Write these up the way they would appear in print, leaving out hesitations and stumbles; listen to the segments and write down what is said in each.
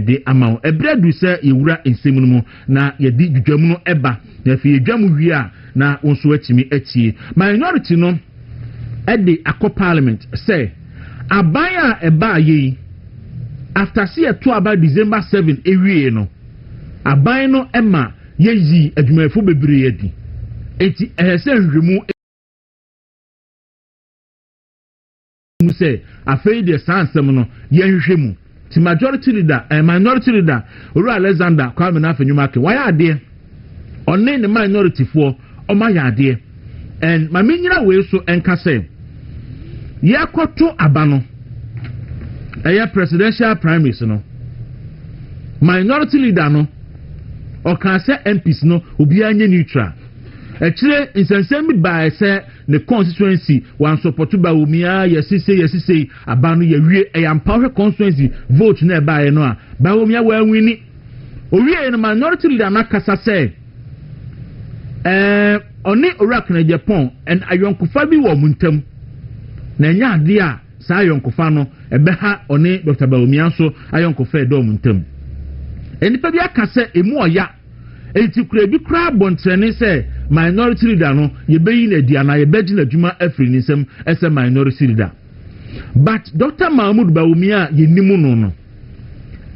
de ama ebredu se yewura ensem no mu na yedi dwudwam no eba na fi dwam wi a na wonso atimi atie minority no ede akọ parliament say abaya eba yi after see to about December 7 ewie no aban no ema yeyi adwumafo bebre yadi enti ehse nhwemu mu say afei de sansem no yenhwehwe mu ti majority leader minority leader Uru Alexander Kwame na afenwumake why ade onne ne minority for oma ya ade and ma menyira we so enka say yakoto abano presidential primaries no minority leader no o kan say MPs no obi anye neutral Actually, in some by say the constituency one support to Bawumia, yes, abanu ye a empower constituency vote nearby no Bawumia well winning. We in a minority leader Nakasa say only Iraq na Japan and Ayonkufa bi wo muntam. Na nya dia sa Ayonkufa no ebeha oni Dr. Bawumia so Ayonkufa do muntam. Enipa bi aka say emu oya enti kura bi kura bontrene say minority leader no ye beyi na dia na ye beji na dwuma afri nisem ese minority leader but Dr. Mahmoud Bawumia ye nimu no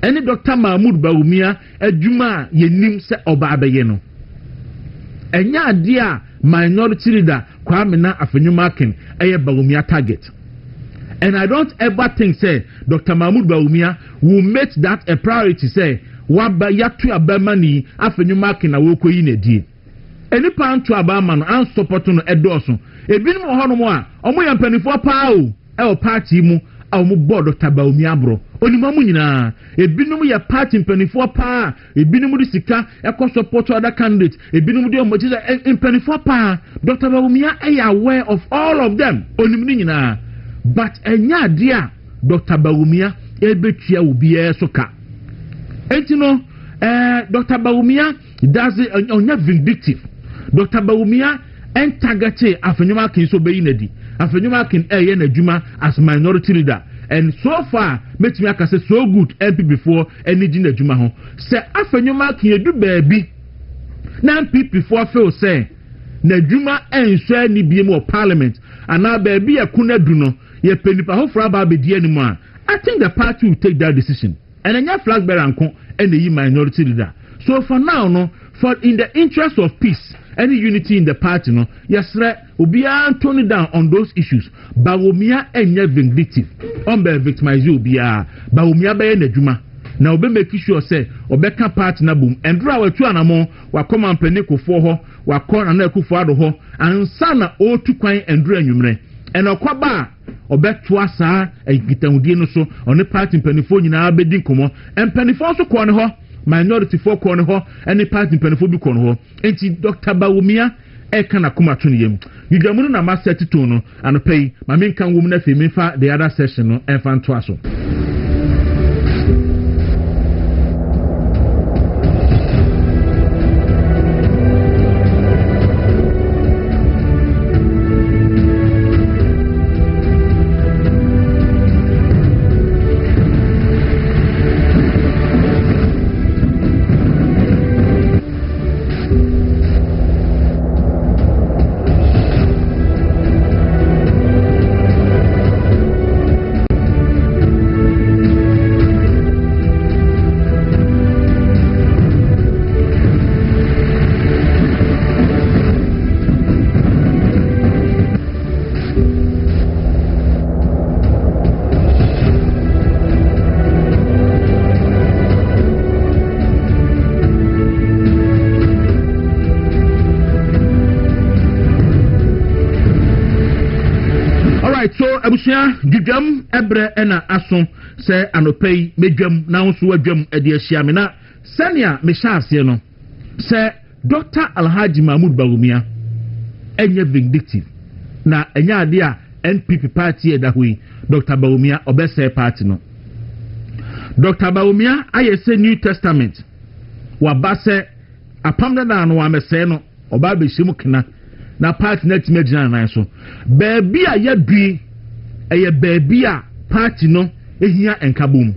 any Dr. Mahmoud Bawumia adwuma ye nim se oba abeye no enya dia minority leader Kwame na afenwumaken eye Bawumia target and I don't ever think say Dr. Mahmoud Bawumia will make that a priority say waba yatu abamani afenwumaken na wokoyi na die eni panto abama no an support no edoso ebinim ho no mo a omo ya mpanifo paa o e party mu a omo board Bawumia bro onima mu nyina ebinim ya party mpanifo paa ebinim di sika e support other candidates ebinim di omo chiza mpanifo paa Dr. Bawumia e aware of all of them onim ni nyina but enya dia Dr. Bawumia e betua obi e soka entino Dr. Bawumia does it onya vindictive Dr. Bawumia en targete afenwumaken so beyi na di afenwumaken eye na dwuma as minority leader and so far metimi aka say so good MP before any di na dwuma ho say afenwumaken edu baabi na MP for feel say na dwuma enso ni biem of parliament ana baabi yakuna du no ye penipa ho fra ba bedi animu a I think the party will take that decision and enya flag bearer anko and the minority leader so for now no for in the interest of peace any unity in the party no yes obia tone down on those issues Bawumia enya vindictive on be victimize obia Bawumia be na dwuma na obe make sure say obeka party na boom endra watu anamo wa come ampani kofo ho wa kona na akufo ado ho ansa na otu kwan endra anwumre ena kwaba obeto asa egitahudie no so one party mpanifo nyina bedi nkomo mpanifo so ko ne ho minority for corner ho any party mpanifo corner ho enti Dr. Bawumia e kana kuma tuniyem yudamunu na master tito no anopei ma menka ngum na fe mefa the other session no e fa nto aso. So abusia dwam ebre ena aso se anopei medwam na nso adwam ede ahia me na sania me hyase no se Dr. Alhaji Mahmoud Bawumia enye vindictive na enye ade a NPP party edahui Dr. Bawumia obese party no Dr. Bawumia ayese New Testament wa base apamda na no amese no oba be hyimu kena na party na timagina na so baabi a yadui eye baabi a party no ehia enkabom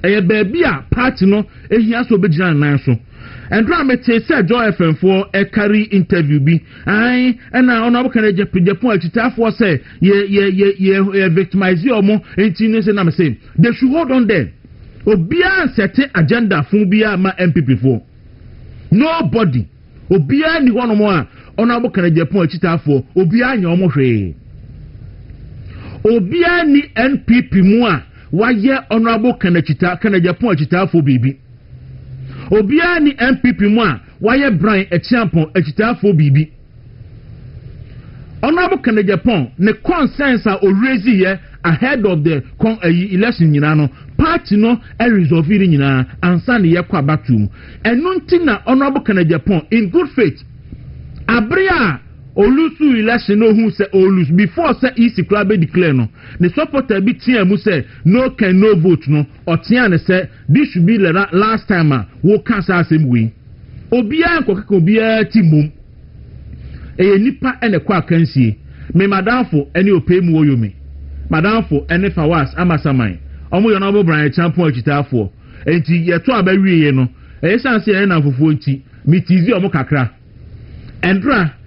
baby a party no ehia so obegina nan so endra mete say Joy FM for e carry interview bi ai na ona bo kan Japan achitafo say ye victimize omo enti no say na me say they should hold on there obia set agenda fun bia ma MPP for nobody obia ni hono mo a ona bo kan Japan achitafo obia anya omo hwe obia ni NPP mu a waye honorable kana Japan achitafo bibi obia ni MPP mu a waye Brian Echiampon achitafo bibi honorable kana Japan ne consensus a raise here ahead of the election nyina no party no resolve iri nyina ansa ne yakwa batum enu ntina honorable kana Japan in good faith abria Olusu election no who say Olus before say easy club declare no the supporter be team mu say no can no vote no or team say this should be the last time we cancel same way obia nkokaka obia timum nipa ene kwa kansie me madamfo ene opay mu oyomi madamfo ene fawas amasaman omo yo na bo Brian champion achitafo enti yeto abawie no esanse ene na fofo enti mitizi omo kakra endra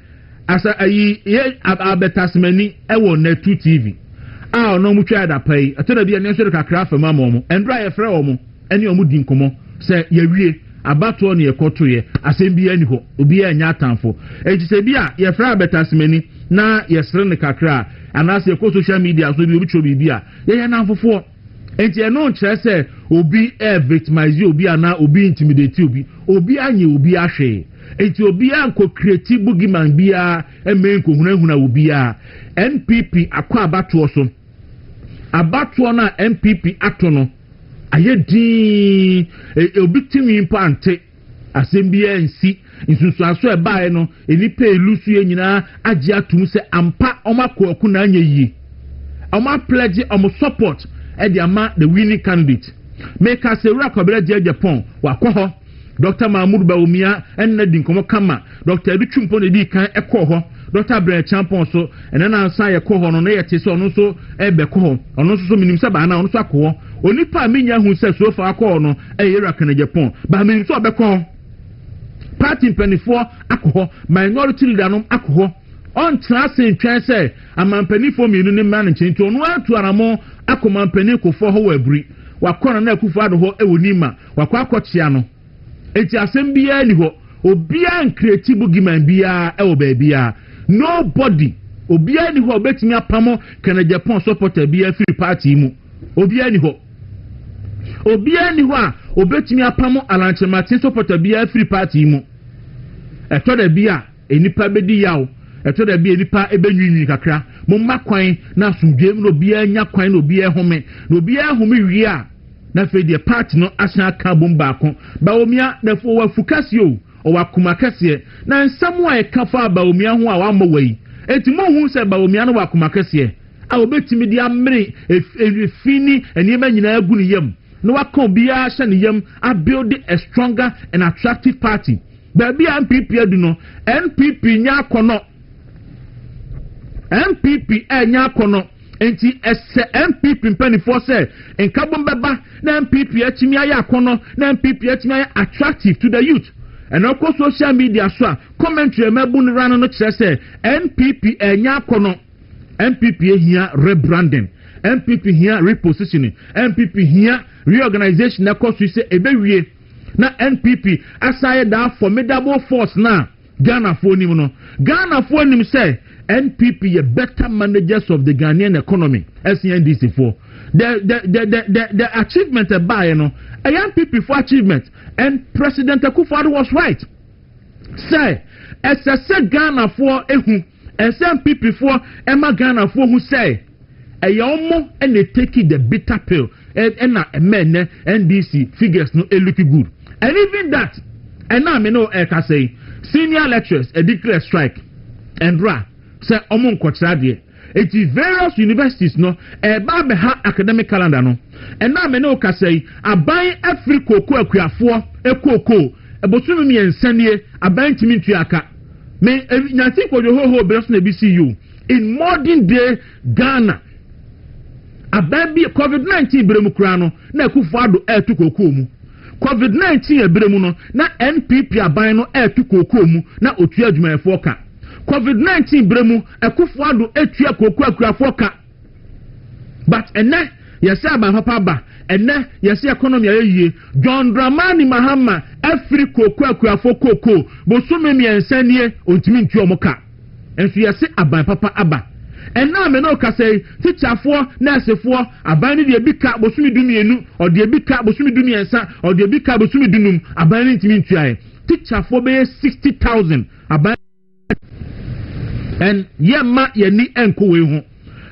asa ayi abetasmani ewo na 2 TV no mu twa da pai atona bia ne so kakra fa mama omo endra ye frɛ omo ene omo di nkomo se ye wie abato ne ekoto ye asem bia ni ho obi anya atamfo enti se bia ye frɛ abetasmani na ye sere ne kakra anase ye ko social media so bi obi chobi bia ye na afofo enti eno nkyerɛ se obi victimize obi ana obi intimidate obi anye obi ahwe enti obi anko creative boogeyman bia emenko hunahuna obi a NPP akwa abato na NPP ato no ayedi obi timi impante asembia nsi nsusuaso ebae no enipa elusu enyina age atum se ampa omakoko na anya yi oma pledge support e ama the winning candidate make us a rakobele Japan wakọ Dr. Mahmoud Baumia enne di nkomo kama Dr. Ebichumpo ne di kan ekọ ho Dr. Brian Champon so ene na ansa ye kọ ho no na ye te so no so ebe kọ ho ono so minim se ba na ono so akọ onipa menya hu se so fa akọ no ye rakana Japan ba minim so obekọ party penifo akọ minority leader no akọ on trase ntwen se amampanifo mienu ne man nchen to no atu aramo akoma mpaniko fo ho wabri wakọ na akufo ado ho ewonima wakọ akọchia no enti asem bia ni ho obia creative boogeyman bia e wo ba bia nobody obia ni ho obetimi apamo kana Japan supporter bia free party mu obia ni ho a obetimi apamo Alanche Martin supporter bia free party mu eto da bia enipa bedi yawo eto da bia enipa ebenwinwi kakra mo makwan na sumdwem no bia nya kwan no bia home no bia home wi a na fe de party no asan aka bomba ko baomia na fo wa fukasio o wa kuma kase na nsam a ekafa baomia ho a wa mawai etimo hu se baomia no wa kuma kase a obetimi di amre efini eniema nyina agu ne yam na wa kon bia hye ne yam a build a stronger and attractive party baby MPP adu no NPP nya akono MPP enya akono enti ese MPP mpanifo se enkabom beba na MPP atimi aya akono na MPP atimi aya attractive to the youth and of course social media so commentary mabun ran no kire se NPP enya akono MPP here rebranding MPP here repositioning MPP here reorganization na course say ebewie na NPP aside that formidable force na Ghana for nim no Ghana for nim say NPP ye better managers of the Ghanaian economy SNDC for the achievement by you know a NPP for achievement and President Akufo-Addo was right say as Ghana for ehu NPP for Emma Ghana for who say a yomo and they take the bitter pill and na men NDC figures no looking good and even that and now me know say senior lecturers a declare strike and say omon kwachade eti various universities no ba be ha academic calendar no and now me no ka say aban Africa akuafo ekoko ebotumi mi ensanie aban timi ntuaka me nyanti ko ho bres na BCU in modern day Ghana ababi COVID-19 bremu kura no na Akufo Addo etu kokoo mu COVID-19 bremu no na NPP aban no etu kokoo mu na otua adwumayefo ka COVID-19 bremu Akufo Addo etua kokoo akurafo ka but ene yesi aban papa ba ene yesi economy ayeye John Dramani Mahama afri kokoo akurafo kokoo bosome miensanie ontimi ntu omoka enso yesi aban papa aba ena me no kase teacherfo nursefo aban ni de bika bosumi dumienu o de bika bosumi dumiensa o de bika bosumi dunum aban ni ntimi ntu aye teacherfo be 60,000 aban en yema yeni enko we ho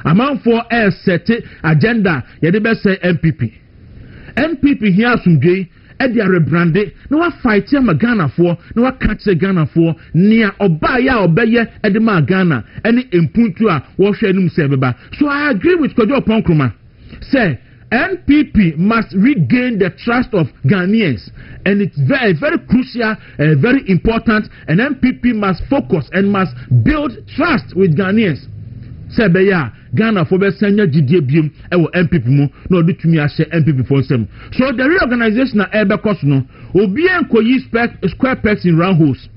amanfo set agenda ye de be say NPP here asumdwe e de rebrande na wa fight ya Ghana fo na wa catch Ghana fo nia oba ya obeye e de ma Ghana ene empuntu a wo hwe enum se beba. So I agree with Kojo Ponkroma say NPP must regain the trust of Ghanaians, and it's very, very crucial, very important, and NPP must focus and must build trust with Ghanaians. Sebeya Ghana for be senya gidie biem e wo MPP mu na odi tumi ahye MPP for nsem. So the reorganization na ebe cost no obi enkoyi square pegs in round holes.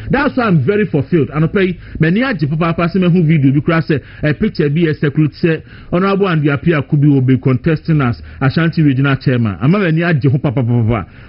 That's why I'm very fulfilled. And okay, many aji papa se me hu video bi kura say a picture be a secret say honorable and the appear could be contesting as Ashanti regional chairman. Ama many aji hu papa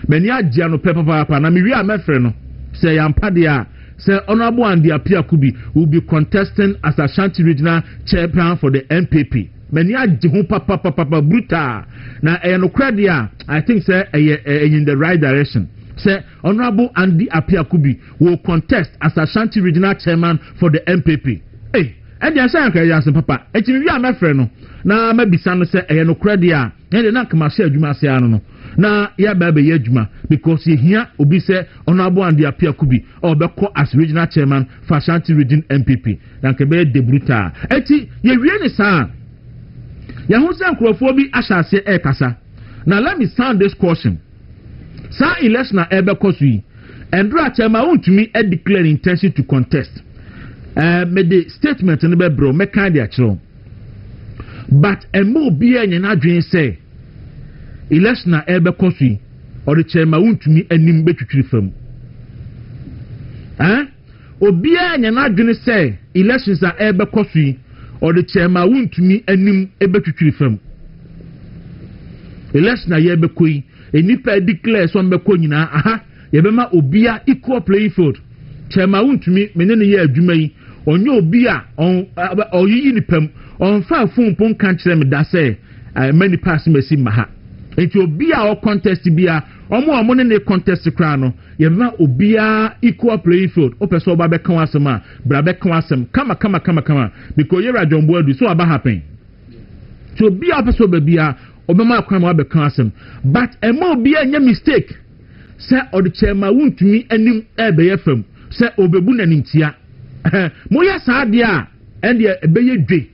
many aji ano papa na me wi a me frɛ no say yampa dia say honorable and the appear could be will be contesting as Ashanti regional chairman for the NPP. Many aji hu papa brutal na no credit I think say in the right direction. Say Honorable Andy Apiakubi will contest as Ashanti regional chairman for the MPP. Hey, and the Ashanti yasin papa. Eti mi a me frɛ no na me bisa no say no credit a and na kama share adwuma se ano no na ya ba be adwuma because he here obi say Honorable Andy Apiakubi or be call as regional chairman for Ashanti region MPP. Dan ke be debruta. Eti ye wie ni sa ya hu say nkrofo bi ahyase kasa. Now let me sound this caution. Sa election na ebe kosui Andrew Chema want to me declare intention to contest. Me the statement no be bro me kind ya chiro. But emo bi enye na adwen say election na ebe kosui or the Chema want to me anim betwitwiri fam. Obi enye na adwen say elections na ebe kosui or the Chema want to me anim ebetwitwiri fam. Election na ye be koi enipa declare so mbekọ nyina aha yebema obia equal playing field chema wuntumi menene ye adwuma yi onye obia oyiyi nipam on fa phone pon kan kire me da say many pass mesi maha enti obia o contest bia omo ne contest kra no yebema obia equal playing field o person oba be kan asem a bra be kan asem kama because yera jombo adu so aba happen so obia person oba bia obema akwan wa be kan asem but emo bi anya mistake say or the chairman wuntumi anim ebe yefam say obebu nanintia mo ya sa de a and ebe yedwe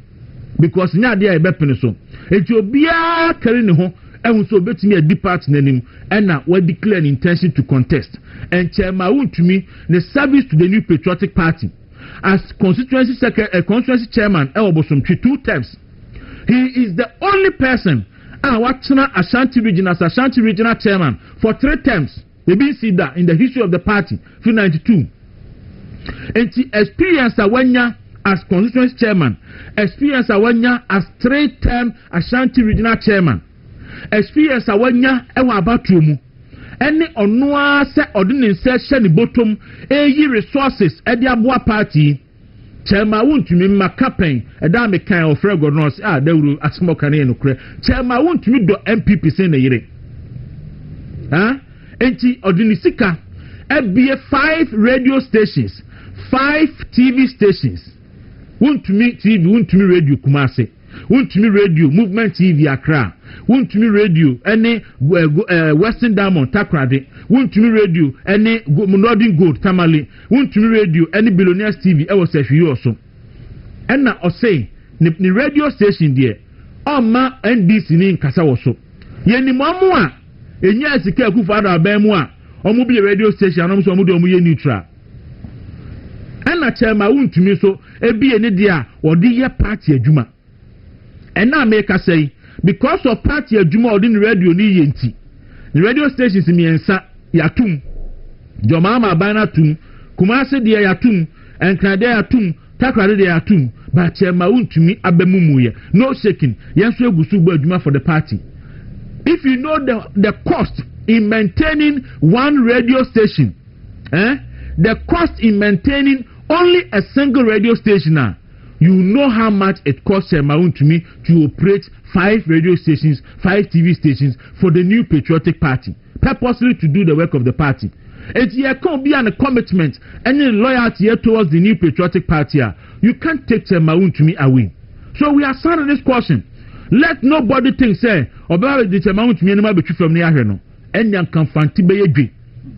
because nya de ebe pene so enti obia kare ne ho ehun so obetumi a depart nanim na we declare an intention to contest and chairman wuntumi the service to the new patriotic party as constituency secretary constituency chairman obosom 2 times. He is the only person watching Ashanti region as Ashanti regional chairman for 3 terms. We been see that in the history of the party through 92. And the experience awanya as constituency chairman, experience awanya as 3-term Ashanti regional chairman, experience awanya ewa abatumu. Any onwa se ordinance se ni bottom resources edi aboa party. Chema wuntumi makapen eda me kan of governors Dawuro asmoka ne enokre chema wuntumi do MPP se na yire enti odinisika ebie 5 radio stations 5 TV stations wuntumi TV wuntumi radio Kumase wuntumi radio Movement TV Accra wuntumi radio ene Western Diamond Takrade wuntumi radio ene Northern Gold Tamale wuntumi radio ene Billionaires TV e was ehwi oso ena osei ni radio station there oma NDC ni nkasa woso yeni mamu a enya asika Akufo Addo abamu a omu bi radio station anom so omu de omu ye neutral ena chema wuntumi so ebie ne dia wodi ye party adwuma And now make us say because of party adwuma odin radio ni yenti. The radio stations miensa yatum. Jomama bana tum, Kumasi de yatum, and Krade yatum, Takrade de yatum, but Chemaun to me abemumuye. No shaking. Yes, we go for the party. If you know the cost in maintaining one radio station, the cost in maintaining only a single radio station now, you know how much it costs Chemaun to me to operate 5 radio stations, 5 TV stations for the new patriotic party, purposely to do the work of the party. It can't be a commitment, any loyalty towards the new patriotic party. You can't take Chemaun to me away. So we are signing this caution. Let nobody think say about the Chemaun to me anymore between from near here no. And yan can fanti be yedwi.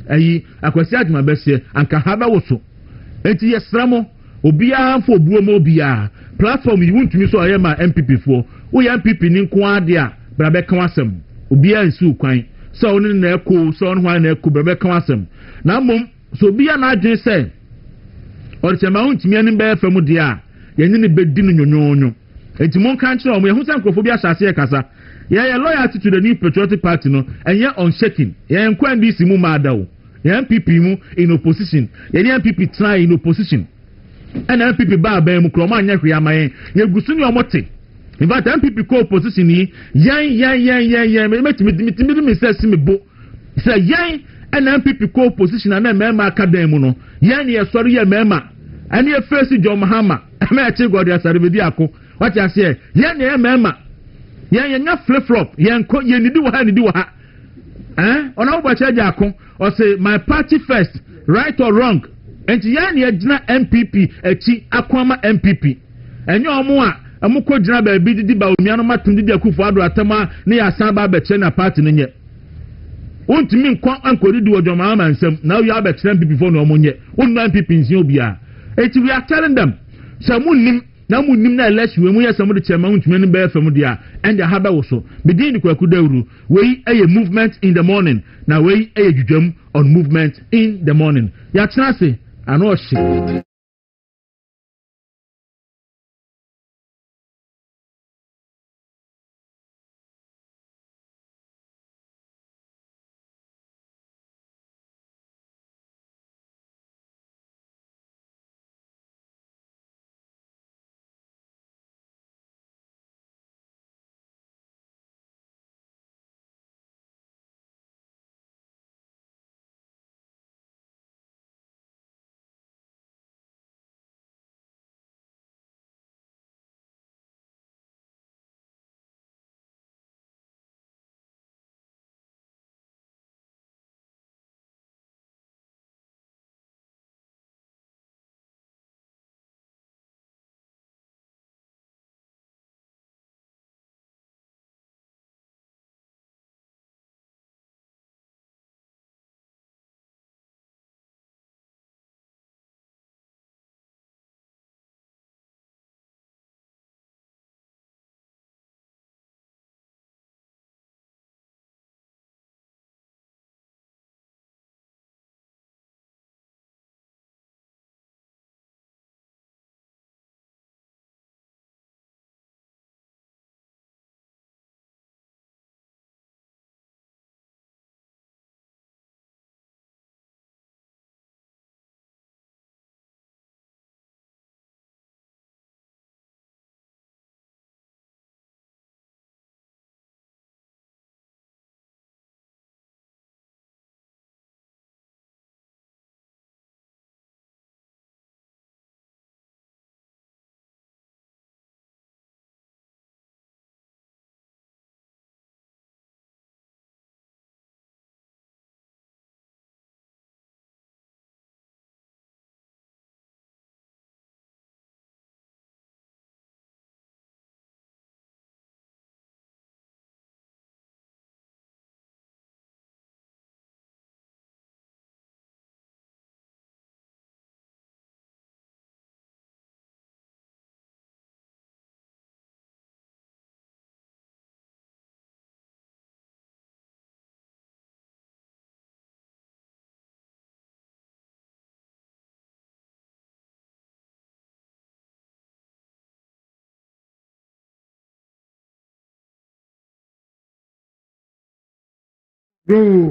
Ayi akwasi aduma bese anka haba woso. Enti yesramo obiara fo buomo obiara platform you want to me so I am MPP for. We MPP ni nko ade a bra be kan asem. Obiara nsi kwan. So oni na eko so on hwan na eko bra be kan asem. Na mom so obiara na adwen say or Chemaun to me ani be fam de a yenni ne bedi no nyonyonyo. Enti mon kan kire o mo yehu san krofo bi asase e kasa. Yeah, loyalty to the new patriotic party no and you're unshaking. Yeah, and when this mu madao. Yeah, MPP mu in opposition. Yeah, MPP try in opposition. And MPP ba ba mu kroma anya hwe amaye. Ye gusu ni omote. In fact, MPP co opposition ni yan me say me bo. Say yan and MPP co opposition and mema academy no. Yan ye sorry ye mema. And ye face John Mahama. Me achi god ya saribedi ako. What you say? Yan ye mema. Yan flip flop. Yan ni di wa ha. Ona uba charge akon or say my party first, right or wrong. And yan ye jina MPP echi akwama MPP. And you omo amuko jina ba bi di ba omiano matum di akufo ado atama ne ya san ba be na party no nye. Wontimi nkwa ankodi di odwoma ama nsem. Now you have a MPP for no omo nye. Wonu MPP nsin obia. Eti we are telling them samunim na munim na election we mu ya samu de Chemaun ntumi ne be fam dia and the haba wo so begin the Kwaku Dawuro we a movement in the morning na we a dwudwam on movement in the morning ya tena se ano hye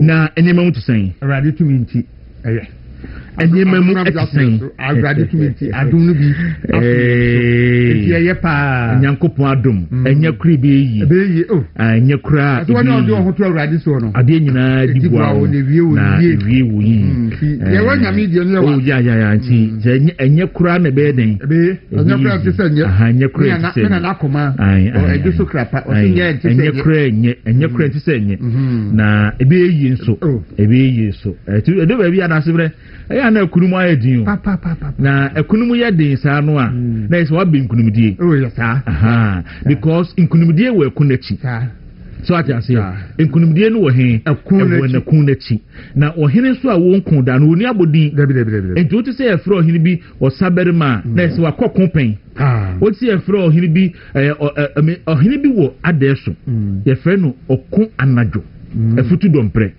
na enema mu tsɛn awurade tumi nti ɛyɛ enema mu tsɛn awurade tumi nti adom no bi nti ɛyɛ pa nyankopɔn adom enya kuri be yi enya kura so wani ɔde ɔho to awurade so no ade nyinaa di bua na wie wo yi yɛ wanya mi die no o ya nti enya kura na be den enya kura te sɛ nye enya kura te sɛ na nakoma ɛde so krapa o se nye te sɛ enya kura te sɛ nye na ebe yi nso ti de ba bi ana sebre ɛyɛ na kunumu ayɛ din o na kunumu yɛ din saa no a na ɛsɛ wa be nkunumdie because nkunumdie wɔ kunachi so ati ase nkunumdie no wɔ he ɛwɔ na kunachi na ɔhene nso a wɔn kun da no oni abodin nti wote sɛ yɛfrɛ ɔhene bi ɔsabarima na ɛsɛ wakɔ kompɛn wote yɛfrɛ ɔhene bi ɔhene bi wɔ adɛso yɛfrɛ no ɔko anadwo afutu dɔmprɛ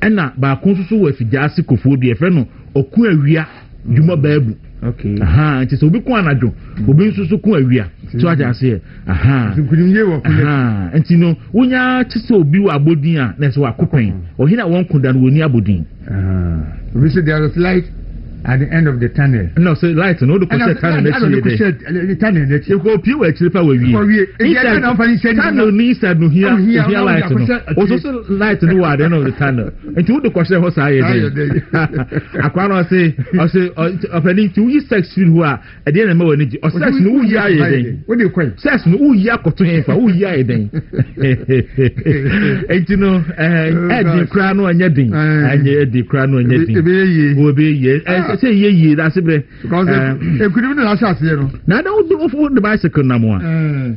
ɛna baako nso so wɔ afigyaase kofuo bi yɛfrɛ no ɔko awia dwuma baabu nti sɛ obi ko anadwo obi nso so ko awia so agya ase nti no wonya kye sɛ obi wɔ abodin a na ɛsɛ wakopɛn ɔhene a wɔnko da no wɔni abodin we say there is light at the end of the tunnel. No, so light no, the tunnel next year. The tunnel next year. You go pure actually power we. Tunnel needs to no here light no. Also light no at the end of the tunnel. And to the question was I there. Aquano say offending to you sex who are at the end of my energy or sex no ya then. What do you call sex no ya to him for who ya then. And you know the crown and yeding and the crown and yeding will be yes. Say ye that's it because e could even assess you na da wo for the bicycle na mo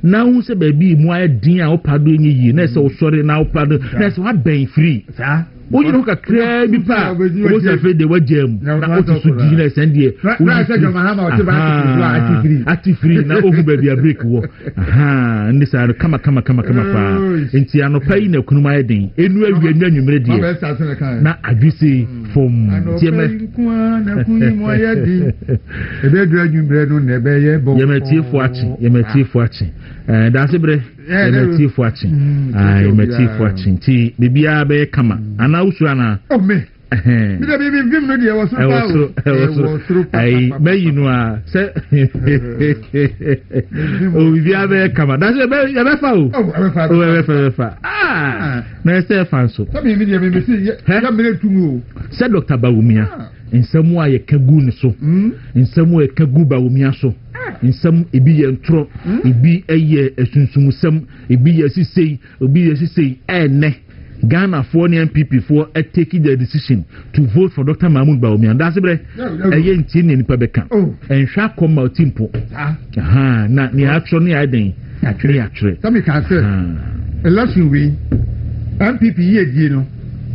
na hu se ba bi mu adin a wo pado yi na se wo sori na wo pado na se wa ben free sa wo yi no kakra bi pa wo se fe de wajam na o to su di na se ndie na se joma ha ma o te bicycle ati free na o hu ba bi a break wo ndi sa kama fa enti anopa yi na kunu ma adin enu awia nu anwumre die na adwisi fom tieme ebe dra nwumre no na ebe ye bo yemetifu achi da sebre yemetifu achi yemetifu achi ti bibia be kama ana usu ana me mi da bibi vim no die wasoro ai meyinu a se o bibia be kama da se be fa o be fa na se fa so sabi mi die me si ya mere tumu se Dr. Bawumia nsɛm a yɛka gu ne so nsɛm a yɛka gu Bawumia so nsɛm ebi yɛ ntoro ebi ɛyɛ esunsumsɛm ebi yɛ sisei ɛnɛ Ghana for the MPP for taking the decision to vote for Dr. Mahmoud Bawumia. That's it. Aye nti ne nipa beka. Enhwa koma timpo. Na ni action ni aden. Actually. Some can say election we MPP ye die no.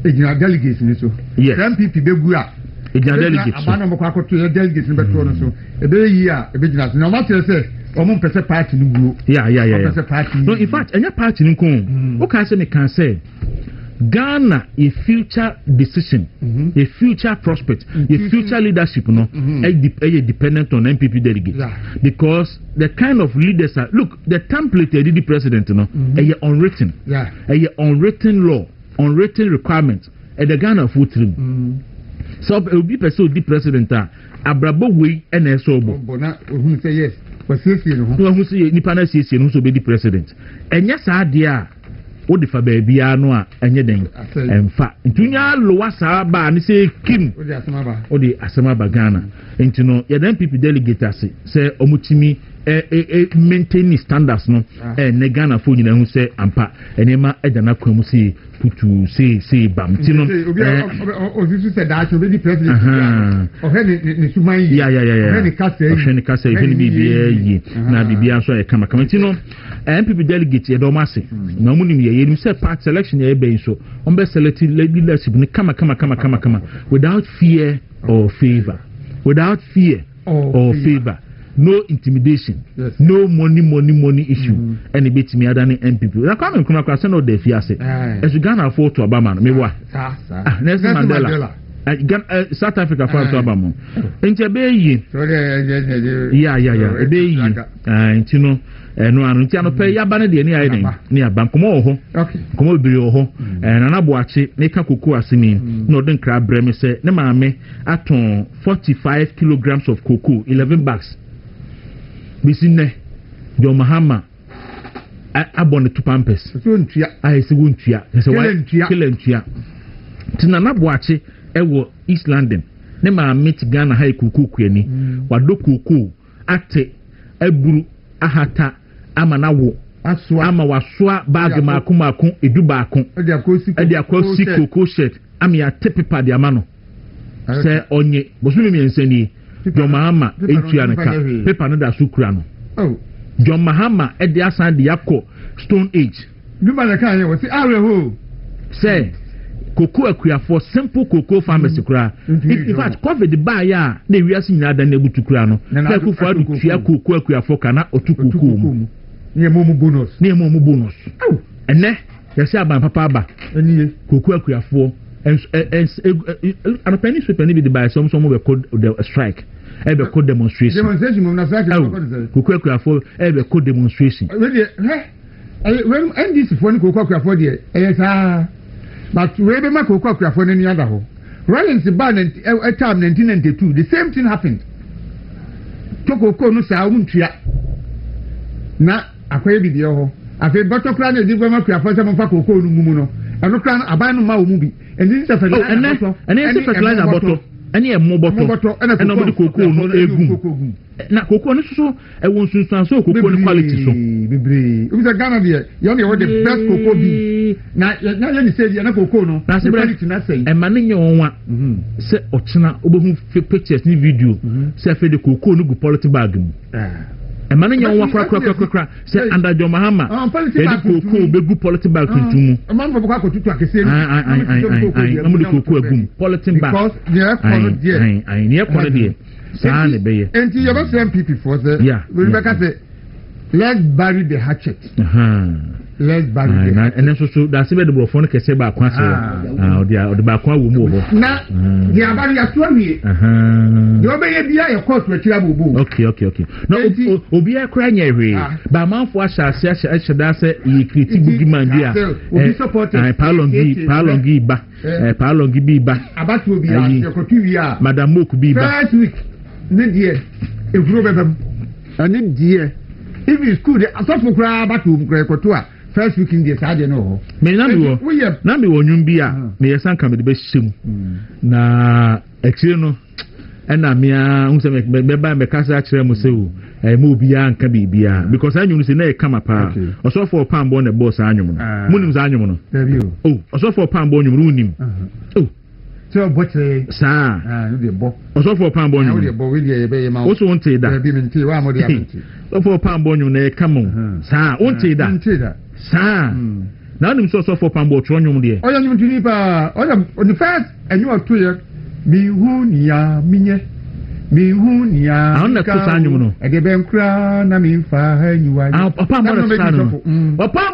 Ejina delegates ni so. Yes. MPP begu a ejina delegates. Abana mo kwa akoto ye delegates ni beto no so. Ebe yi a ebe jina so. Na ma tell say omo pese party ni guo. Yeah. No, in fact, any party ni ko. O ka say me can say Ghana a future decision, a future prospect, a future leadership, no, dependent on MPP delegates, because the kind of leaders are look the template they did the president, no, unwritten, unwritten law, unwritten requirements, and the Ghana food team. So it will be pursued the president, Abrabo way and so. Who say yes? But who say Nipana says who so be the president, and yes, idea. O de fa baby ano a enye den emfa ntunya lowa sa ba ne se kim o de asema ba Ghana ntino ye den MPP delegate ase se omutimi maintain standards no ne Ghana fo nyina hu se ampa enema edana kwamu se putu se bam tino ozisu se da so be di president o he ni suman yi o he ni kase he ni bibia yi na bibia so e kama tino MPP delegate ye do mase na omunim ye nim se part selection ye be so on be select leadership ni kama without fear or favor no intimidation, no money issue. Any bit me other than MPP. Na come and come across no de fiase. As you Ghana afford to Obama, me wa. Nelson Mandela. South Africa fa so abamu enti ebeyi ya ebeyi enti no no anu enti ano pe yaba ne de ni aye ni aba nkomo wo ho nkomo biri wo ho na na boache ne ka koko asini na odin kra breme se ne maame aton 45 kilograms of cocoa 11 bags bisine jo mahama abone to pampers so ntua aye se wontua se wa kelentua tina na boache ewo East London ne maame ti Ghana ha cocoa kuani wado cocoa ate eburu ahata ama na wo ama wasua bag maako edu baako edi akosi cocoa shirt ami ya tepepa di amano se onye bosumi mi ensani John Mahama etua nka paper no da sukura no John Mahama edi asan di yakọ Stone Age duma na kan ye wo si aweho se cocoa akuafo simple cocoa farmers kura in fact COVID buy ya na wiase nyina da na butukura no ka ku fa tua cocoa akuafo kana otu cocoa mu ne mo mu bonus ene yesi aban papa aba eniye cocoa akuafo anopani super ni bi buy some be code the strike e be code demonstration mo na strike cocoa akuafo e be code demonstration when NDC for ni cocoa akuafo de sa but we be make cocoa akuafo ni ada ho Rollins ban time 1992 the same thing happened cocoa no sa untua na akoye bi de ho afi bottle kra na di gwa akuafo se mo fa cocoa no mumu no eno kra aban no ma wo mu bi and this is fertilizer fertilizer bottle any a mo bottle and no cocoa no egum na cocoa no so e won sunsun so cocoa no quality so bibre we say Ghana there you know the best cocoa be na you say na cocoa no na quality na say e ma ne wonwa se ochina obohu pictures ni video se fe de cocoa no go quality bag mu e ma ne wonwa kra se under John Mahama e de cocoa be go quality bag tuntum mu man for ko tutu akese ni am de cocoa agum quality bag because there kono there ai ne kono there sa ne beye enti you don't MPP for the we better say let's bury the hatchet let's bury the hatchet and so da se be de brofo kese ba kwa se o de ba kwa wo mu ho na the abari ato awie de obeye bia ye court wa kira bobo okay no obi akra nya hwe ba manfo ahase aheda se ye critique bugiman dia obi support palongi bi ba abatu obi ya ko tuwia madam moku bi ba first week ne die evuro bebam ani die even school de asofo kra abatu kra ekoto a first week in the side no ho me na me wonyum bi a me yesan ka me de be hyem na ekire no ena mia unse me ba me kasa akire mo se o mo bia nka bibia because anyum se na e kama pa osofo pambo na boss anyum no munim za anyum no osofo pambo anyum runim so botre sa no de bo osofo pambo anyum no de bo we de be ma o so wonte da bi minti wa mo de abinti osofo pambo anyum na e kama sa wonte da sa na nim so osofo pambo tro anyum de o anyum tuni pa o the first enyu otoye mi hu nia minye na kusa anyum no e de ben kra na mi fa ha nyuwa papa mo sa no papa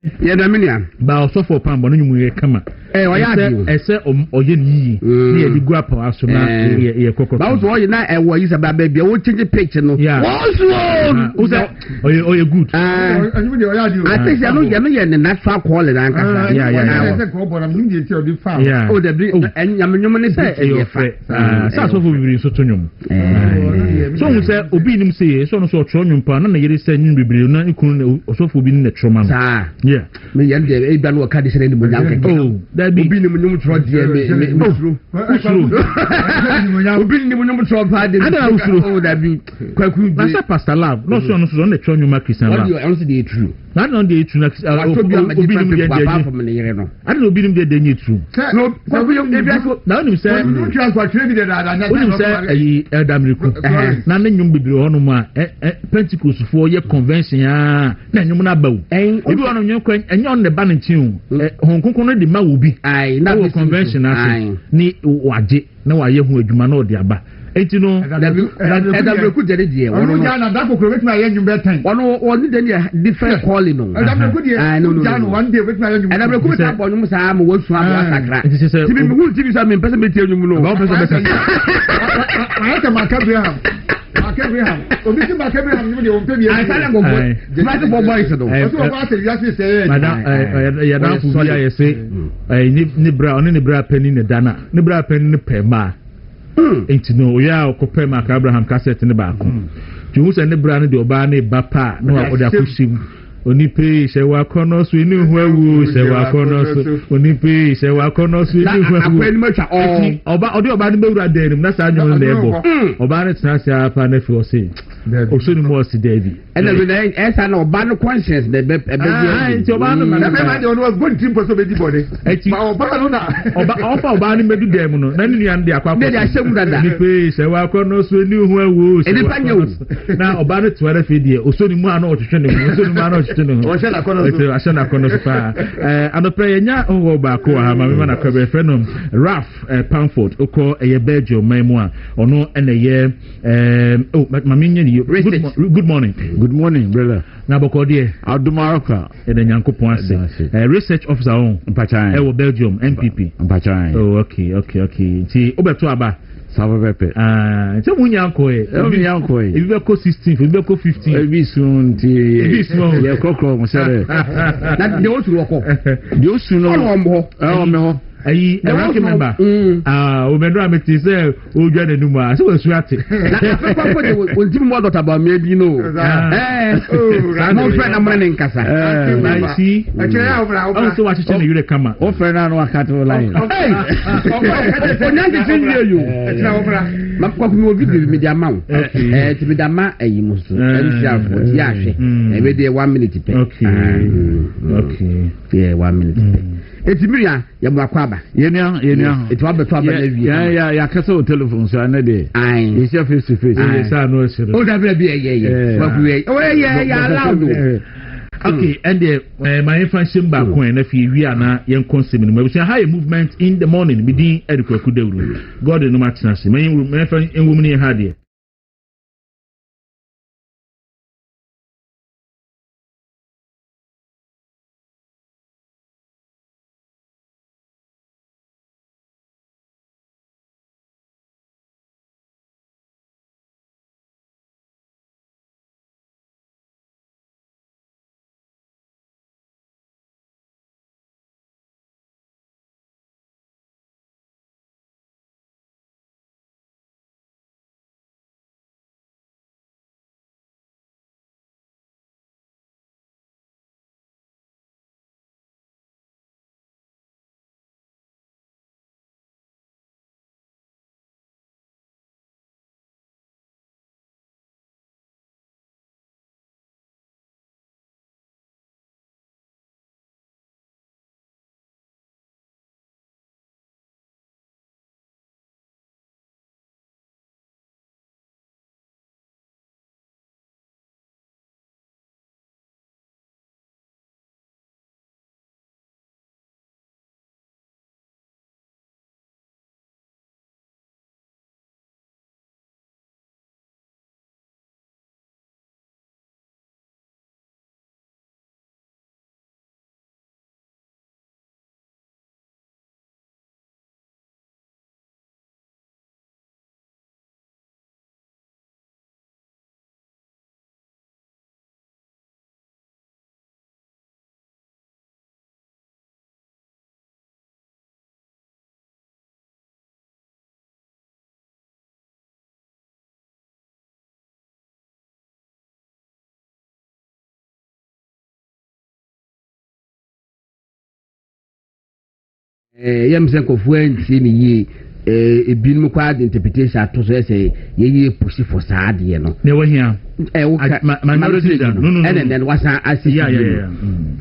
Yeah, Dominion. Ba osofo pambo no nyumu ye kama. Ese oye ni ni e digu apa aso na ye kokko. Ba wo oye na e wo yi ba baby wo change picture no. Oye good. Anyu de oya di. I think ya no ye natural quality na nkasa. Yeah. Say ko boram nim de ti o di fa. Oh the nyam ni say e fa. Sa so fo bibiri so to nyum. So we say obi nim say so no so tro nyum pa na na yeri say nyum bibiri na ikunu osofo bi ni na troma. Yeah. Me yan de e ba no ka de sere ni mo nyanke. Oh, that be obi ni mo nyum tro de me usuru. Obi ni mo nyum tro pa de. Ada usuru. Oh, that be Kwaku. Na sa pastor love. No so no so na tro nyum Christian love. I don't see the true. Na no dey true na obi ni mo dey dey. I don't obi ni mo dey dey true. No, Kwaku you dey so. Na no say. You don't transfer trade de da na. Oni say elder miracle. Na na nyum bibiri hono ma Pentecost fo ye convention na nyum na bawo. Ebi wono nyum kwan enyo ne ba ne ntin honkonkon no de ma wo bi. Ai na convention ase ni waje na waye ho adwuma na odi aba. Enti no Elder miracle de de wono ja na da kokoro betima ye nyum betan. Wono de different calling no. Elder miracle de ja no one day betima ye nyum. Elder miracle ta bo nyum sa ma wo su abo sakra. Tibi mi hu tibi sa me pese me tie nyum no. Ba pese besan. Wa ta makabraham. Obi ti makabraham nyum de won pe bi. Ai sala go boy. Smart boys no. O so wa se ya se say. Madam ya da fu ya ye say ni bra oni ni bra pani ne dana. Ni bra pani ne pe ma. Enti no ya okopɛ ma ka Abraham cassette ne ba ko ju se ne bra ne de oba ne ba pa no oda kushim oni pe se wa kono so ni hu awu se wa kono so oni pe se wa kono so ni hu awu akwa ni matwa oba odi oba ne bewura denim na sa anyo ne ebo oba ne tena se apa na fi o se o so ni mo si David ena we na esa na oba no conscience de be enti oba no na me de ono was going team for so be di body ma oba no na oba ne medu dem no na ni an de akwa ne de ahyem dada ni pe se wa kono so ni hu awu eni panyo na oba ne twere fi de o so ni mu ana o twetwe ne o so ni mu ana o twetwe ne o she na kono so ashana kono so pa anopre nya o ba ko ha ma me na ka be fenom Raf Pamford oko eye Belgium maimu a ono ene ye ma me nya good morning brother na boko de Adumaroka ede nyankopon ase research officer on mpachan wo Belgium MPP mpachan oh okay ti obeto aba Sababepe. Nti mu nyanko e. Ebi be ko 16, ebi be ko 15. Ebi sun ti. Ebi sun. Ye kokro mo sere. Na de o suru oko. De o sunu. O me ho. Ayi rank member. O me do ameti say o dwa na numu a. Se we su ate. Na ko de o ntimi mo dot about me bi no. No friend am na nkasa. I see. O so wa chiche na yure kama. O friend na no akato line. Onyange tinye yo. Ma Kwaku mi obi bi me dia ma wo. Ti me da ma ayi musu. MCR for ya hwe. E be dey 1 minute pe. Okay. Yeah, 1 minute. Etimiria ya mwakwaba. Yenia. Etu abeto aba na wi. Ya kasa o telephone so na de. Ai. Is your face to face. Sa no sire. O da bra bi ye. Kwaku ye. O ye ya loud. Okay, and my information back when if you na yen consuming we say high movement in the morning within Kwaku Dawuro. God no matter say my friend en woman here had yam se kofu anti ni yi ebinum kwa interpretation to so say ye push for sad ye no ne wa hia minority no and then was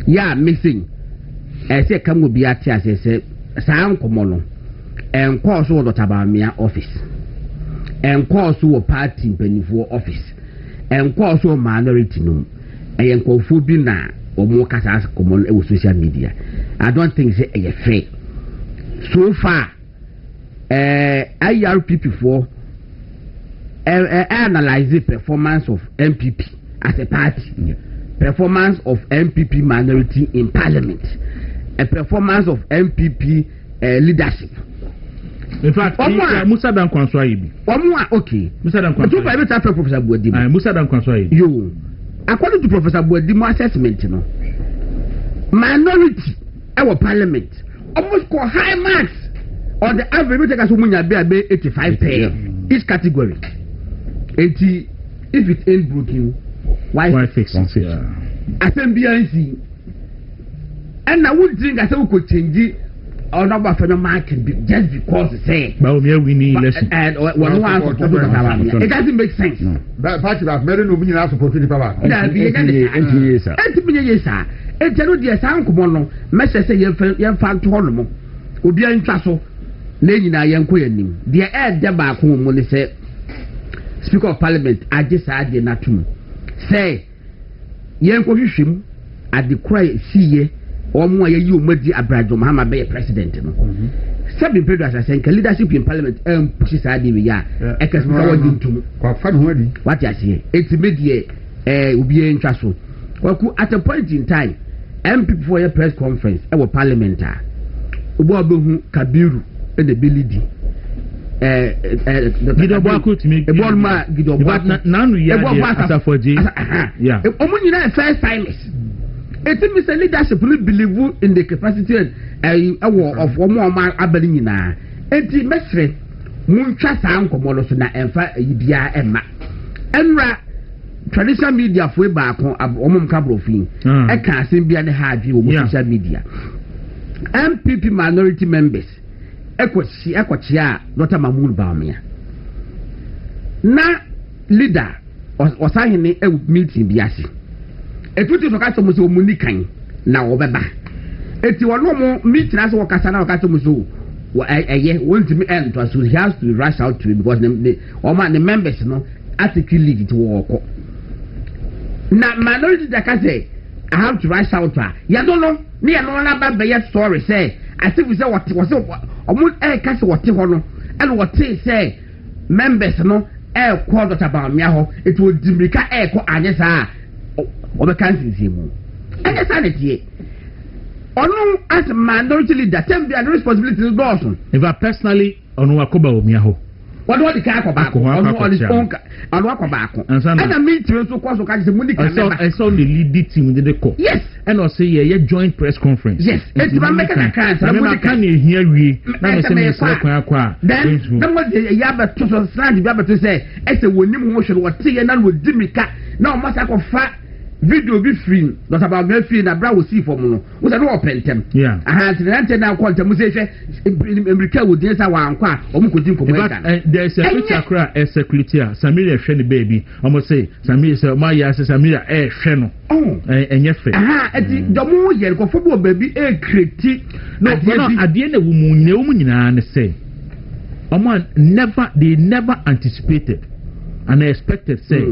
yeah mixing say come be at say saa nkomo no enko so do tabamia office enko so party mpanifo office enko so minority no enkofu bi na omo kasa common e social media. I don't think say e fair so far. IRPP for analyze the performance of MPP as a party, performance of MPP minority in parliament, a performance of MPP leadership. In fact, Musa Dan Kwanswaibi. Okay. Musa Dan Kwanswaibi. But you after Professor Buedimo. Musa Dan Kwanswaibi. You, according to Professor Buedimo assessment, you know, minority our parliament almost score high marks. On the average, we take as much as 85 per each category. 80, if it ain't broken, why fix it? I think BNC. And I would think I said we could change it on our family market just because say. But we need election. And one it doesn't make sense. That party that made no meaning as supporting the power. That be against it. And tell you the sound come on. Message say you found to hold them. Obi antwa so na nyina yenko yanim de de ba ko mo ne say Speaker of Parliament agisa de natum say yenko hwehwem ade krai siye omo ayi omadi abrajo Mahama be president no seven period as say leadership in Parliament push sa de we ya e ka speaker wadi ntum kwa fa no wadi what you say etimedie obi antwa so Kwaku at a point in time MP for a press conference e Parliament Ubo abehu Kabiru and the Bilidi Gidobaku to me Ebolma Gidobaku nanu ya asafoji yeah omunyina first timers it means leadership really believe in the capacity of omo abali nyina enti mesre muntwa saa nkomo so na emfa yibia emma enra traditional media for back on Cabrofin, I can't see be any hard view social media. MPP minority members, Equachia, Dr. Mamun Bamia. Na leader or signing a meeting Biasi. A 20 customers who Munikan now Obeba. If you are no more meeting as or Casana customers who want to end to us, he has to rush out to it because the members no article to walk. Na minority that can say I have to rush out ya don't know me no na ba be story say I think we say what was omo cast what ho and what say members no call Dr. Bamia ho it will dimrika call anyesa o be kan simu anyesa na tie onu as minority leader tem be the responsibility to do. If I personally onu akoba omia ho what the car back on his own and walk back and I mean to cause I saw the lead team in the call. Yes, and I'll say yeah joint press conference. Yes, it's make a can you hear we then what the yaba to stand to say it's a winning motion what see and with Dimika now must I fat video be free not about me free na bra we see for no we say no open tem yeah aha the now quantum say America would dey say wan kwa omo ko din ko there is a secretary a secretary Samira hwe ne baby omo say Samira say ma ya say Samira hwe no enye fe aha eti domo ye ko fo bo baby create no ade na wo mu nyina ne say omo they never anticipated and expected say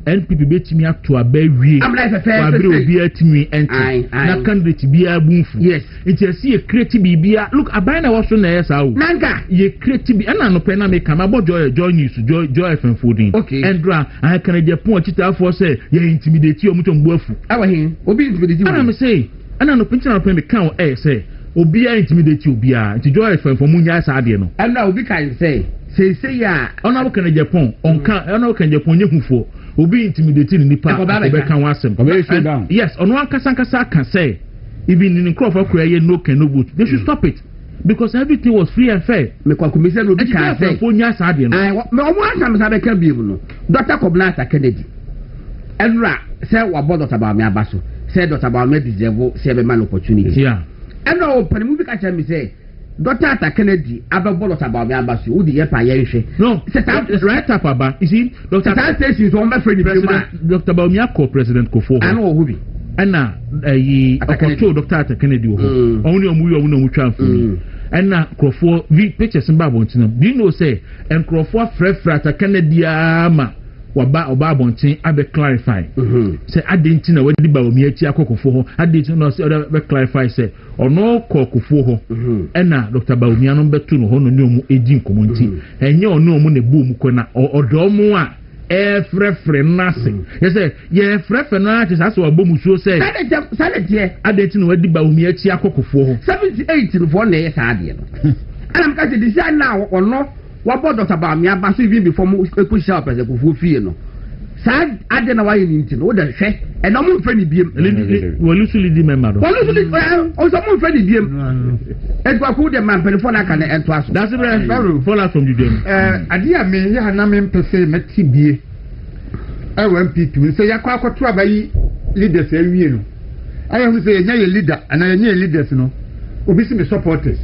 NPP betimi ato abawie wabere obi atimi enti na candidate bia bunfu yes it is a creative bibia look abai na waso na yesa wo nanka ye creative ana no pe na me kama bo joy news joy FM fooding endra I can Japan chita for say ye intimidate you omuto mbo afu awahin obi intimidate ana me say ana no pincha na pe me kan say obi intimidate you bia nti joy FM for munya sa ade no ana obi kan say ya ona wo kan Japan onka ona wo kan Japan nyehufo obi intimidate nipa obe kan wasem yes ono ankasa can say even in Crawford Korea no can no vote they should stop it because everything was free and fair me Kwaku me say no bi can say fonya saade no me omo asam sa be kan bi mu no Dr. Kobnata Kennedy enra say wa board Dr. Bamia abaso say Dr. Bamia deserve say be man opportunity yeah and no panimu bi ka tell me say Dr. Kennedy ababo Dr. Bawumia abasu wo di ye pa ye hwe no right up aba you see Dr. Station so my friend Dr. Bawumia ko president Kofo ana wo bi ana yi akoto Dr. Kennedy wo only omu yo mu twa mfu ana Kofo vi pictures mba bontin do you know say en Kofo frefrata Kennedy ama oba bontin abe clarify say adenti na wadi Bawumia ti akokofo ho adenti no say be clarify say ono kokofo ho na Dr. Bawumia no betu no ho no ne omu edi nkomonti enye ono omu ne bu mu ko na odo mu a frefre nase yes say ye frefre na ati saso abomusuo say sadete adenti na wadi Bawumia ti akokofo ho 78 for na ye saade no anam ka say design na ono wabo Dr. Bawumia abasu even before mu ekusha president Kofo fie no sad ade na waye ninti no da hwe e na mo mfa ni biem wolusu lidi member do wolusu lidi o so mo mfa ni biem e Kwaku de man pelefon aka na ento aso that's it follow from the game ade a me ya na me mpese meti bie e wa MPP me say yakwa akoto abayi leaders awie no aye hu say nya ye leader ana nya leaders no obi si me supporters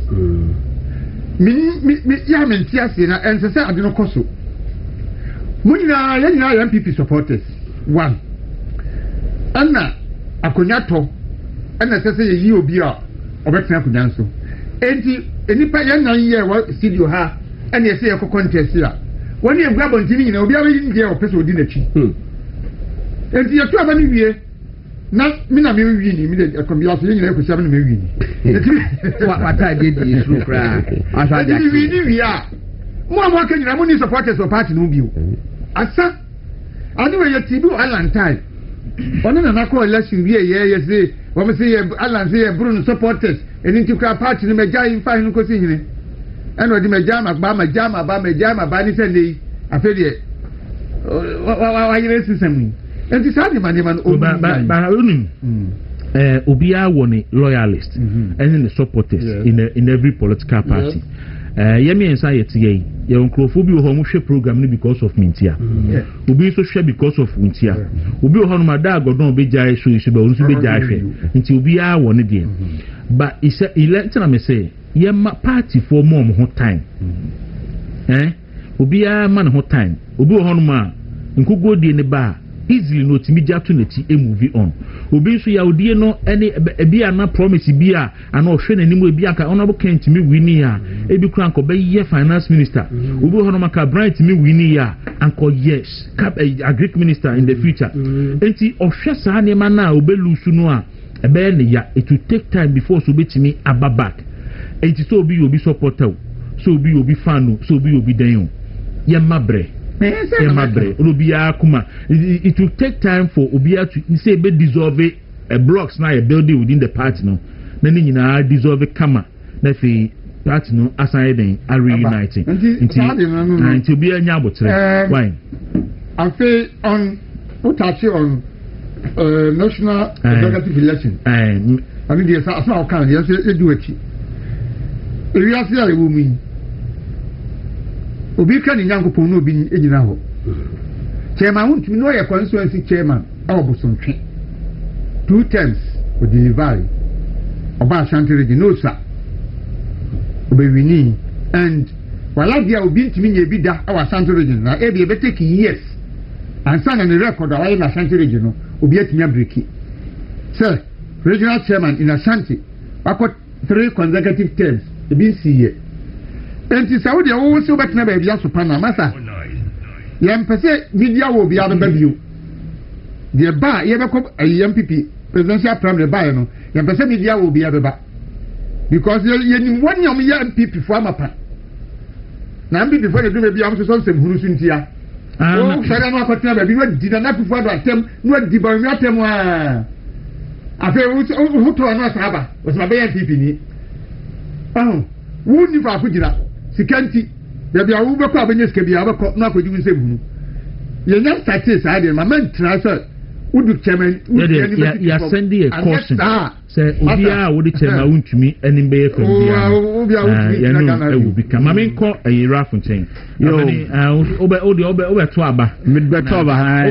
mi ya me ntiase na ense say ade no koso munina ya MPP supporters one anna akonyato anna sese yi obi a obetena kunyanso enti enipa ya nan ye wa studio ha anna ese ye contest ya woni egua bontini nyina obi a we nje opese odi nachi enti ya tu aba ni wie na mina me wi ni mi de akombia so nyina ekosia me wi ni enti wata de di suru kra asa ja ni wi a mo ka nyina mo ni supporters of party no bio asa ani we yetibu Alan time ono na ko election bi ye say wo me say Alan say Bruno supporters eni ntikra party ni meja in fa hin ko si hine eno di meja ma ba ni se nei afede wa yire system enti sa di man ba unim obi a woni loyalist and the supporters in every political party yemi ensa yetiye ye onkrofo bi ho mo hwe program ni because of mintia obi so hwe because of mintia obi ho no mada agodon be jai so isu ba onsu be jai hwe nti obi a woni de but isa elect na me say ye ma party for mom ho time obi a man ho time obi ho no ma nkugo die ne ba easily no timi jatu neti e move on obi so ya odie no ene ebi ana promise bi a ana ohwe nanimu ebi aka honorable Kent mi wini ya ebi kura anko be ye finance minister obi hono maka Bright mi wini ya anko yes cap agric minister in the future enti ohwe sa ne ma na obelusu no a ebe ne ya it will take time before so betimi ababack enti so obi supporter so obi fan so obi dan ye mabre it will take time for Obia to say be dissolve a blocks now a building within the party no na ni nyina dissolve kama na fi party no aside are reuniting until Obia nya abotre why I feel on what touch on national executive election I mean there's a small kind yes do it we are here women obi ka ni nyankopon no obi enyina ho chairman wuntumi no ye constituency chairman abosontwe 2 terms o delivery oba Ashanti region no sa obewini and wala dia obi ntumi nye bi da awa Ashanti region na e be take years and sang on the record awa na Ashanti region no obi atumi abreki sir regional chairman in Ashanti akọ 3 consecutive terms e bi nsiye enti Saudi wo so betena ba bia so pana masa ye mpese media wo bia ba bio de ba ye be ko MPP presidential primary ba no ye mpese media wo bia ba because ye ni woni am ye MPP fo amapa na MPP fo de do bia am so sem huru suntia o sare no akotena ba bi no di na fo do atem no di ba mi atem a afa wo to na saba o so ba ye MPP ni wo ni fa ko gira sikanti da bia wo be ko abanye sika bia be ko na ko diwu nsebunu ye nya stati sa de ma man transfer udu chairman ya send a caution say obia wo de chairman wuntumi enim be ye kan bia ya no e wo bi kama men ko ayira fonten yo obe to aba mid be to aba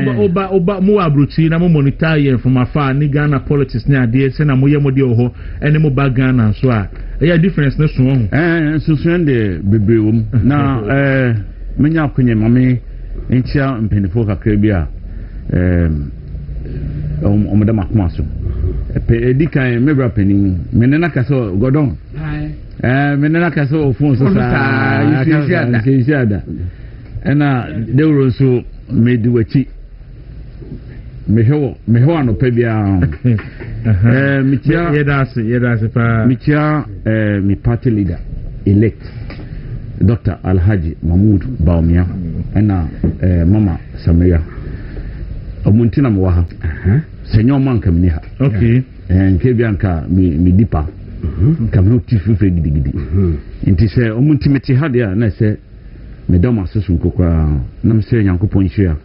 oba mu abruchi na mo monitor ye from afar ni Ghana politics ni ade se na mo ye mo de ho ene mo ba Ghana so a ɛyɛ difference ne so ho susun de bebre wom na menya akonye mame entia mpenifo kakra bi a omoda makoma so edikan mebra panin menena kaso godon menena kaso phone so sa isiada ena Dawuro so medi wachi mehewa no pa bia mitia yedase pa mitia mi party leader elect Dr. Alhaji Mahmoud Baumia ena mama Samaria omuntina mo ha senyo manka mni ha okay nke bianka mi dipa kamno tifufe gidigidi nti se omuntimeti ha dia na se medoma susu nkokra na mse Nyankopon hia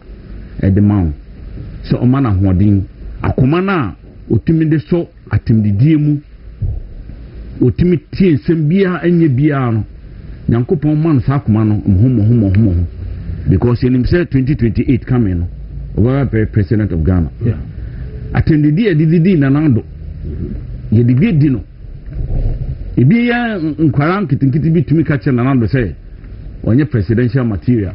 edemawo so omana hoodin akoma na otimi de so atimdidie mu otimi tie nsem bia anye bia no Nyankopon man sa akoma no mhomo because in himself 2028 coming no over president of Ghana yeah atendidi didi na nando ye didi dino ebi ya nkwara nkitinkiti bi tumi ka che na nando say onye presidential material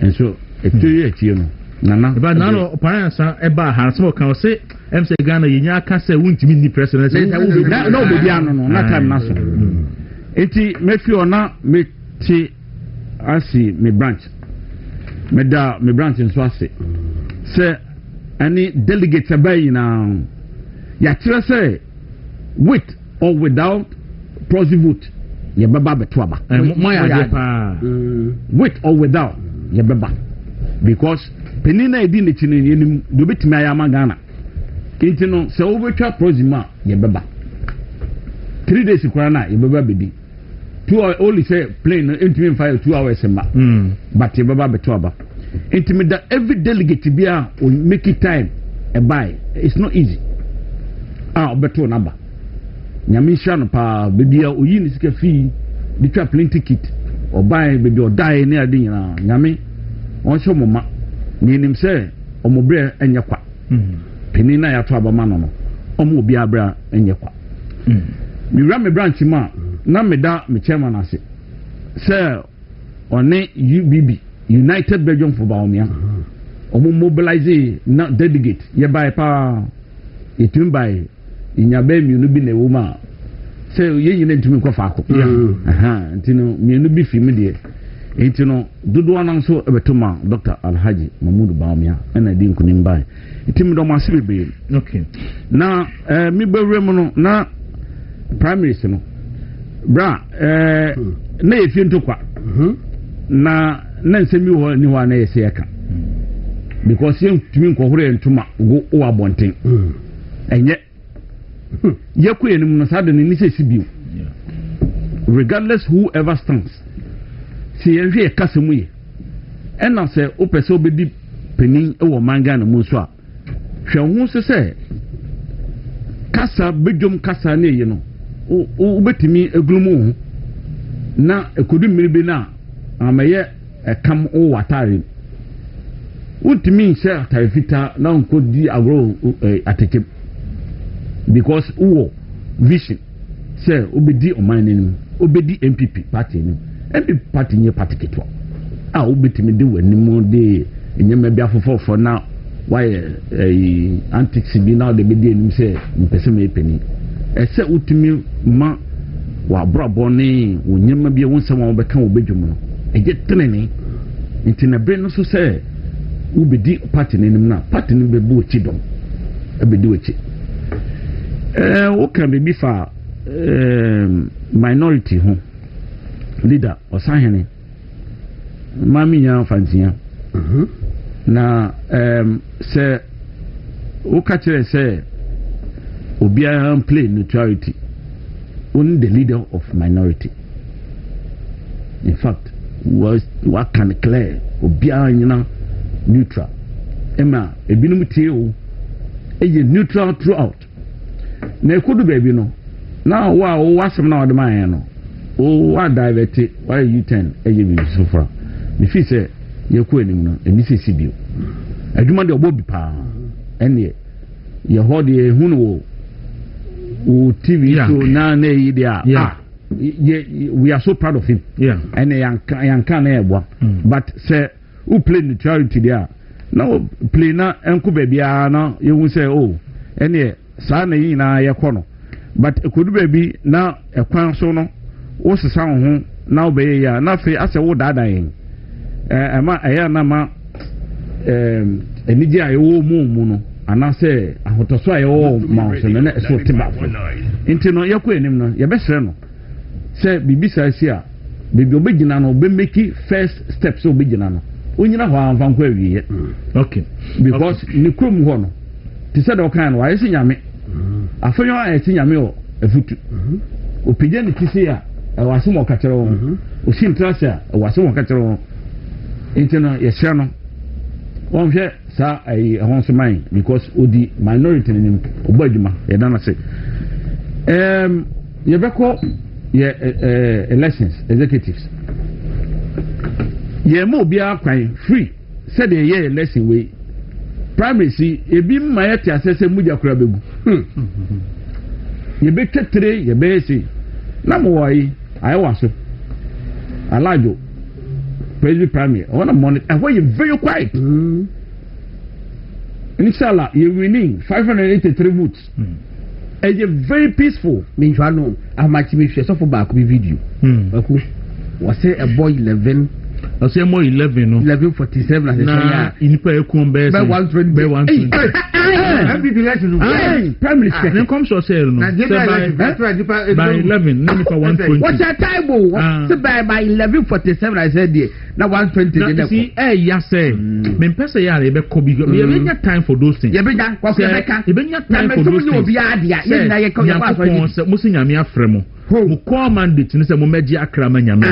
and so etuye etie no nana ba nano opansa eba hanso kan say MC Ghana yenya aka say wuntimi ni president no obi ano no na time na so enti mefi ona meti asi me branch meda me branch nso ase say any delegates abayi na ya kire say with or without proxy vote ye baba beto aba with or without ye baba because penina edi ne chine yenim do betimi ayama Ghana kinti no se obetwa proxy ma ye baba 3 days kwara na ye baba bedi 2 only say plane intimi 5 2 hours ma but ye baba beto aba intimida every delegate bia will make it time a buy it's not easy beto number nyamisha no pa bebia oyi ni sika fi di twa plane ticket or buy bebi or die ne ade nyina nyame on so moma ni nim se omobre enye kwa penina ya to abama no omo obi abra enye kwa mi ra me branch ma na me da me chairman ase se one UBB United Belgium for Baumia omo mobilize na delegate ye buy pa etum buy inyabe miunu bi na ewoma se ye nyina ntumi kwa faako ntino miunu bi fi me de ntino dodo anan so ebetoma Dr. Alhaji Mahmoud Baumia na di nkunim buy ntimi do ma sibebe okay na mi bewrem no na primaries no bra na efi ntokwa na nsemi ho ni ho na yesi eka because yen tumi nkohore ntuma go o abonten enye yekwe enim no sade ni se sibio regardless whoever stands si enhwe e kasemu ye ena se opese obedi penin e wo manga na mu so a hwe ho se kasa bedwom kasa na ye no o betimi eglumu na ekodu mmiri na amaye kam o watare ultimi se atare fita na nko di agro ateke because uwo vision se obedi oman obedi MPP party ni MPP party nye party ketwa obetimi de wanimu de enyema bia fofofo na why antics bi na de bedi enim se mpese me peni ese ultimi ma wa brabo ni wonyema bia wonsam wo beka wo bedwum no eje tenene intina bre no so se ubedi party nenim na party ni bebu ochi dom ebedi ochi wo kan be bi fa minority ho leader osahene mami nya fantia na se wo ka kire se obia play neutrality only the leader of minority in fact what can declare obia nyina neutral ema ebinum tie o eye neutral throughout na ekodu baby no na wa wasem na odema no o wa divert wa U10 eye bi so fra me fi se yeku enim no eni se sibio adwuma de obo bi pa ene ye hode hunu wo TV Yeah. so now Yeah. we are so proud of him. Yeah. And yanka na ebo. But say who play neutrality there. Now play na enko bebia na you say oh any saa na yi na yekɔ no. But ekodu baby na ekwan so no wo sesa ho na obeye ya na fe ase wo dada yen. Ema eya na ma enije ayo mu no anase ahotoso ayo ma so na so tiba fo. Nti no yekɔ enim no ye behre no. Say bibisa si a bibi obegina no be make first steps obegina no onyina ho anfa nkwa awiye. Okay, because ni krom ho no ti said o kan no ayi si nyame afanyo ayi si nyame o afutu opije ni ti se a wase mo ka kere wo o si ntrase a wase mo ka kere wo nti no ye hye no won hwe sa ayi ho so man because odi minority ni obo adwuma ye dana se ye beko elections executives ye mo bia kwan free said the year election we primary see ebi ma yete asese muja kura begu ye be tetre ye be see na mo wai ayi waso alajo president primary I want to monitor and when you very quiet inshallah you winning 583 votes. And you're very peaceful. Means I know how much we share so for back with video. Kwaku was say a boy 11. I say more 11 no. 11:47 as na inipa ekum be by 120. By 120. MVP election. Prime Minister. Then come so say no. By 11 nipa 120. What's that time? So by 11:47 I said there. Now 120 now see ya say me pese ya be ko bi you be time for those things. You be time for those things. Obi adia ye na ye ko ya so musi nyame afremo. Mu call mandate ni say mo meji akra ma nyame.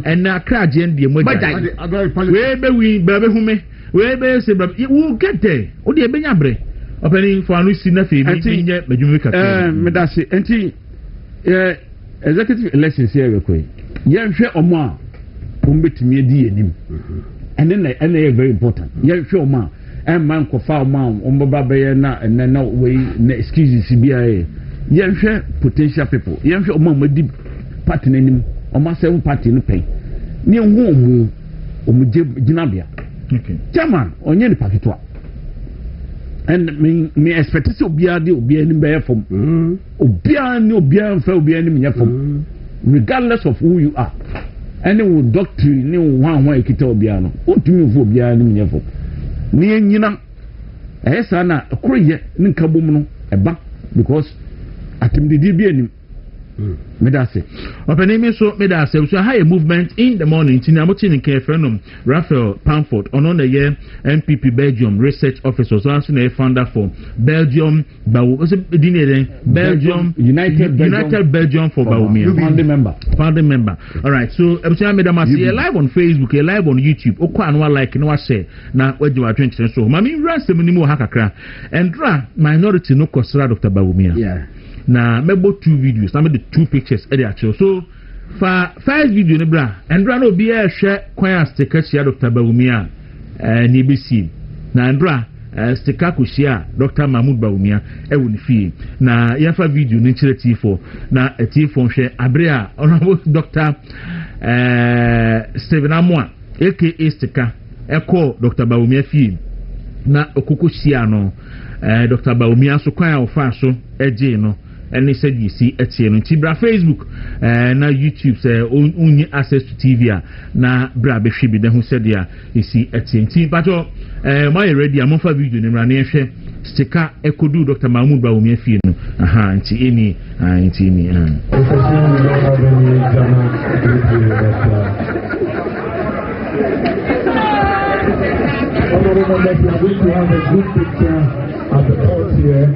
And na akra agenda we be hume we be say we get there o de be nya bre openi for anu si na fe bi nye medwumi kaka me da se enti executive elections here we koy ye hwe omo a ombetumi edi enim and then very important ye hwe omo a man ko fa omo a omba be na we na excuses bia ye hwe potential people ye hwe omo a di party nenim omo se party no pen ni hu omu jinabia. Okay. Chairman, onye ni pakitwa. And me expect to obi ni be from. Obi mfa obi ni me from. Regardless of who you are. Any wo doctrine ni wo ekita obi no. Otumi fu obi ni me from. Ni enyina ehesa na akroye ni nkabom no eba because atimdidi bi anim. Medase. Openemi so medase so high movement in the morning tin amoti ni kefrenum Raphael Pamford on the year MPP Belgium research officer so as na founder for Belgium Belgium United Belgium for Baumia founding member. All right, so Ebusia Medama see live on Facebook, live on YouTube. Okwa anwa like no share na wejiwa 20 so mami ransom ni mu hakakra and minority no kosra Dr. Baumia. Yeah. Na mebo 2 videos na me the 2 pictures e dey actually so for first video ne bra Andra no be a hwe kwan sticker sia Dr. Baumia ni besi na Andra sticker ko sia Dr. Mahmoud Baumia e woni fie na yafa video ni chire T4 na T4 hwe abre a honorable Dr. Steven Amwa aka sticker e ko Dr. Baumia fie na okoko sia no Dr. Baumia so kwan ofa so eje no and said you see etie no tibra Facebook na YouTube say only access to TV na bra be hwe bi de hu said ya you see etie nti pato my ready am for video ni mra na ehwe sticker ekodu Dr. Mahmoud Baumia fie no aha nti eni nti ni at the court here.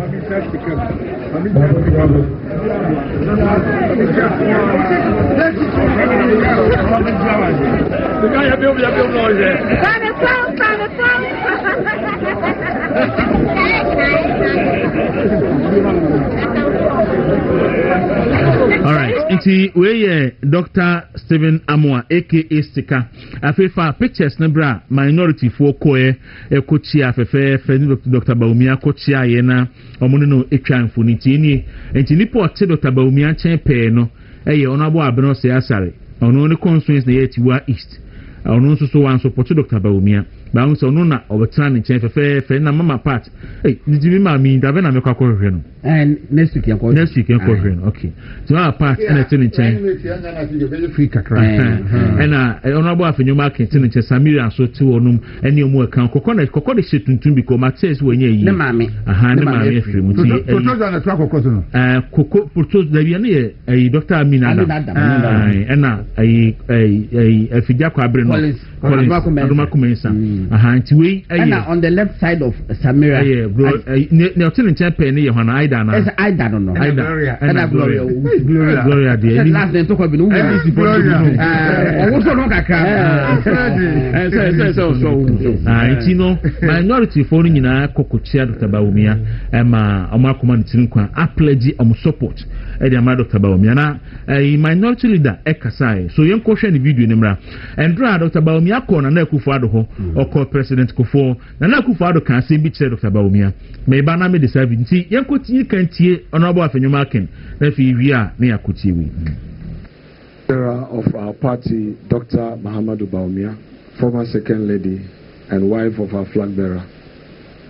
All right. nti we Dr. Stephen Amoa aka Stika afefa pictures na bra minority for koe ekochia afefe Dr. Baumia kochia ye na omo no etwa mfoni nti nipo ote Dr. Baumia chen pe no eye ono abo abeno se asare ono ne constraints na yetiwa east ono nso so wan support Dr. Baumia ba unso no na obetana ne chen fefe na mama part did ma mi da na me kwakọ hwe no and next week yanko hwe no okay so our part na chen chen free kakra na ono abo afenyo market chen chen Samira so ti wonum ene omu akan kokọ de shetuntum bi ko mates wenye yi ne mame ne mame afiri mu ti protozo na twa kokọ so no koko protozo da bia ne Dr. Amina na afidja kwa abre no Adoma Kumensa nti we on the left side of Samira ne otin champion ne ye hwana aida na aida no aida Gloria de last name to ko bi no owo so no kakra nti no minority for nyina kokochia Dr. Baumia ma omakoma ne tinkwa apledge support e ma Dr. Baumia na minority leader ekasai so yenko hwe ne video ne mra endra Dr. Baumia ko na Akufo Addo ho oko president Kofo na Akufo Addo kan se bi kire Dr. Baumia me ba na me decide nti yenko tinyi kan tie honorable afenyo aken na fi wi a na yakotie wi of our party, Dr. Mahamudu Baumia, former second lady and wife of our flag bearer,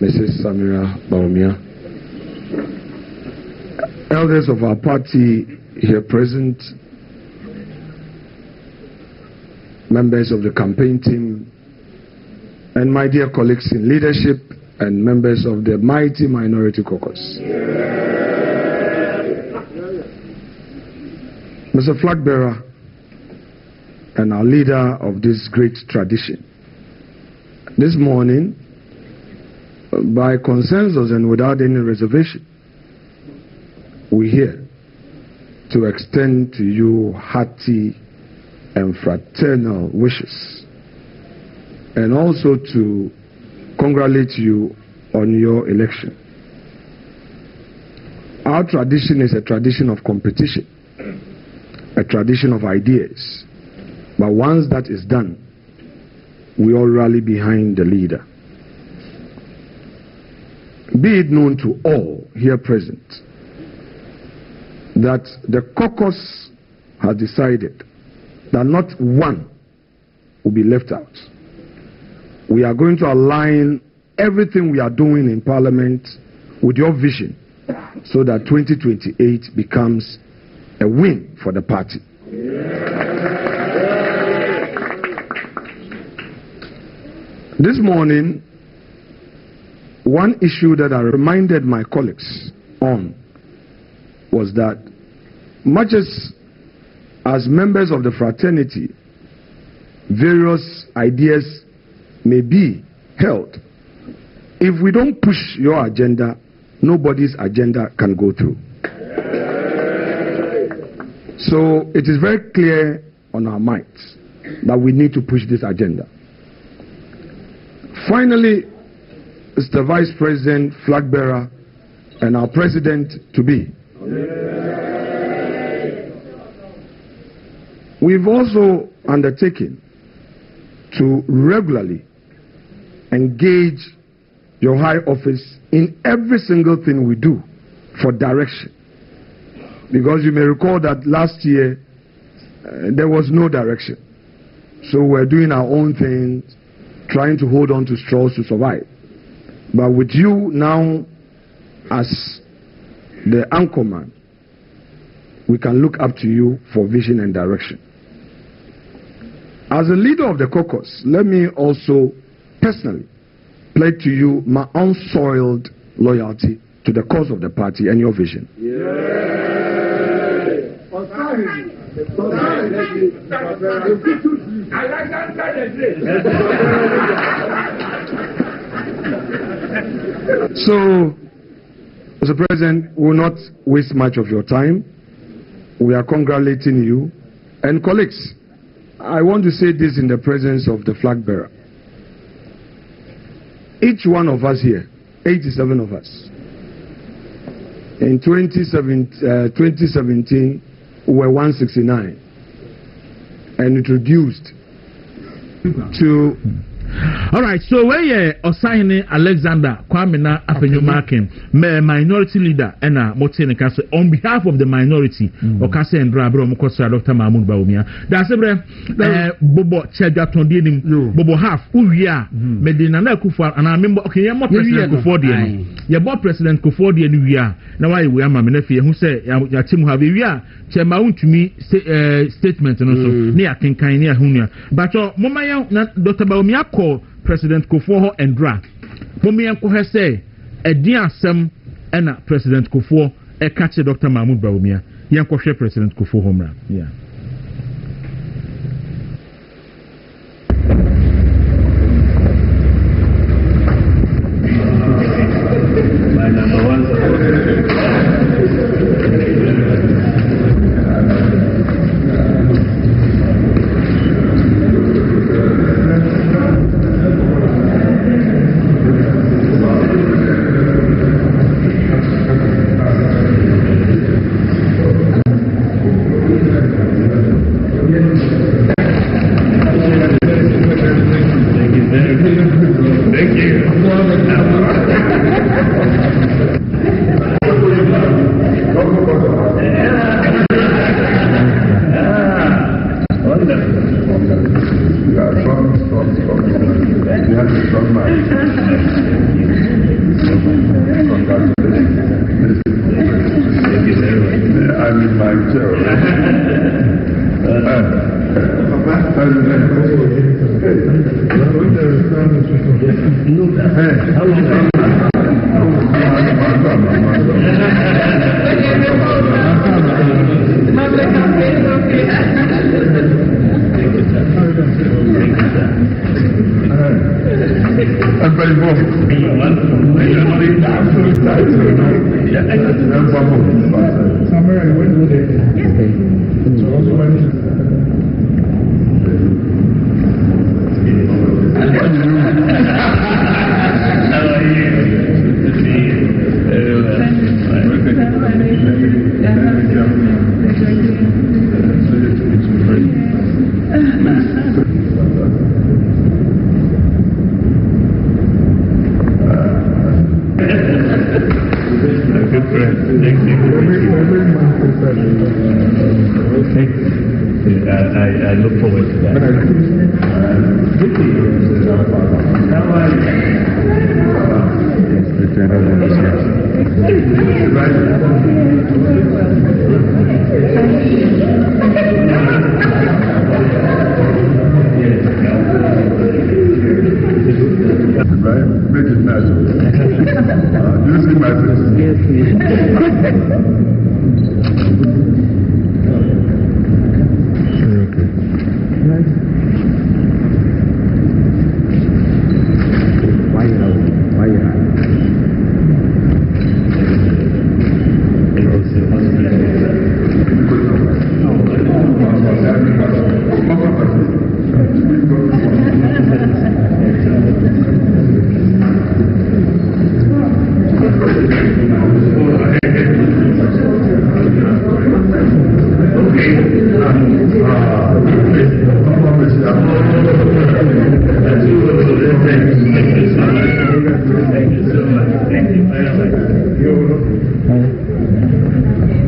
Mrs. Samira Baumia. Elders of our party here present, members of the campaign team, and my dear colleagues in leadership and members of the mighty minority caucus. Mr. Flag Bearer and our leader of this great tradition, this morning, by consensus and without any reservation, we're here to extend to you hearty and fraternal wishes, and also to congratulate you on your election. Our tradition is a tradition of competition, a tradition of ideas, but once that is done, we all rally behind the leader. Be it known to all here present that the caucus has decided that not one will be left out. We are going to align everything we are doing in Parliament with your vision so that 2028 becomes a win for the party. This morning, one issue that I reminded my colleagues on was that much as members of the fraternity, various ideas may be held. If we don't push your agenda, nobody's agenda can go through. So it is very clear on our minds that we need to push this agenda. Finally, Mr. Vice President, Flag Bearer, and our President-to-be, we've also undertaken to regularly engage your high office in every single thing we do for direction. Because you may recall that last year there was no direction. So we're doing our own things, trying to hold on to straws to survive. But with you now as the anchorman, we can look up to you for vision and direction. As a leader of the caucus, let me also personally pledge to you my unsoiled loyalty to the cause of the party and your vision. So, Mr. President, we will not waste much of your time. We are congratulating you. And colleagues, I want to say this in the presence of the flag bearer. Each one of us here, 87 of us, in 2017, were 169 and it reduced to. All right, so where you assigning Alexander Kwamina Afenyumakin, minority leader, and Motene Castle on behalf of the minority, Okase and Drabro Mokosa, Dr. Mahmoud Baumia. That's a Bobo Chegaton, Bobo half, Uya, Medina Kufa, and I remember, okay, you're more President Kufodi. You're more President Kufodi and Uya. Now I wear my Menefi, who say, your team have a Chemaun to me statement and also near Kinkania Hunia. But Momaya, Dr. Baumia. President Kufuor and Dra. Mommy and Kohe say, a dear Sam and President Kufuor, a catch Dr. Mahmoud Baumia, Yankoshe President Kufuor Homra. Yeah. My number one I look forward to that. Right? Make it natural. Do you see my face? Yes,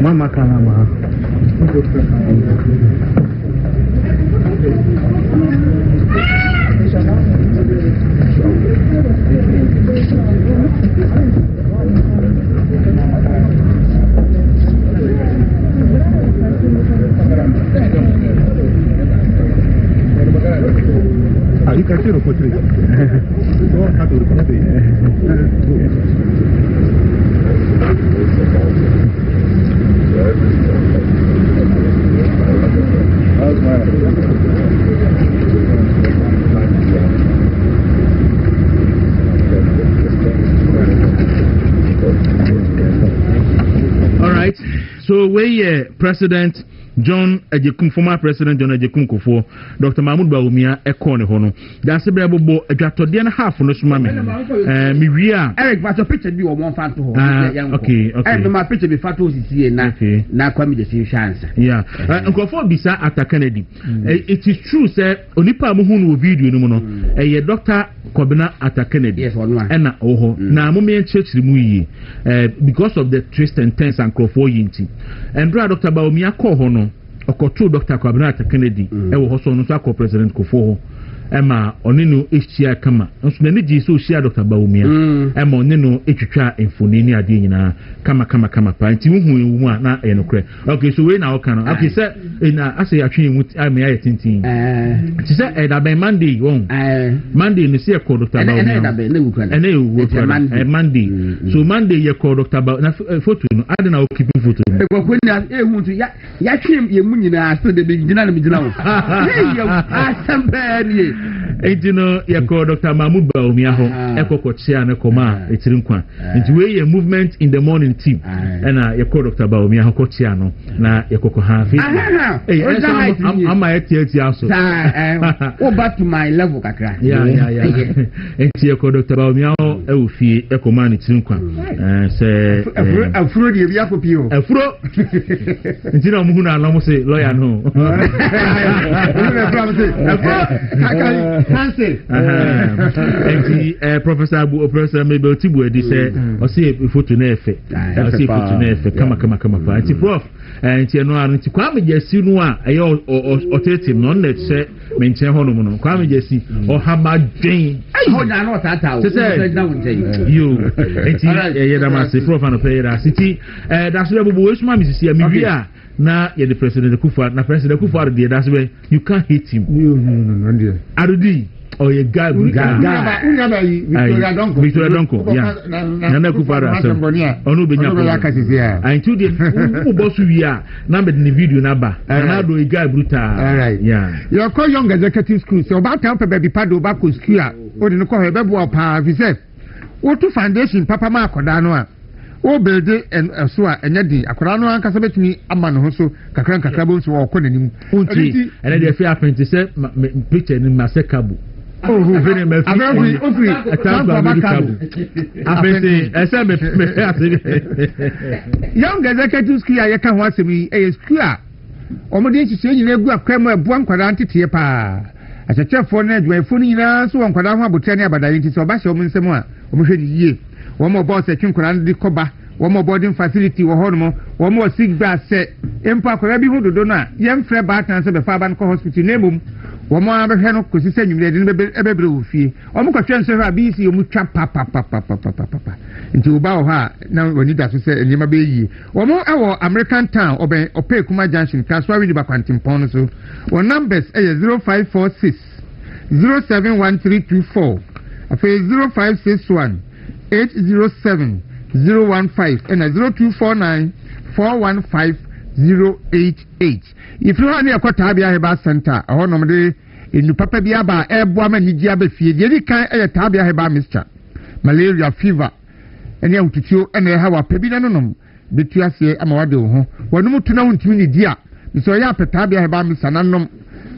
Mama Kanama. You can see the portrait. Don't have to record All right. So we President John Ejekum, former President John Ejekum Kofo, Dr. Mahmoud Bawumia, Ekone Hono. That's a brabo, a Jatodian half on the Sumami. Miria. Eric, but a picture be one fan to okay. And my picture be fat was here now. Now, come the same chance. Yeah. Kofo Bisa at Kennedy. It is true, sir. Onipa Muhunu video no mono. A doctor Kobina at Kennedy. Yes, one. And oho. Na Mummy Church Rimuyi. Because of the twist and tense and Kofo Yinti. And Dr. Bawumia call hono. Okotu Dr. Kobina at Kennedy. Ewo hoso no so President Kofo. Emma onino ehia kama nso na niji so hia Dr. Bawumia Emma onino etwetwa emfonini ade nyina kama pa nti hu ewu a na enokre okay so we na oka no okay say na ase atwe mu am ya tintin ti say da by Monday won Monday no see call Dr. Bawumia ene ewu Monday so Monday ye call Dr. Bawumia na photo no ade na o keep photo no ko ni ehu tu ya twem ye mu nyina so de be gina na me gina wo ya asambe ni Ejino yako Dr. Mahmoud Bawumia ho ekokochia na koma etirinkwa nti we ye movement in the morning team na yako Dr. Bawumia ho kochia no na yakoko ha fi ama eti aso o back to my level kakra yeah enti yako Dr. Bawumia ho ewufie ekoma ne tirinkwa se afro de bia kopio afro nti na muhu na alomo se lawyer no Fancy. Professor Mabel Tibu edi say o see photo na efe. O see photo na efe kama pa. Ti prof nti no anu ti kwa me jesi no a eye o tetim no na say me nche ho no no. Kwa me jesi o hama dwen. Ho na no tata o. You nti ye da ma se prof no pay da city da so bubu we suma mi sisi mi wi a na ye the President Kufa na President Kufa dey that's where you can't hit him. No dear. Arudi or a guy Victoria Donko yeah na Kufa onu benya and to the boss we are na be the video na ba na do a guy brutal right yeah you call young executive school so about time baby pado back to school o de no call be bo pa fi say wo to foundation papa ma akoda no a o build and so enya din akora no anka betumi ama no so kakra bo so wo kɔ nanim unti and dey fear apprentice say picture ni masekabu oh who very me ofri apprentice ese me young executive school ya ka ho asemi e school a omode nhihye nyina egu akwam ebo nkwara ntete pa achechefo na adwafo nyina so nkwara ho abotire ne abadaye nti so ba hye nsem a omhwe di yie womo boss atwinkwara ndi koba womo boarding facility wo hono womo sick bed se empa akwara bi hododo na yemfre ba tan se be fa ba no hospital nemum womo abehwe no kosisa nyimre de ebebre wo fie womo kwatwe nso ha bi si omu twa papa nti oba wo ha na woni da so se enyema be yi womo ewo American Town oben ope kuma junction kaswa wi di bakwantimpon no so wo numbers 0546 071324 afi 0561 807 015 and 0249 415 088. If you want to go to Tabia Center, I want to in Papa Biaba, Airboam and Nijiaba Fee, the kind of Tabia Heba Mr. Malaria fever, and young to you, and they have a pebinanum. Between us, I'm a wado. One more to know to me, dear. So ya Tabia Heba Mr. Nanum.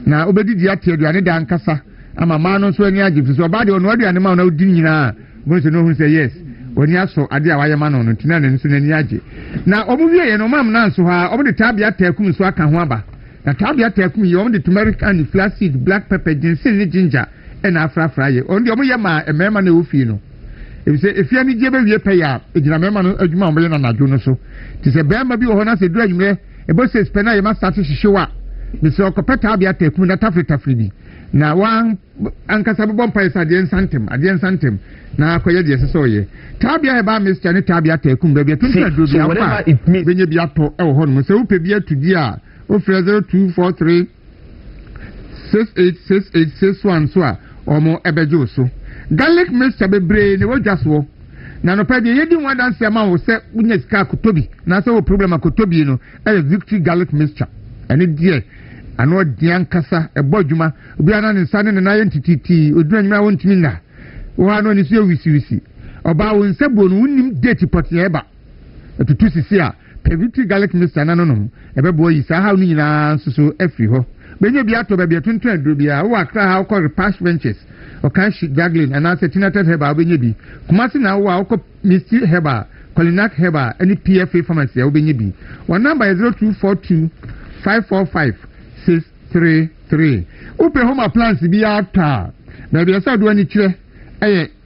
Now, Obedi Diati, you are a Dankasa. I'm a man on Swany Agib, so body on what the animal no dinner. Going to know who say yes. When you saw Adia Wayaman on Tina and Sunaniaji. Now, Obuya and Omam Nanso, over the Tabia Tekum Swaka Waba. The Tabia Tekum, you own the turmeric and flaxseed, black pepper, ginger, and Afra Fry. Only Omuyama, a member no fino. If you need to pay up, it's a member of Jumamban and Ajunoso. Tis a bamba be honest, a dream there. A boss says Penna, you must start to show up. Mr. Tabia Tekum, that Africa free. Now, one Ankasabon Pais at the Santem. Na akoye de so ye tabia e ba Mr. ne tabia tekum ba bia tunta do bia kwa benye bia to e wo hono se wo pe bia tudi a o frɛ 0243 686861 so a omo ebejo so garlic Mr. bebre ne wodwaso na no pe de yedi one dance ama wo se unya sika kotobi na se wo problem akotobi no e victory garlic Mr. ene die ano dian kasa e bodwuma obi ana ne nsa ne na yentititi odunanyuma wontimi na wa no ni so wisi oba won sebo no unim date pot ye ba etutu sisi a pevitri garlic mixture nanonom ebebo yi sa ha no nyina so afiri ho benye bi ato ba bi tonton aduro bi a wo akra ha ko repash benches o kan shi juggling and as tinated heba benye bi kumasi na wo ko misty heba Colinac heba any PFA pharmacy o benye bi one number is 0242 545 633 open home appliance bi ata na bi asa do ani kire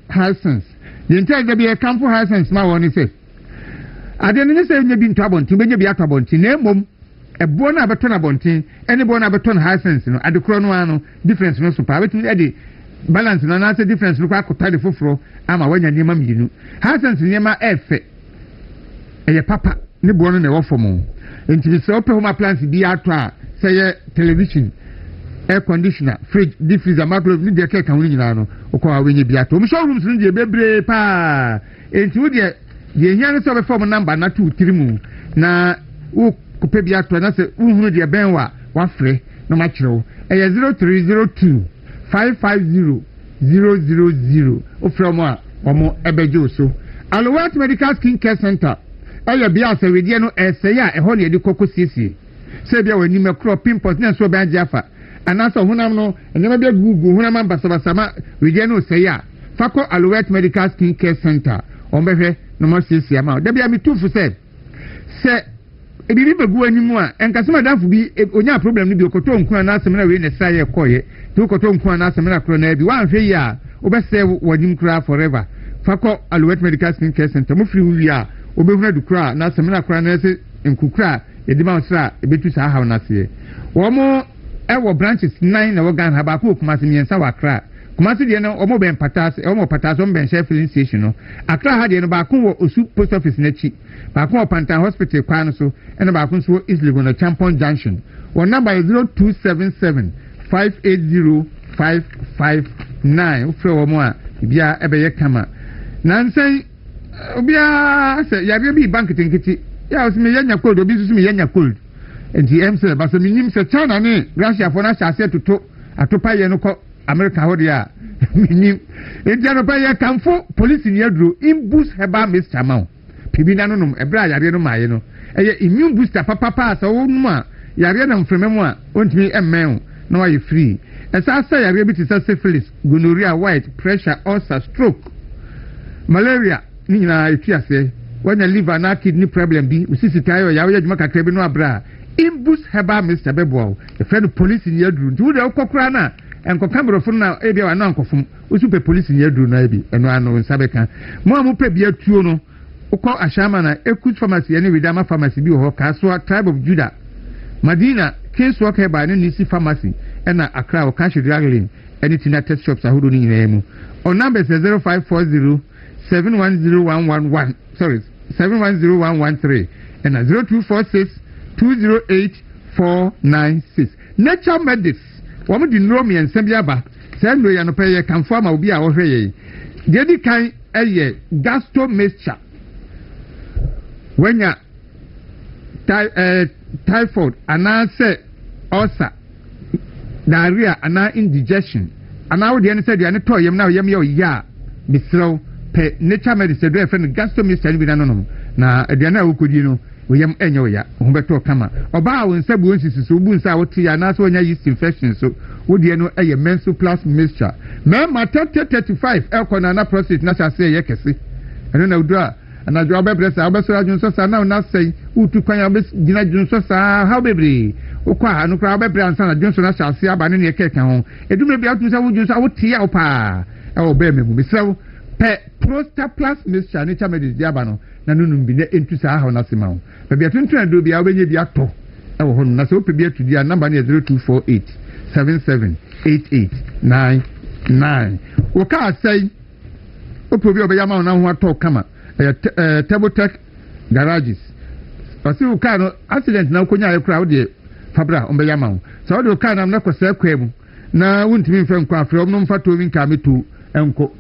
Hisense the entire be a campo Hisense ma woni say ade ne say nya bi nto abontin benye bi ato abontin na emom ebo na beton abontin any bo na beton Hisense no ade kro no ano difference no so pa betimi ade balance no na say difference no kwa akota de foforo ama wanya niam mmienu Hisense niam efe eye papa ne bo no na wo fomo enti bi say open home appliance bi ato a say television air conditioner fridge deep freezer microwave ni de ke kan woni nyina no okwa wenye bia to showrooms ni de bebre pa enti wo de hia no so be form number na 23 mu na wo kope bia to na se uhunu de ben wa frɛ no ma kyerɛw 0302 550 000 o from a omo ebejo so Alowat Medical Skin Care Center bia se wedie no ya ɛhɔ ne de kokɔ siesie se bia wani makro pimples na so ban jafa anasa hunam no enyama bia gugu hunam ambasabasama wedie no se ya fako Alowat Medical Skin Care Center ombehwe no ma siesie ama da bia mitufu se ebibi begu animu a enkasema danfo bi onya problem ni bi okoto nkun na asem na we ne saye koye to okoto nkun na asem na kro na bi wan hwe ya obese wadim kra forever fako Alowat Medical Skin Care Center mo free wi a obehuna du kra na asem na kra na se nkukra edima osra ebetu sa ha na se wo mo ewo branches 9 na wo gan ha ba ko kuma se miensa wa kra kuma se de no omo ben patase omo patase omo ben share filling station no akra ha de no ba ko wo osu post office na chi ba ko Pantan Hospital kwan so ena ba ko so Eastleigh na Champon Junction one number is 0277 580 559 ufre wo mo a bia ebeye kama nansen obia se ya bia bi bank tinkiti ya o se me yanya cold obi so me yanya cold enti emse ba so minim se China ne Russia for na chase toto atopa ye no ko America ho dia minim enti no pa ye kamfo police ni aduro imbus heba Mr. Mao pibi na no ebra yare no maye no eye immune booster papa so wonu a yare na mfrememu a ontimi emmen na wa ye free esa sa yare bi ti syphilis gonorrhea white pressure ulcer stroke malaria ni na etuase wanya liver na kidney problem bi usisi tayo ya wo juma kakra bi no abra imbus heba Mr. Bebo the friend police ni aduru nti wo de okokra na enko kamerofo na ebia wa na nkofum usupe police ni aduru na bi eno ano nsabeka mo amupe bi atuo no ukọ ashama na Ekut Pharmacy ene Widama Pharmacy bi ho Kaswa Tribe of Judah Madina Case Worker by Nisi Pharmacy ena Accra o Cash Draglin ene Tina Test Shops ahodo ni nyina mu on number 0540 710111 sorry 710113 ena 0246 208 496 Nature Medics womo di nromi ensem bia ba se no ya no peye kanfo ama obi a wo hwe ye dedi kan eye gastro mixture wenya typhoid anase ulcer diarrhea ana indigestion ana wo de ne se de ne to yem na yem ye ya bisro pe Nature Medicine do efe gastro mixture bi na no na de na wo kodi no yem enyo ya ho beto kama oba wo nsabu nsisi so bu nsa wo ti ya na so nya yeast infection so wo de no eye menstrual plus mixture mema 35 ekona na prostate na chase ye kese eno na udua ana jo abebresa obeso adwun so sa na na sei utu kwan obegina dwun so sa how bebre okwa anu kra obebre ansa na dwun so na chase aba ne ne keke ho edume bia tun sa wo dwun so wo ti ya opa e wo be me mu bisew pe prostate plus mixture Nature Medicine diaba no na nunum bi ne entu sa ha na sema ho pe bia tun do bia obenye bia to e wo ho na so pe bia tu dia number ne 0248 778899 wo ka sai o probi obeya ma na ho ato kama Tabotech garages pasi wo ka no accident na konya ayekura wo de fabra obeya ma so wo de ka na ko sa kwam na wuntimi mfa nkwa afre omno mfa to winka metu enko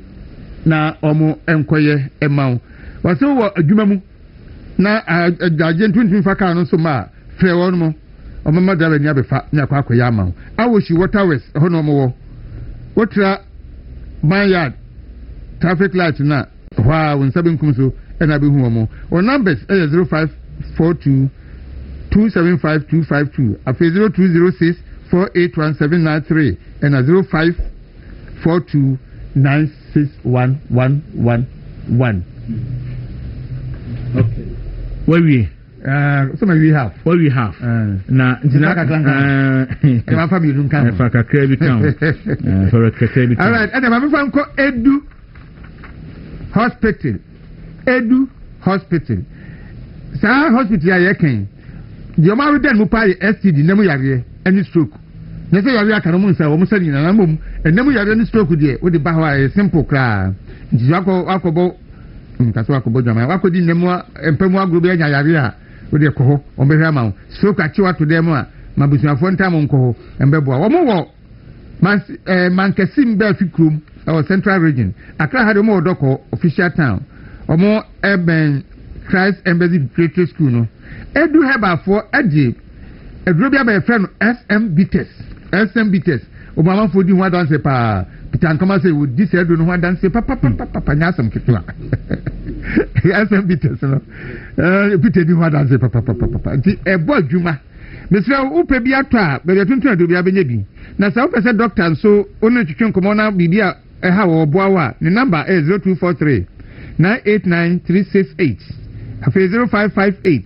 na omo enkoye emawo wase wo adwuma mu na agent wuntimi fa ka no so ma fre wo no omo madara ni abefa nya kwa akoya ma awoshi water west ho no mo wo wotra banyard traffic light na wa won sabin kumso ena be hu mo on numbers 05 0242 275252 after 0206 481 and 0542 96111. Okay. What we? Some of you have. What we have? Na my family don't come. For a credit count. For a credit. All right. And I'm going to Edu Hospital. Edu Hospital. Sa hospital ya ken. The man with them who pay STD nemu yare any stroke. Na say yare aka no mun say wo musa nyina na mum nemu yare any stroke dey we dey ba ho a simple kra. Nti akobo nkaso akobo jama akodi nemu empemu agro be nya yare a we dey ko ho o be hama stroke achiwa to dem a mabusuafo ntam nko ho embebo a wo mo wo man kesim be fikrum our central region Accra had mo doko official town omo eben Christ Embassy Preparatory School no edu heba for edi edrobia be friend SM Bites obama for di ho dance pa Peter Nkama say would this edu no ho dance papa nyasam kitwa SM Bites no Peter di ho dance papa nti ebo adwuma mesra upe bi atwa be tuntun ado bi abenya bi na sa upe say doctor so onu twetwe nkomo na bibia ha wo boawa ne number is 0243 989368 after 0558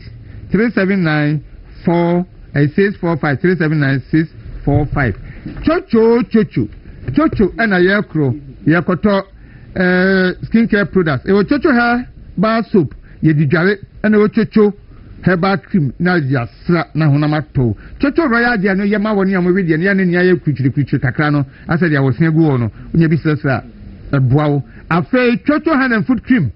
379 379 chocho ana yakro yakoto skincare products e wo chocho hair bar soap ye didware ana wo chocho herbal cream na yasra na honamato chocho royal dia no yema woni am we dia ne ne ya kwitwiri kakra no asa dia wo sen gu wo no nya bi sra eboawo afei chocho hand and foot cream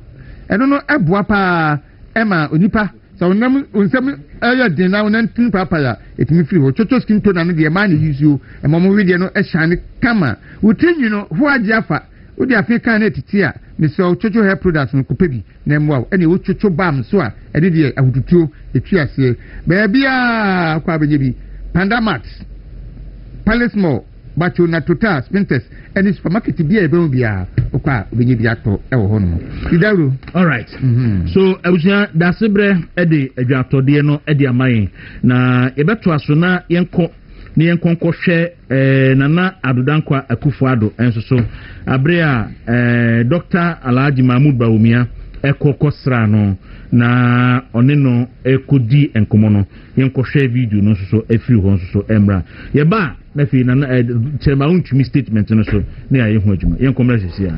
eno no eboa pa ema onipa so onam onsem aya den na onantin papa ya etimi free ho chocho skin tone na de ma na use you emamo we dia no e shine kama wutinyi no ho age afa wo dia fe kan na titi a me so chocho hair products no kopebi na emwa ene wo chocho bam so a ene de ahututuo etwi ase ba bia kwa benye bi Pandamat Palace Mall Bacho na Total Spintex any supermarket bia ebe bia okwa benye bia to e wo ho no Dawuro. All right. So abusia dasebre e de adwatode no e de amayen na ebeto aso na yenko ni yenkonko hwe nana adodankwa Akufo-Addo enso so abre a Dr. Alhaji Mahmoud Bawumia ekokosra no na oneno ekodi enkomo no yenko hwe video no so efiri ho so emra ye ba na fi na chema untumi statement no so na ye ho adwuma yenko mra sisi ya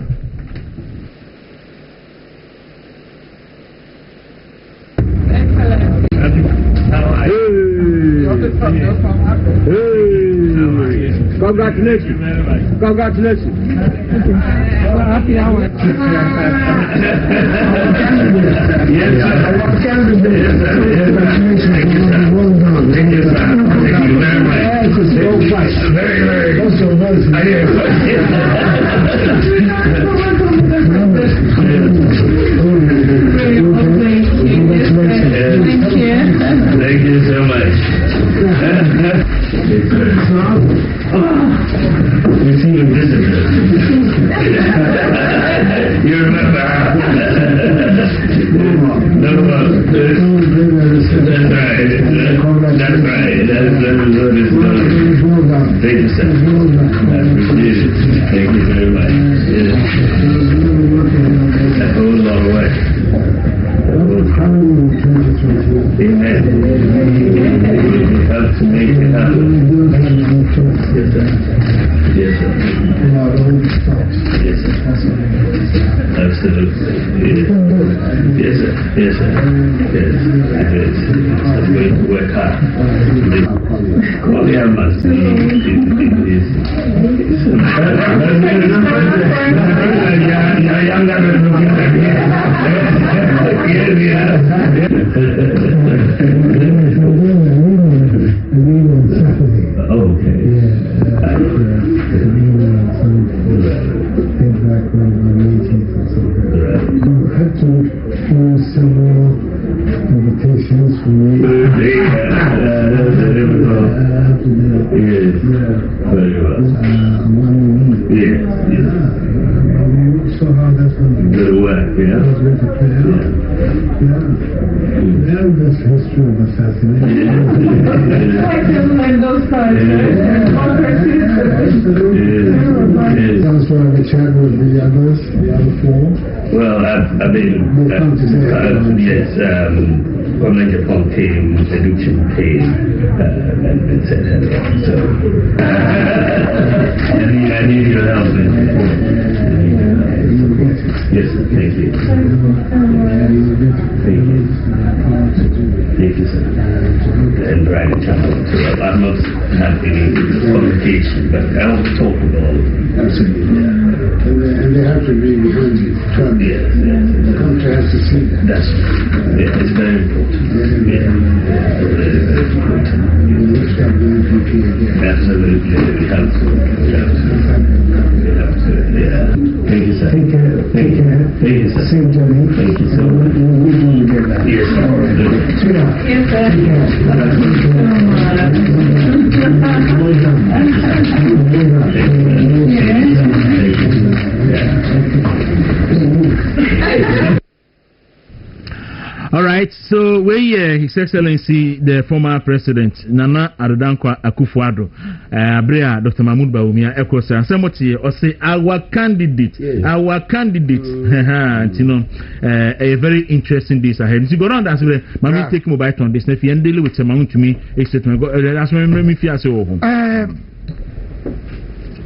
Congratulations. Congratulations. Happy hour. Yes, Thank you so much. You seem disinterested. You remember? No, that's right. That's right. That's what it's done. Thank you, sir. I appreciate it. Thank you very much. Yes. That goes a long way. Amen. Help to make it happen. Yes, sir. Yes, sir. Yes, sir. Absolutely. Yes, sir. Yes, sir. Yes. I'm going to work hard. All the must be Good work, yeah. Well, I've been, yes, when the Japan came, the Lucian came, and said hello. So, I need your help. Yes, thank you. Thank you, sir. And Brian Channel, too. I've not had any qualification, but I want to talk with all of them. Absolutely. And they have to be behind you. Yes. The country has to see that. That's right. Yeah, it's very important. Yeah. Very, very important. Absolutely. We have to. Yeah. Thank you, sir. Thank you, sir. Same journey. Thank you so much. We'll get that. Yes, sir. Yes, sir. All right, so His Excellency the former President Nana Addo Akufo-Addo, Abrea Dr. Mahmoud Bawumia, Ekosa, Samoti, or say our candidate, you know, a very interesting days ahead. So go on, that's where Mami take mobile on this. If you deal with someone to me, a statement. That's why me fear so.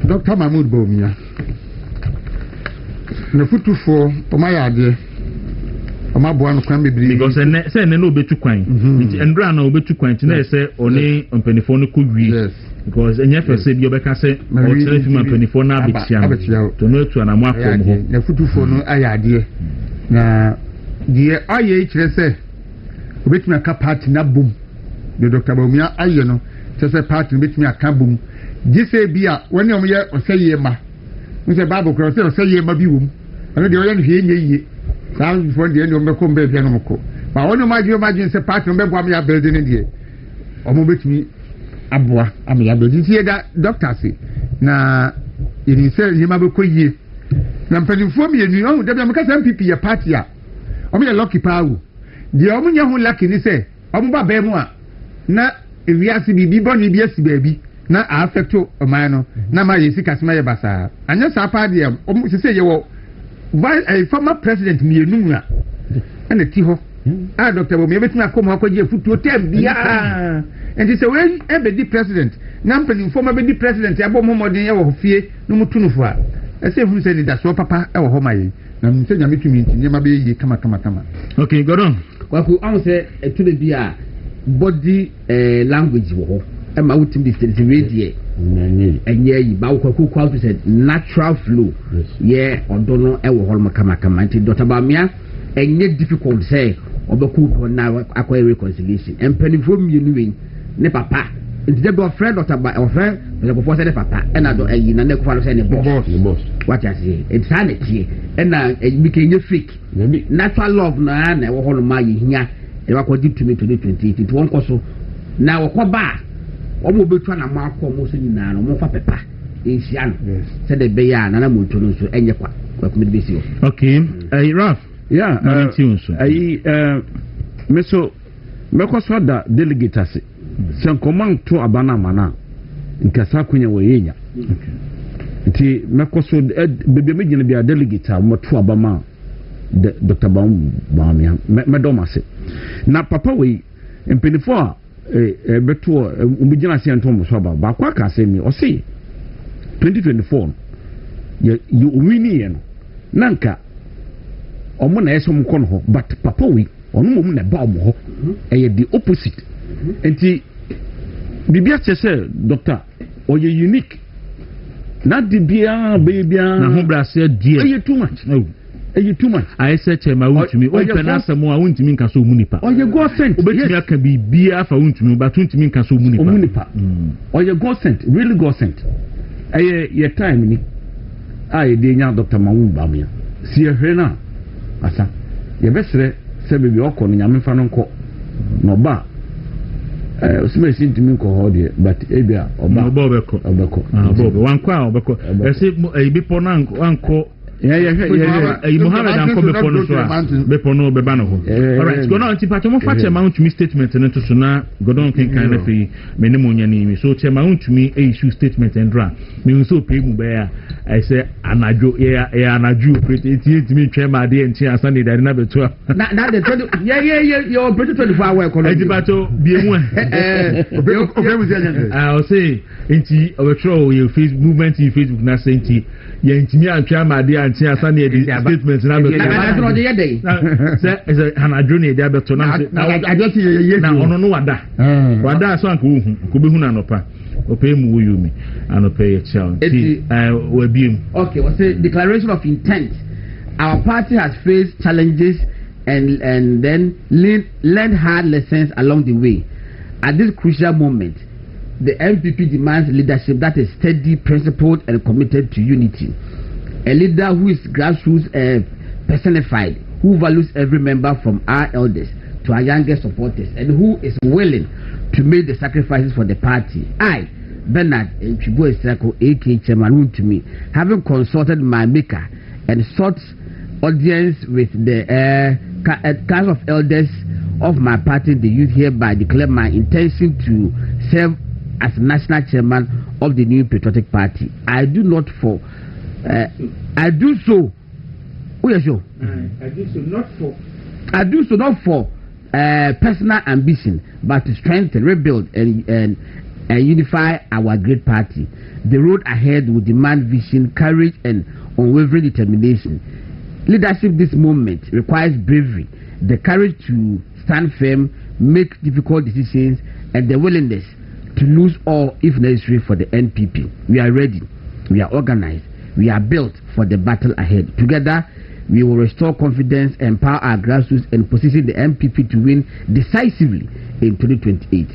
Dr. Mahmoud Bawumia, the foot for my idea. Because say no be too quaint. And Brana will be too quaint. Say only on penifone could be. Because any ever said you better say or tell him on penifone now to know to an amount. The foot for no idea. Now, the IH say, which me a party na boom. The Dr. Bawumia, I know, just a party which me a kaboom. This say be a when you hear or say ye ma. Mr. Bible cross or say ye ma be womb. I know the only ye. Sound for the end of the combe piano. But one of my imagine a part of me building in here. Or move me abwa. I mean, I didn't hear that doctor say. Now, it is said him about ye. I'm telling for me, you know, that I'm because some people a party. I'm a lucky power. The only who lucky is say, I'm about Bemwa. Na if we have to be born, yes, baby. Na affect to a minor. Na my sick my basa. And just a party, almost say you a former president Mienuna and the Tiho. Dr. Bomi, everything I come out with your foot to them. And it's a way every president. Namping former baby president, I bought more than your fear, no more tunufa. I say who said that's what Papa or Homai. I'm saying I'm meeting me, never be come. Okay, go on. Kwaku, I say to the beer body language war. I'm out to be radio. And yeah, Kwaku Kwaku said natural flow. Yeah, or don't know ever hold my kama. Dr. Bamia, and yet difficult to say, or the cook or now acquire reconciliation. And penny from you doing, ne papa. It's the friend or friend, the proposal of papa, and I don't know any boss. What I say, it's sanity, and it became a freak. Natural love, no, I never hold my here. They were deep to me to the 28. It won't also now a bar. Omo be twa na makọ mo so nyina no mo fa pepa ehia no se de be ya na na mo to no so enye kwa me be si o. Okay, Raf, yeah, me so me ko so da delegate ase se nkoman to abana mana nkasa kunya we yenya. Nti me ko so bebe me gina bia delegate a mo to abama Dr. Bawumia me do ma se na papa we empenifo a beto umugina se ntom so ba kwa ka se mi o se 2024 you wini ye no nanka omo na yeso mko no ho but papa we ono mom na ba omo ho the opposite enti bibia chese doctor oye unique na di bia bia na ho brase die oye too much no too much. I said to my wuntumi o pena asemo a wuntumi nka so munipa. Oye God sent. Obetumi aka bibia afa wuntumi but wuntumi nka so munipa. Munipa. Oye God sent, really God sent. Your time ni. De nya Dr. Mahmoud Bawumia. Si ehwe na asa. Ye besre se bebi okọ no nyame fa no nko. No ba. Osime sintimi nko ho de but ebia oba. Oba obeko. Obeko. Oba wankwa obeko. Ese ebipo na anko Mohammed and Kobe Pono Bepono Bebano. All right, go on to Patamo Facha Mount to me statement and to Sona, Godon can kind of a Menemonia. So Chemount to me a issue statement and draft. Me so people bear. I say, Anaju, Anaju, pretty me, Chema, dear, and Chia Sunday, that never 12. Now the 20, you're pretty 24 hour. I'll say, into our show, your Facebook movement in Facebook, not saying tea. Yentimi Anchama, dear, and Chia Sunday statements. And I'm Hanajuni, the Aberton. I just hear now on no Wada. Wada Sank, Kubihunanopa. Opay Muyumi and Opay Chow. Okay, what's the declaration of intent? Our party has faced challenges and then learned hard lessons along the way. At this crucial moment, the MPP demands leadership that is steady, principled, and committed to unity. A leader who is grassroots personified, who values every member from our elders to our youngest supporters, and who is willing to make the sacrifices for the party. I, Bernard Chibo Esako, aka Chairman to me, having consulted my maker and sought audience with the cast of elders of my party, the youth hereby declare my intention to serve as national chairman of the new patriotic party. I do so not for personal ambition, but to strengthen, rebuild, and unify our great party. The road ahead will demand vision, courage, and unwavering determination. Leadership this moment requires bravery, the courage to stand firm, make difficult decisions, and the willingness to lose all if necessary for the NPP. We are ready, we are organized, we are built for the battle ahead. Together, we will restore confidence, empower our grassroots, and position the MPP to win decisively in 2028.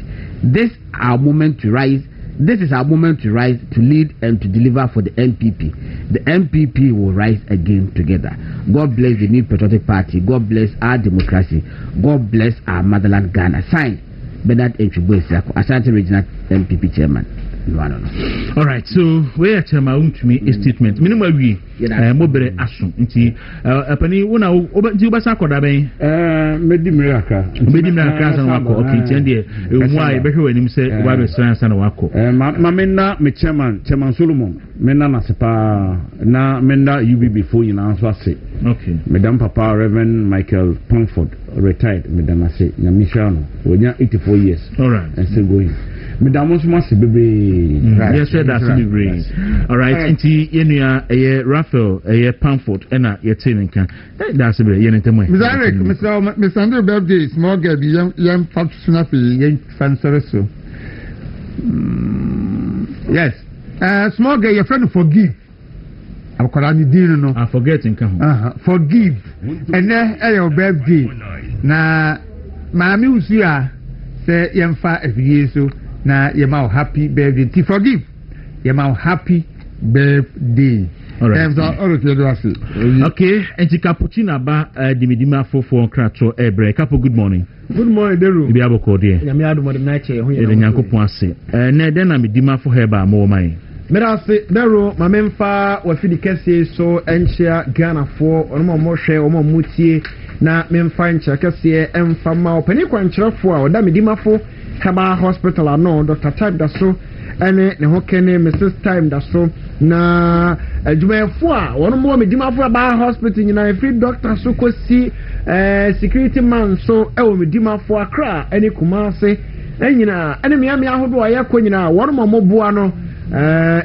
This is our moment to rise, to lead and to deliver for the NPP. The NPP will rise again together. God bless the new patriotic party. God bless our democracy. God bless our motherland Ghana. Signed, Bernard Chibo Esako, Ashanti Regional MPP Chairman. All right, so where Chairman to me a statement. Minimum we mobile action. Nti apani una obanti ubasa kodaben medi miraka san wako. Okay, tiende why behwe wenim se wa be san wako. Mamenna me chairman Solomon menna na sepa na menna UBB for you na so ase. Okay. Madam Papa Reverend Michael Pumford retired Madam ase na Mishano wonya 84 years. All right. And still going. Madam Must be yes, that's be all right. Inti yenua Raphael Pamford ena yetin nka that's be yenetemo Mr. Andrew birthday small girl bi yam fatuna fi yen fansere so yes small girl your friend forgive akola ni din no I forget nka forgive ene your birthday na maami usua say yam fa afie so na yema happy birthday to forgive yema happy birthday. All right. Okay, and the cappuccino ba dimidima for krato ebre capo. Good morning. Good morning, Deru. Ibi aboko de. Nyame adom de na che ho ye. Nyankopon ase. Na den na midima for heba mo mai. Mera se Deru ma memfa wa fidi kese so enchia Ghana for ono mo hwe omo mutie na memfa enchia kese emfa ma opani kwankyerefo a oda midima for heba hospital ano Dr. Type da so ene ne ho kene Mrs. Time da so na adwumafo a wono mo medimafo ba hospital nyina free doctor so kosi security man so e wo medimafo akra ene Kumase enyina ene miami ahodo aye konyina wono mo boa no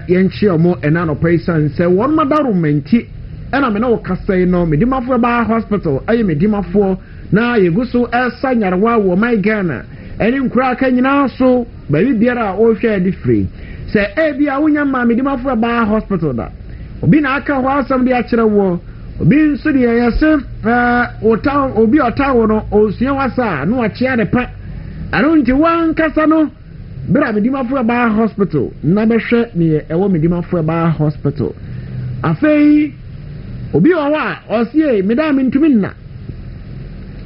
yenchi omo ena no paisan se wono madaro menti ena me na wo kasai no medimafo ba hospital aye medimafo na yeguso esa nyarwa wo my Ghana ene nkura ka nyina so ba biara o hwe di free se bia wonya ma medimafo ba hospital da obi na aka ho asam de akere wo obi nso de yese obi otawo no osua wasa no akye ne pa anu nti wan kasa no bra medimafo ba hospital na behwe ne ewo medimafo ba hospital afei obi owa osie medam ntumi nna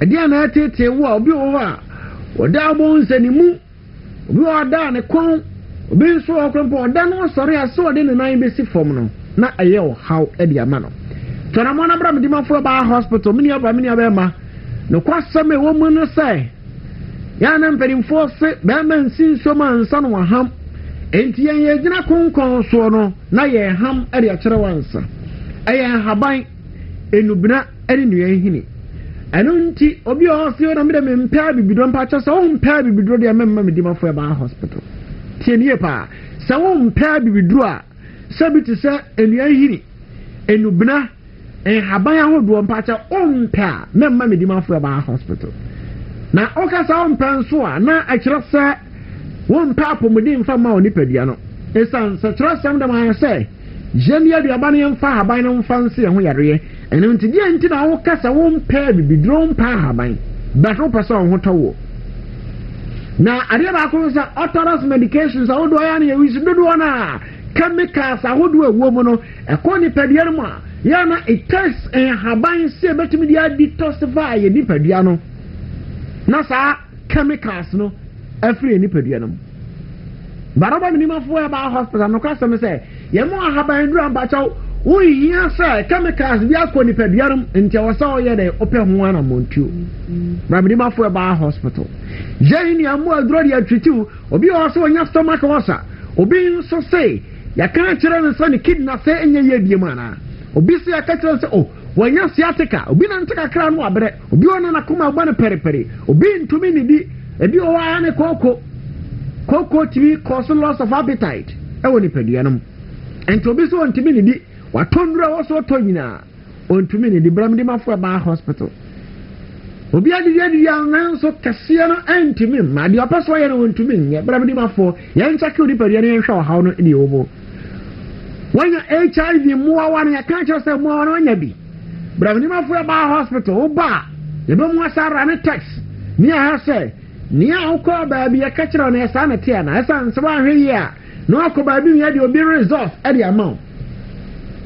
edia na tete wo obi owa oda bon senimu obi oda ne kon obi nso okrompo oda no sori aso de ne nan besi fom no na aye o how e dia ma no tona mo na bra me di ma fo ba hospital me ni aba ma no kwasame wo mu no say ya na mperimfo se be ma nsin so ma nsa no ham enti ye gina konkon so no na ye ham e de akere wansa eye haban enubina eri nu ehini eno nti obi o se o na me de me mpa bibidro mpa cha so mpa bibidro de memma me di ma fo ba hospital tie nie pa se wo mpa bibidro a sabi te se enu ehini enubina haban ahodo mpa cha o mpa memma me di ma fo ba hospital na okasa o mpa nso a na akere se wo mpa apomudi mfa ma oni padua no esan se kere sem de ma se jeni aduaba ne mfa haban no mfa nse ho yare eno nti die nti na wo kasa wo mpa bibidro mpa haban bato pesa ho tawo na ade ba ko sa autonomous medications ahodo ya na yewisi dodo na chemicals ahodo ewo mu no ekoni padua mu a ya na it test haban se betimi dia detoxify ye ni padua no na sa chemicals no afri ni padua no baraba minima fo ba hospital no kwasa me say ye mo haban duru amba chaw wo hia say chemicals bi akoni padua no nti wo sa o ye de ope ho ana montuo baraba minima fo ba hospital je ni amu adro dia tritiu obi o so nya stomach wasa obi nso say ya kan kire no so ni kidney say enye ye bie mana obi say ya ka kire so oh wanya sciatica obi na ntaka kra no abre obi ona na kuma agba no periperi obi ntumi ni di ebi o wa ne koko tv cause loss of appetite ewo ni padua no ento obi so ntumi ni di watondura wo so to nyina ontumi ni di bramdi mafo ba hospital obi adi ya na so kase no antumi ma di opeso ye no ontumi nye bramdi mafo ye nchake odi padua no ye hwa hawo no ni obo wanya HIV muwa ya kan kire se muwa no nya bi bramdi mafo ba hospital oba ye be mu asara ne tax ni a se ni a uko baabi ya kachira na esa na tia na esa nsaba ahwe ya no akọ baabi mi de obi result e de amount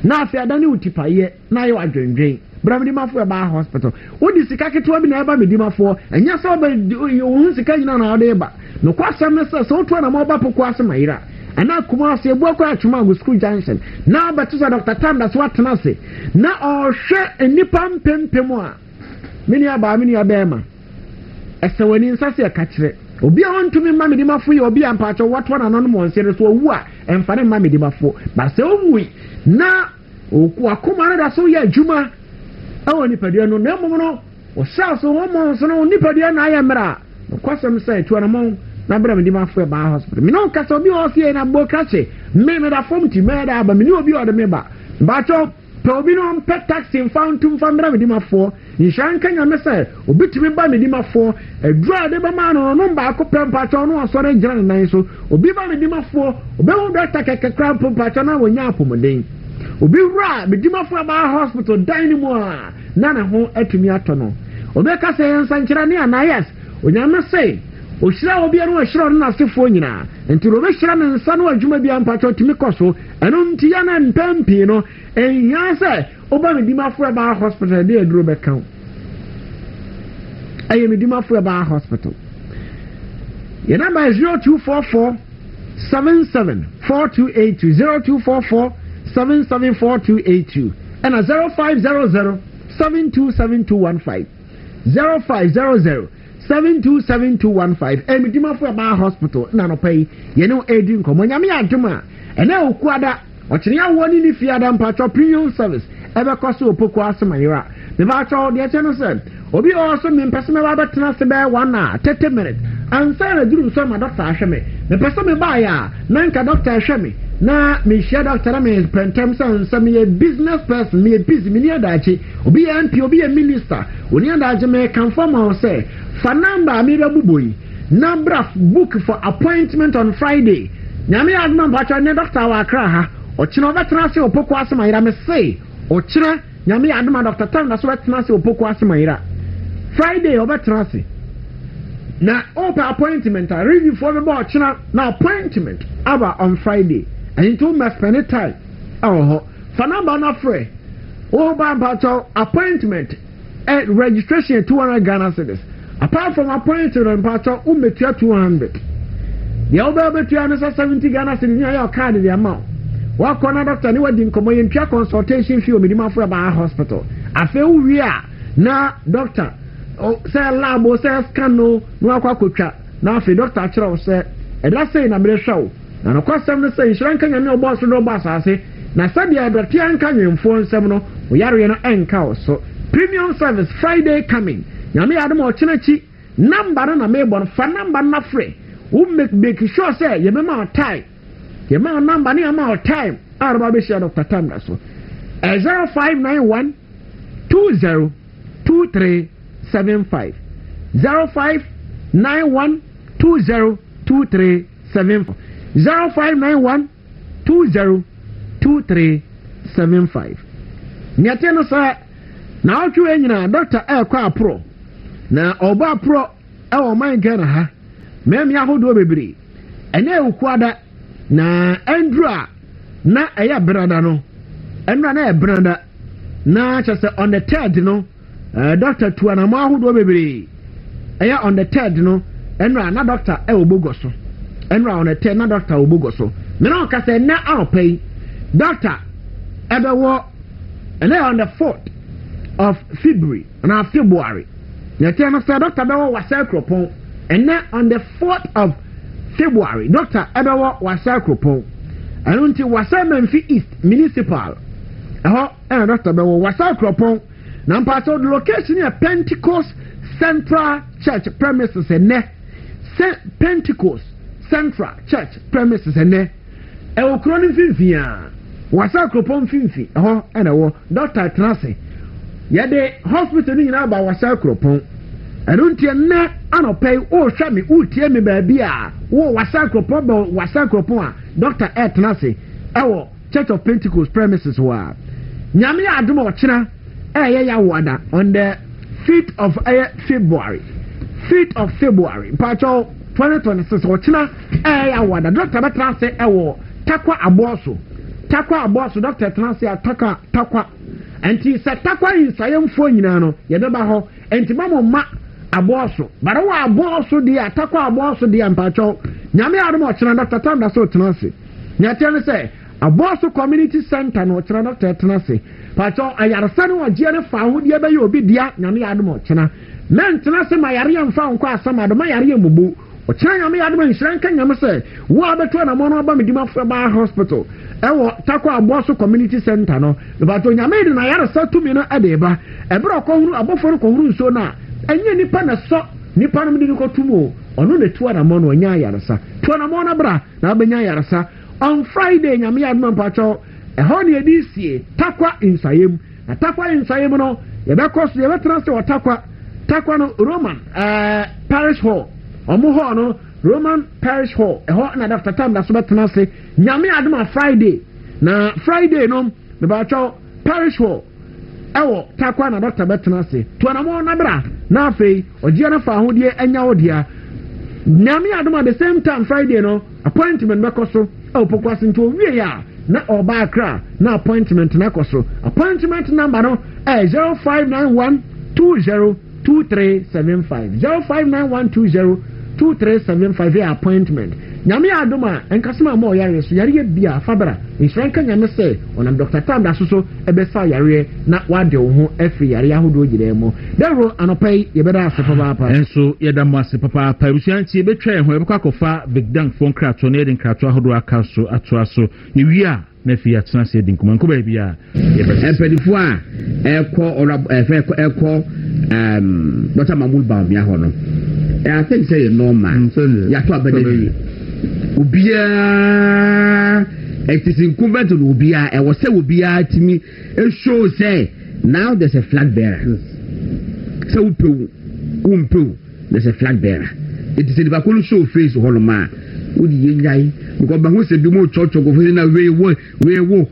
na afi adani utipaye na yo adwendwen bramdi mafo ba hospital odi sika ketewa bi na eba medimafo enya so ba yo sika nyina na ode ba no kwasam na so to na mo ba poko asemayira ana kuma se ebu akwa atuma go school junction na betu sa Dr. Tanda so atena se na ohwe enipa mpempem a mini aba ma esewani nsase akachire obi a wontumi ma medimafo ye obi ampacho watwa na no mo nsere so owu a emfane ma medimafo ba se owu na oku akoma na da so ye adwuma awo nipadua no na mom no o sha so ho mo so no nipadua na ayemra kwasem say tu na mo na bra medimafo ba hospital mi no kasa obi o sie na bo kache me da fom ti me da ba mi ni obi o de me ba cho obi no pe taxi fountain from bra medimafo inshan kanya me say obi timi ba medimafo edura de ba ma no ba ko pempa cho no so re gira nan so obi ba medimafo obi wo da takekekra pempa cho na wonya apomden obi wura medimafo ba hospital dan mu a na ho atumi ato no obi ka say nsankyira ne anayes onyama say ohyira obi no ohyira no asefo nyina enti obi hyira ne nsa no adwuma bi ampa cho timi koso eno nti ya na mpampi no ehia say oba medimafo ba hospital de aduro be kan aye medimafo ba hospital your number is 0244 774282 0244 774282 and a 0500 727215 0500 727215 medimafo ba hospital na no pay ye no edi nkomo nyame aduma ene okuada ochiri ya woni ni fiada mpacho premium service ebe koso opoko asemayira me ba cho de cheno se obi also me pese me ba betena se be 1 hour 30 minutes ansa na duru so ma doctor ahwe me pese me ba ya na nka doctor ahwe me na me share doctor me pentem se me business person me busy me ni adachi obi ya MP obi ya minister oni adachi me confirm am say fa number me be buboyi number book for appointment on Friday nyame adman bacho ne doctor wa akra ha ochino betena se opoko asemayira me say ochira nyame adman Dr. Tanda so betena se opoko asemayira Friday obetena se na open appointment a review for the board china na appointment aba on Friday and you two must spend time oh for number na free over bacho appointment at registration 200 Ghana cedis apart from appointment bacho umetia 200 the over betua na 70 Ghana cedis your card the amount wakɔ doctor ne wadi nkɔmmɔ yɛntwa consultation fee omedimafo ɛbaa hospital afei wowie a na doctor sɛ lab sɛ scan no na wakɔ akɔtwa na afei doctor akyerɛ wo sɛ ɛda sei na merehwɛ wo na nokwasɛm no sɛ nhyira nka nyame ɔbɔ so no ɔbɔ asase na sɛdeɛ dɔteɛ nka nwemfoɔ nsɛm no woyareɛ no ɛnka wo so premium service Friday coming nyame yɛ adom ɔkyena akyi number no na mebɔ no fa number no frɛ wo make sure sɛ yɛbɛma wo time yɛma wo number ne yɛma wo time a rɔba bɛhyia Dr. Tam da so 0591 202375 0591 202375 0591 202375 nyate no sɛ na ɔtwe nyina doctor ɛkɔ apro na ɔba apro ɛwɔ man Ghana ha mɛmi ahodoɔ bebree ɛnɛ ukuada na Andrew na ɛyɛ brada no ɛnura na ɛyɛ brada na kyerɛ sɛ on the third no doctor tuana mo ahodoɔ bebree ɛyɛ on the third no ɛnura na doctor ɛwɔ bogo so ɛnura on the third na doctor ɛwɔ bogo so mena ɔka sɛ na awɔpɛ doctor ɛbɛwɔ ɛnɛ on the 4th of February na February yɛtɛ no sɛ doctor bɛwɔ wasa kropon ɛnɛ on the 4th of February doctor ɛbɛwɔ wasa kropon ɛno nti wasa Memphis East Municipal ɛhɔ ɛna doctor bɛwɔ wasa kropon na mpatsɛ the location yɛ Pentecost Central Church premises ɛnɛ Pentecost Central Church premises ɛnɛ ɛwɔ kuro no mfimfini a wasa kropon mfimfini ɛhɔ ɛna ɛwɔ doctor tenase yɛde hospital no nyinaa ba wasa kropon ɛno nti ɛnɛ anɔpɛ ɔrehwɛ me wotie me baabi a wo wasa kropon ba wasa kropon a doctor tenase ɛwɔ Church of Pentecost premises hɔ a nyame yɛ adom ɔkyena ɛyɛ yɛawada on the 5th of February mpatsɔ 2026 ɔkyena ɛyɛ yɛawada doctor bɛtenase ɛwɔ takwa abɔɔso doctor tenase a takwa enti sɛ takwa nsayɛmfoɔ nyinaa no yɛbɛba hɔ enti ma abɔɔso bare wɔ abɔɔso deɛ takwa abɔɔso deɛ mpatsɔ nyame adom ɔkyena Dr. Tam da so tenase nyɛteɛ no sɛ abɔɔso community center no ɔkyena Dr. tenase mpatsɔ ayaresa no ɔgyeɛ no fa ahodeɛ bɛyɛ obi dia nyame adom ɔkyena mɛntena se ma yareɛ mfa nkɔ asɛm ado ma yareɛ mubu ɔkyena nyame adom nhyira nka nyame sɛ wo a bɛto na mo no aba medimafo ba hospital ɛwɔ takwa abɔɔso community center no mpatsɔ nyame de na yaresa tumi no ɛde ba ɛbrɛ ɔkɔhuru abɔfo no kɔhuru nso no a ɛnyɛ nipa na sɔ nipa no de no kɔtum o ɔno na tuwa na mo no ɔnya yaresa tuwa na mo na bra na abɛnya yaresa on Friday nyame yɛ adom mpatsɔ ɛhɔ ne yɛde sie takwa nsayem na takwa nsayem no yɛbɛkɔ so yɛbɛtena sɛ wɔ takwa no Roman Parish Hall ɔmo hall no Roman Parish Hall ɛhɔ na Dr. Tam da so bɛtena se nyame adom a Friday na Friday no mebatsɔ Parish Hall ɛwɔ takwa na Dr. bɛtena se tuanamo na bra na afei ɔgyeɛ no fa ahodeɛ anya wo dea nyame adom at the same time Friday no appointment bɛkɔ so ɛwɔ pokwase nti owie a na ɔba akra na appointment na kɔ so appointment number no 0591 202375 0591 202375 yɛ appointment nyame adom a ɛnkasɛm a ma ɔyareɛ so yareɛ bia fabra nhyira nka nyame sɛ ɔnam Dr. Tam da so ɛbɛsa yareɛ na wade wo ho afiri yareɛ ahodoɔ gyina mu Dawuro anɔpa yi yɛbɛda ase papaapa ɛnso yɛda mo ase papaapa abusua nti yɛbɛtwa yɛn ho yɛbɛkɔ akɔfa big dang fo nkratoɔ na yɛde nkratoɔ ahodoɔ aka so atoa so ne wie a na afei atena sɛ yɛde nkɔmmɔ nkɔ baabi a mpanyinfoɔ a ɛkɔ Dr. Mahmoud Bawumia hɔ no I think say normal yɛato abɛda obiara it is incumbent on obiara ɛwɔ sɛ obiara timi show say now there's a flag bearer sɛ wompew there's a flag bearer it is the bakolo show face hɔ noma wodi yɛnyai because bahu sɛ bi mo church go for na we wo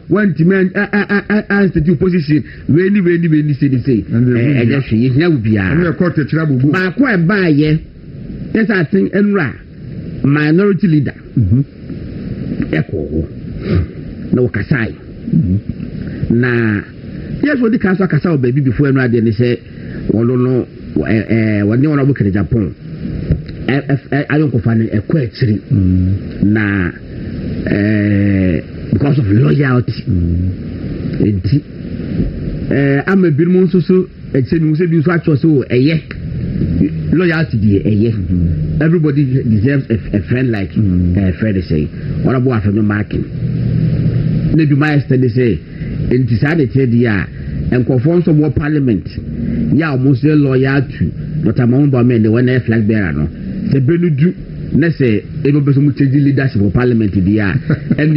one man institute position we ni say ɛyɛ hwɛ yɛhia obiara ɛna court kyerɛ bubu baako ɛbaayɛ yes I think enra minority leader ɛkɔ na wakasai na yes wodi kanso akasa obabi before enra de ne sɛ wɔno no wɔne wɔn abo kere Japan ayɔnkofa ne ɛkɔ akyiri na because because of loyalty enti I'm a bit more so except so loyalty everybody deserves a friend like Fred say what about from the marking maybe my study say in decided dia and conform some more parliament ya almost loyal to Dr. Mahumba men the one flag bearer no se benudu na say ebe person mu change leadership of parliament dia and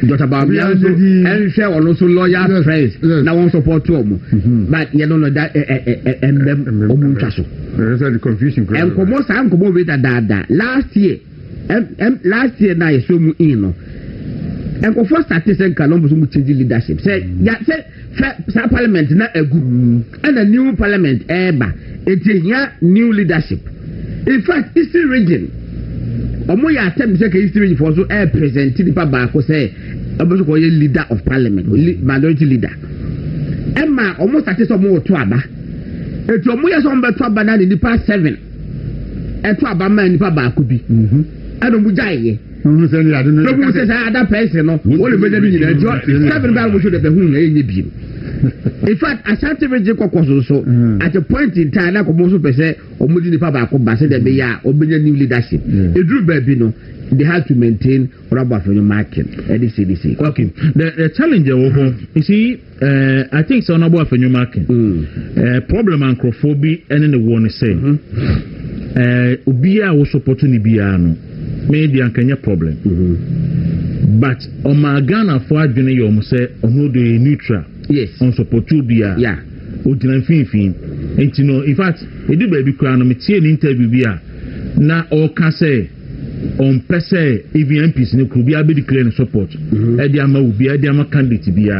Dr. Babia so and share also loyal friends na one support to omo but you don't know that and them omo so the confusion and come with that last year na so mu in no and go first statistics can no mu change leadership say parliament na egu and a new parliament eba it new leadership in fact Eastern region omo ya attempt say Eastern region for so present the ba ko say obo ko leader of parliament majority leader emma omo statistics omo to aba etu omo ya so omo to aba na the past 7 etu aba ma nipa ba ko bi ado mu jaiye no say I don't know no say other person no only be the nyina 7 ba go show the hu na enye bi in fact Ashanti region kokoso so at a point in time na komo so pese omudi nipa ba ko ba se de be ya obenya new leadership edru ba bi no they have to maintain rubber for the market CDC. Okay, the challenge you see I think so na for new market problem anthrophobia and the one say obia wo support ni bia no maybe ankanya problem but o ma Ghana for adwene yo mo say ono do neutral yes on support to bia yeah o dina finfin enti no in fact edu ba bi kwa no me tie ni interview bia na o ka say on pese EVMPs ne ku bia be declare support e dia ma obi e dia ma candidate bia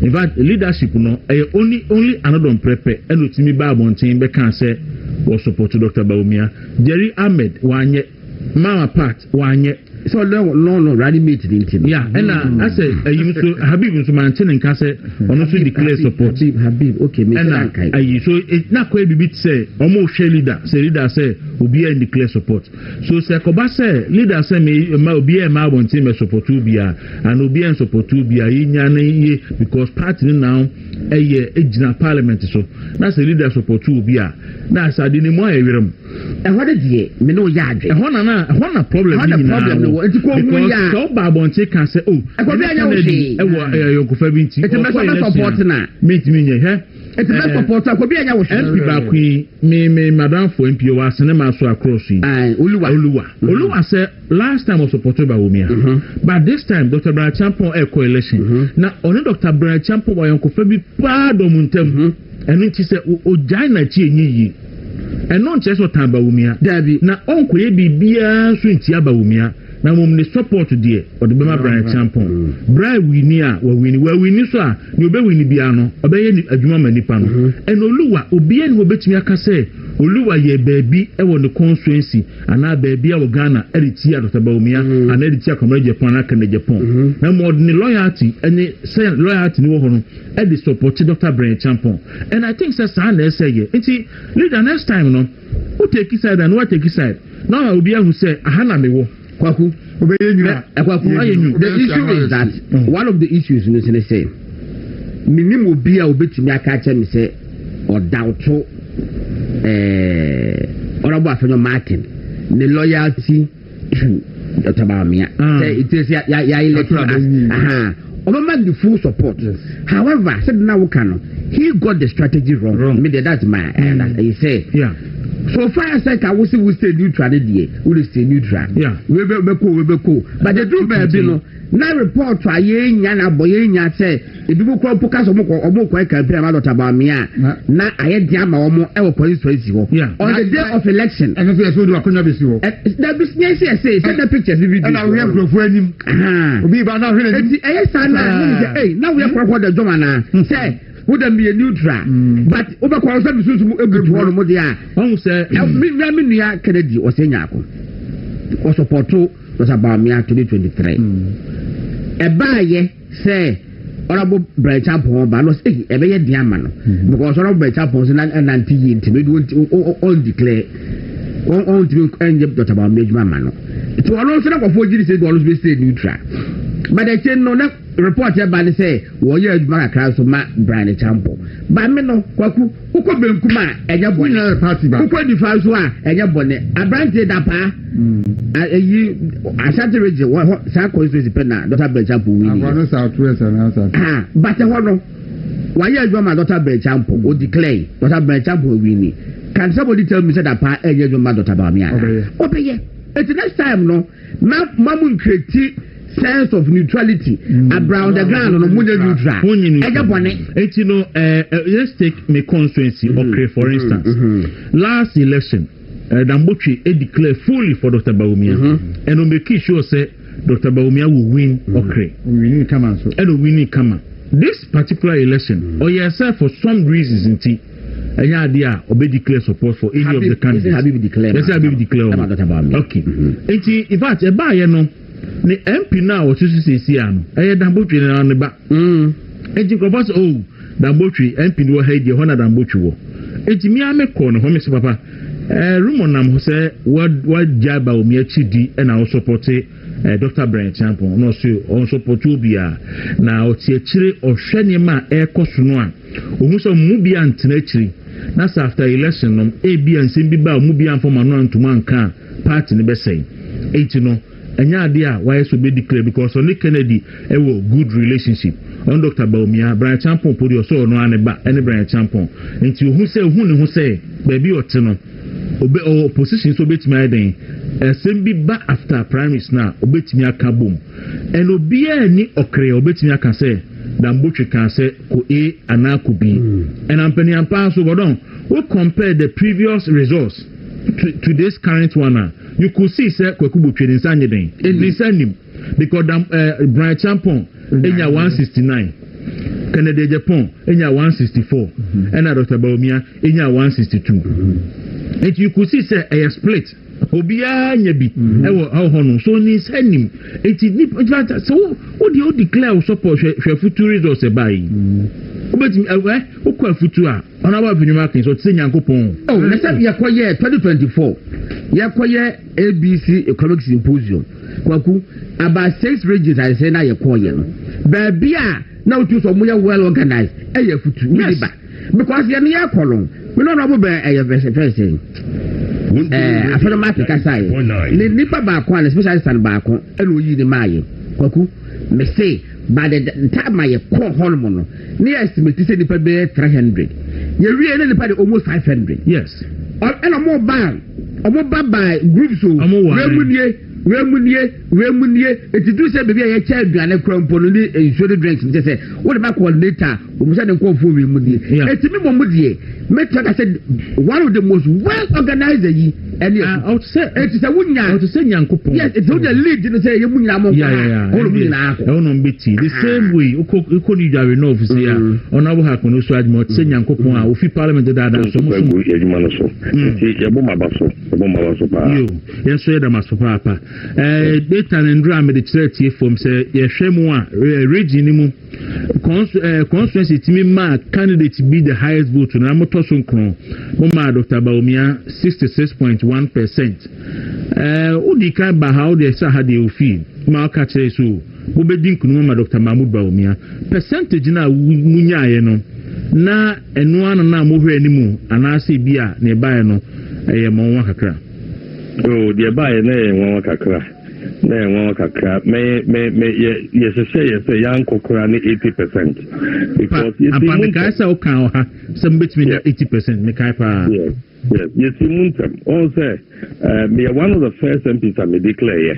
in fact leadership no only another prepare and otimi ba abonten be kan say was support Dr. Baumia Jerry Ahmed wanye Mama Pat wanye so no ready meet the team yeah and I say you so Habib so maintain and can say on also declare support Habib okay me and so it na quite bit say almost share leader say obi and declare support so say ko ba say leader say me ma obi e ma want me support obi and obi and support obi nya na ye because party now ejina parliament so na say leader support obi na say di ni mo ewerem e hode die me no ya adwe e hona problem ni because so babonche can say oh e ko be anya wo shi e wo yokofa bi nti it me support na meet me nye he it me support ko be anya wo shi MP ba queen me madam for MP wa sene ma so across yi Oluwa say last time was supported by Umia but this time Dr. Brian Champon e coalition na only Dr. Brian Champon wa yokofa bi pa do muntem enu nti say o jai na chi enyi yi eno nche so tamba Umia dabi na onko ye bibia so nti aba Umia na mum ne support die o de bema Brian Champon Brian wini a wa wini so a ne obe wini bia no obeye ni adwuma manipa no eno Oluwa obi ani obetumi aka say Oluwa ye baabi e wo ne constituency ana baabi a wo Ghana eriti a Dr. Baumia ana eriti a Comrade Japan aka na Japan na mo de loyalty any say loyalty ni wo hono e de support Dr. Brian Champon and I think say na say ye nti leader next time no who take his side and what take his side now obi ahu say ahana me wo Kwaku the issue is that one of the issues in this say minimum obi a obetumi aka acha me say or doubt honorable Afenyo Martin the loyalty to Dr. Baumia say it is ya elected Obama the full support however said now he got the strategy wrong. Me that's my he say yeah. So far as I can we stay neutral we stay neutral. Yeah. We be cool. But the do baby no na report to aye nya na boye nya say e bi ko poka so mo ko campaign about Dr. Baumia na aye dia ma omo e wo constituency ho on the day of election. And so do akonya besi ho. The business say send the pictures video. And we have growth anim. Obi ba na hwele ni. Eh sana hey now we have the job na say would be a neutral but over kwasa bi sunsu ebutu ho mo dia won say me nua Kennedy o se nyako o support Dr. Baumia 2023 e baaye say honorable Brian Champon ba no say e be ye dia ma no because honorable Brian Champon say na nanti yi ntime on declare on to end Dr. Baumia juma ma no it was also na kwafo jiri say do always be stay neutral but the chain no report about the say what you crowd so ma Brian Champo but me no Kwaku uko benkuma enya bone party ba uko difference wa enya bone abrante da pa yi asante reje sa constituency pena Dr. Brian Champo win no southwest and south but no why you ma Dr. Brian Champo o declare Dr. Brian Champo win can somebody tell me say that pa enya ma Dr. Bawumia obeye it's next time no mamun create sense of neutrality around the ground no munya neutral eja bone you know let's take my constituency okay for instance last election Dambochi declare fully for Dr. Bawumia and on make sure say Dr. Bawumia will win okay we need come and so and we need come this particular election or yes for some reasons inti enya dia obe declare support for any of the candidates Habib declare Dr. Bawumia okay inti in fact e ba ye no ne MP na o tusu sesi ano eye Dambotwe na ne ba enti kobos Dambotwe MP no ha die ho na Dambotwe wo enti mi amekọ no ho me se papa rumor nam ho se what jaba o mi achidi na o support Dr. Brian Champo no so on support obia na o tie chire o hwene ma e koso no a ohun so mu bia ntena chiri na after election no e bia nsem bi ba mu bia mfoma no antuma nka party ne be say enti no enya ade a why so be declare because on Kennedy e wo good relationship on Dr. Bawumia Brian Champo podi so no aneba ene Brian Champo enti ohun ne hu say baby ote no obe opposition so betimi aden sembi ba after primaries na obetimi aka bom and obia ni okre obetimi aka say Dambotwe can say ko A anako B and ampani ampa so godon we compare the previous results to this current one you could see say Kwaku Botwe insanye den nisanim because Brian Champo enya 169 Kennedy Japan enya 164 and Dr. Bawumia enya 162 and you could see say a split obia nya bi ewo hono so nisanim it so what do you declare support hwe future results e bai obetim okwa futu a ona ba binyuma kin so tse nyankopon na say yakoye 2024 yakoye ABC economic symposium Kwaku about 6 regions I say na yakoye no ba bia na otu so mo well organized e futu we ba because ye ne yakolon me no no be e verse after market kasai ni nipa ba ko especially stand ba ko e no yi ni maaye Kwaku me say by the time my call hormone ni estimate say nipa be 300 ye wie na nipa de almost 500 yes and omo ba groups so wemunie etidu say baby ye cha aduane krampo no ni ensured drinks me say what about coordinator o say den ko fo wemunie etimi mo die me talk I said one of the most well organized yi and I would say it is a wunya I would say nyankopon yes it's the lead you say you munya mo the same way uko ni jare no office ya ona wo ha kono so admo say nyankopon a ofi parliament da so mo so ejuma no so ye bo ma ba so pa yo ye so ye da ma so pa data and ndra me de church from say ye hwemu a region ni mu constituency timi ma candidate be the highest vote na moto so nkron mo ma Dr. Bawumia 66.1%. Udika ba how they say how they feel ma ka chere so wo be din kunu ma Dr. Mahmoud Bawumia percentage na munya ye no na enu anu na mo hwe animu anase bia na bae no eye mo nwa kakra de bae na ye nwa kakra yes say young kokora ni 80% because you guys are okay some between 80% me kai pa yes muntam also me one of the first MPs I declare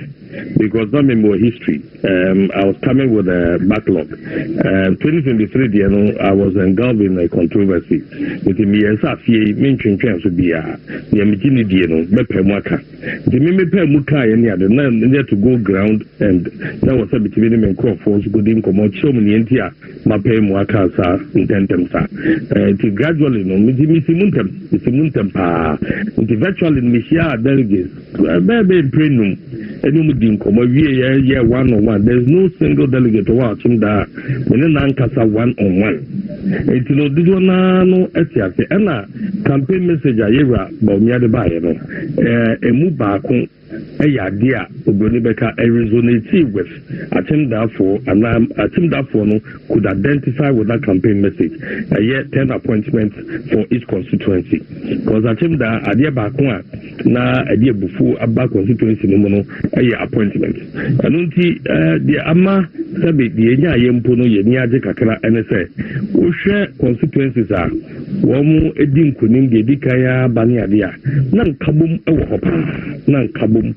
because I'm in more history. I was coming with a backlog. 2023, you know, I was engulfed in a controversy. With me, yes, I feel mentioned to be a Yamikini, you know, Mepemuaka. The Mepemuka, and yeah, the name there to go ground, and that was a between him and Crawford, good in Common, so many India, Mapemuaka, intentem, sir. Gradually, no, it's a muntampa, virtually, Mishia delegates, baby, prenum, and year 1-on-1. There's no single delegate to watch him that when an ankasa 1-on-1. It's no did no etiate and campaign message a year Bawumia de Baye no a move back Eyadia, Ubonibeka, resonate with Therefore, no could identify with that campaign message. Yet 10 appointments for each constituency. Because Adia Bakwa, na Adia Bufu, Abba constituency, no appointment. And the Ama Sabi, the Enya Yempono, Yenya Kakara, and say, share constituencies are Womu Edim Kunim, Dikaya, Baniadia, Nan Kabum, Nan Kabum,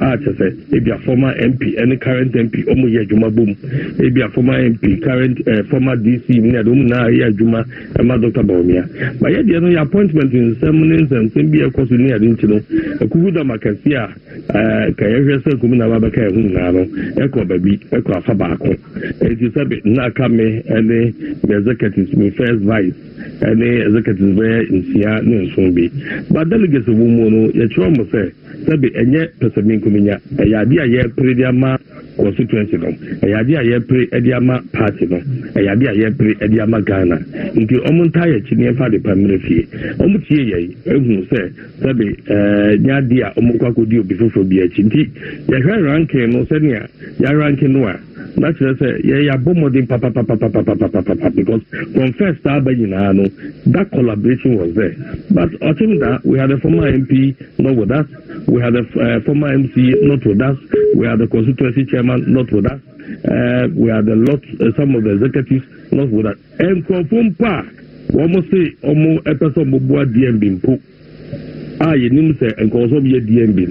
Archer said, if you're former MP, any current MP, Omo Yajuma Boom, if you're former MP, current former DC, Minadumna, Yajuma, and Dr. Baumia. But yet, the other appointment in ceremonies and Simbia Cosunia, didn't you know, Kuda Makasia, Kayasha Kumina Babaka, Echo Baby, Echo Fabako, as you said, Nakame, and the executives, my first vice, and the executives were in Sia, Nensumbi. But delegates of Womono, Yachoma say, Sabi, and yet, Pesamin Kumina, a Yadia, Prediama constituency, a Yadia, Pre-Ediama party, a Yadia, Pre-Ediama Ghana, into Omontaya Chinian Fadi Pamrefi, Omuchi, who say, Sabi, Yadia, Omukwaku deal before for BHT, Yahan ranking, no senior, Yarankin Noir. That's say, yeah, bombarding papa, because from first start, that collaboration was there. But I think that we had a former MP not with us, we had a former MC not with us, we had the constituency chairman not with us, we had some of the executives not with us. And confirm pa, almost say, almost a person who bought DMB. You need to say, and also be a DMB.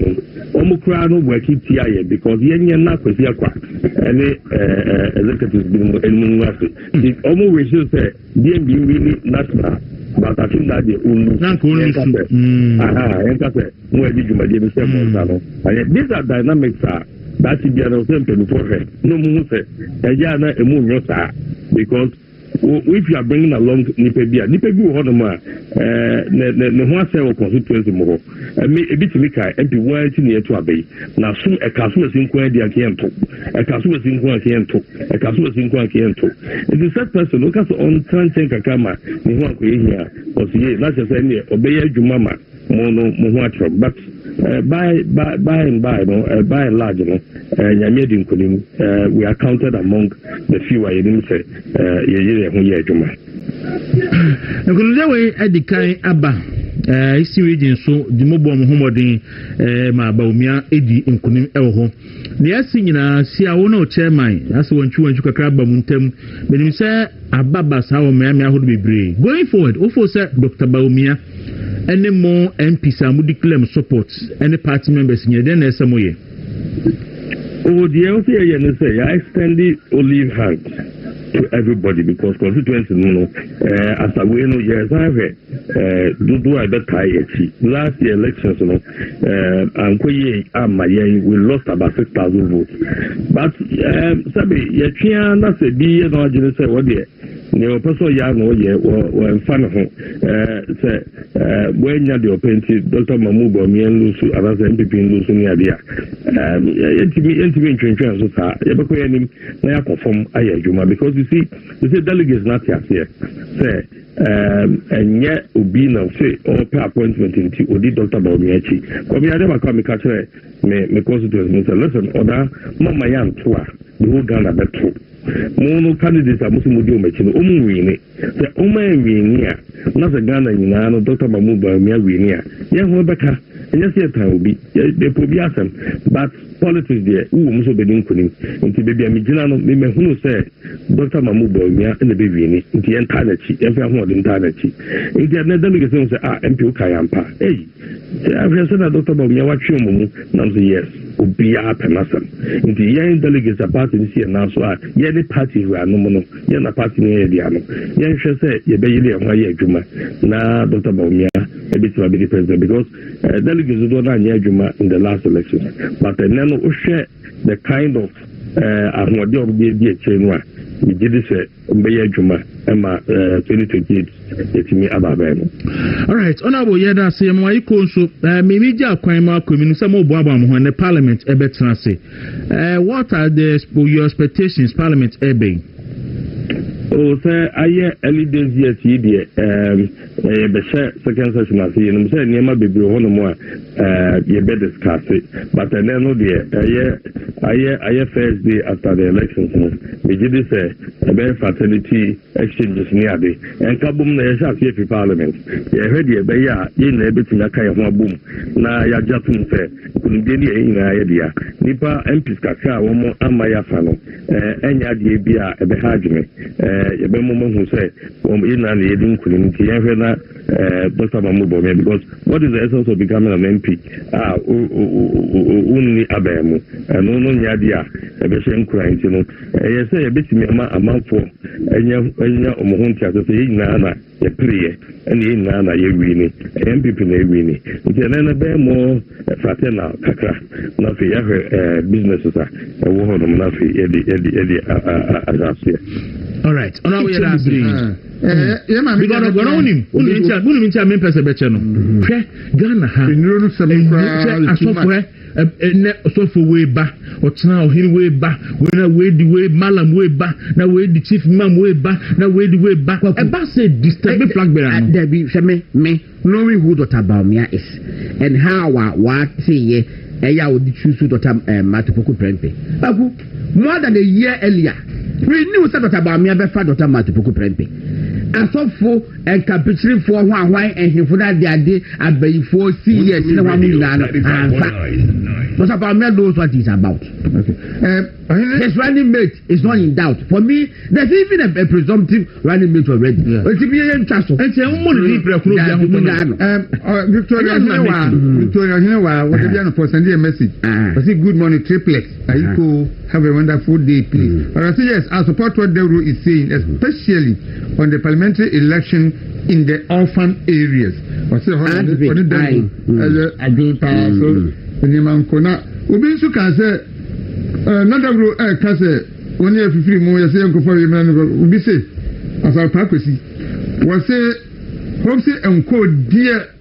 Omocrano were keep TIA because Yen not was here quack. And executives been the almost we should say DMB really national. But I think that the these are dynamics that is the same before no moon say a moon because if you are bringing along Nipebia Honoma, the one cell constituency more, a bit Mika, MP 1 near to Abbey. Now, soon a customer in Quadia Kiento, a customer in Quakiento, a customer in Quakiento. It is that person look at on Transenka Kama, Nihuan here, or see, not just any obey Jumama, Mono Muhatro, but by and large, we are counted among the few I didn't say, Nkunulewe edikan aba isi region so di mobom homodin ma baumia edi nkunim ewo ho ne asi nyina si awo na o chairman asi wanchu kakra ba muntam benim se ababa sawo me ahodo bebre going forward ofo se Dr. Baumia any more MPs amudi claim support any party members nyede na esamoye oh the LCA say I extend the olive hand to everybody because constituency as a way yes I have do I bet last year elections and we lost about 6,000 votes but sabi ya na se bi no agene say what there ne person ya no ye o fan ho say when ya the openti Dr. Mamu Baumia lusu around MPP lusu ni abia entimi ntwentwen so sa ye be ko yanim na ya confirm ayajuma because you see delegates not here say and yet ubi na say or appointment into odi Dr. Baumia chi ko bi ade maka me ka kire me constituency say listen order mama yan toa the whole Ghana beto mono candidates are Muslim dio mechino omu wini say oma wini a na say Ghana nyina no Dr. Mamu Baumia wini a ye ho beka enya say tan obi they probi asem but politics there who muso be din kunim nti baby am gina no me hunu say Dr. Mamu Baumia na be wini nti enta na chi e fa ho de enta na chi nti na delegate say MP Kayampa I said that Dr. Baumia wa twi omumu na say yes obi a penasem nti yen delegates a party ni see na so yen party who are no mono yen na party ni dia no yen hwe say ye be yele ho ye adwuma na Dr. Baumia e be to be the president because delegates do not anya adwuma in the last election but then no share the kind of ahode of the chenwa we did this mbeye adwuma ema 2028 etimi ababeno. All right, honorable yeda say mo ayiko nso mimi ja kwan ma kominu say mo bo aba mo ne parliament ebetra say what are your expectations parliament ebe? Oh, sir, I early days yet, ye dear, second session as you know, say, near my baby, one more, you better discuss it. But I know, dear, I first day after the elections, we did say, a better fraternity exchanges near the and Kabum, the Shafi Parliament. You heard ye, but yeah, in everything I kind of boom. Now, ya just say, couldn't get in idea. Nipa MPs Kaka, one more Amaya Fano, and Yadia Bia, a behagme. Yabemo who say, in an eating community, Dr. Mamubo, because what is the essence of becoming an MP? Only Abemu, and no Yadia, a Beshem crying, you know. I say a bit me a month for Enya Omohuntia to say, Nana, a prayer, and in Nana, you winning, MPP, you winning. Then a bear more fraternal, Kaka, Nafi, businesses, a woman of Nafi, Eddie, all right. On our way last week. Because of him, only mean person better. Ghana has so for way back, or now he way back, when I weighed the way Malam way back, now weighed the chief man way back, now weighed the way back. About said this flag bearer. There be me knowing who Dr. Baumia is and how what say I would choose to Dr. Matupoku Prempe. More than a year earlier. We knew that Baumia befa Dr. Matupoku Prempe. And so for and capturing for one why and he for that day at bay 4 years in one million and Dr. Baumia knows what he's about. His running mate is not in doubt. For me, there's even a presumptive running mate already. It's a million chance. It's a woman. Victoria, you know what the piano for sending a message. I say good morning, triplets. I go have a wonderful day, please. But I say yes, I support what Dawuro is saying, especially on the parliamentary election in the orphan areas. I say, I do pass. Ubinsu can say, Dawuro can say, when you have free more, you say, Uncle for your man, we say, as our practice was say, Hopsy and code, dear.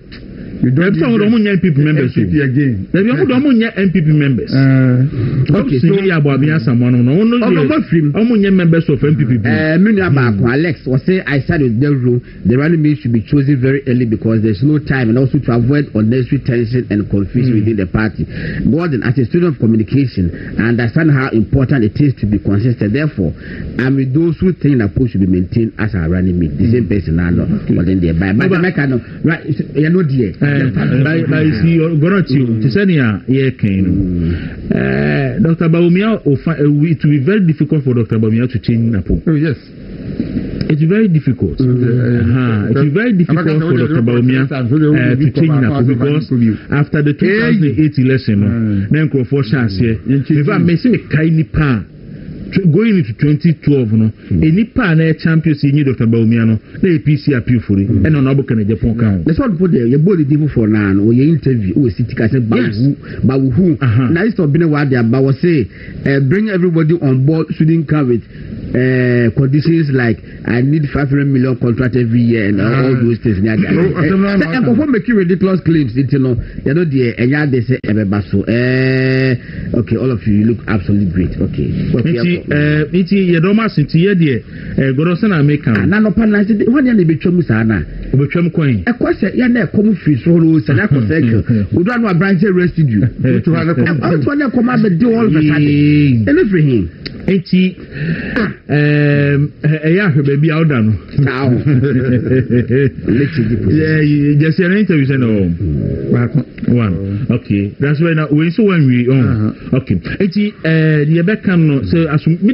You don't have MPP members again. There are no MPP members. Okay, so we are about someone on members of MPP. Alex was say I started the rule. The running mate should be chosen very early because there's no time, and also to avoid unnecessary tension and confusion within the party. Gordon, as a student of communication, I understand how important it is to be consistent. Therefore, I'm with those who think that post should be maintained as a running mate. The same person I know. But then they buy. But the mechanism, right? You know, dear. By see Gorotio, Tisania, Dr. Baumia, it will be very difficult for Dr. Baumia to change Napo. Oh, yes. It's very difficult. It will be very difficult for Dr. Baumia to change Napo because after the 2008 election, then Crawford chance here. If I'm missing a tiny pan. Going into 2012, no, any pan champions in Dr. Baumiano, the APC appeal for it, and on Abu Canada Japan count. That's what put there. You bought the devil for now, or your interview with City Castle Bawu. Now it's not been a while there, but was say, bring everybody on board, shouldn't come with conditions like I need 500 million contract every year and all those things. And before making ridiculous claims, you know, they say, okay, all of you look absolutely great. Okay. You don't must see the Gorosan American. None of Panay, one year be Chomusana, Chum coin. A question, Yana come free solos and Aquasec. We don't want branch arrested you. I want to come out the door all the time. And everything. Baby out done. Just an interview said one. Okay, that's why now we so when we okay. The Beckham so as me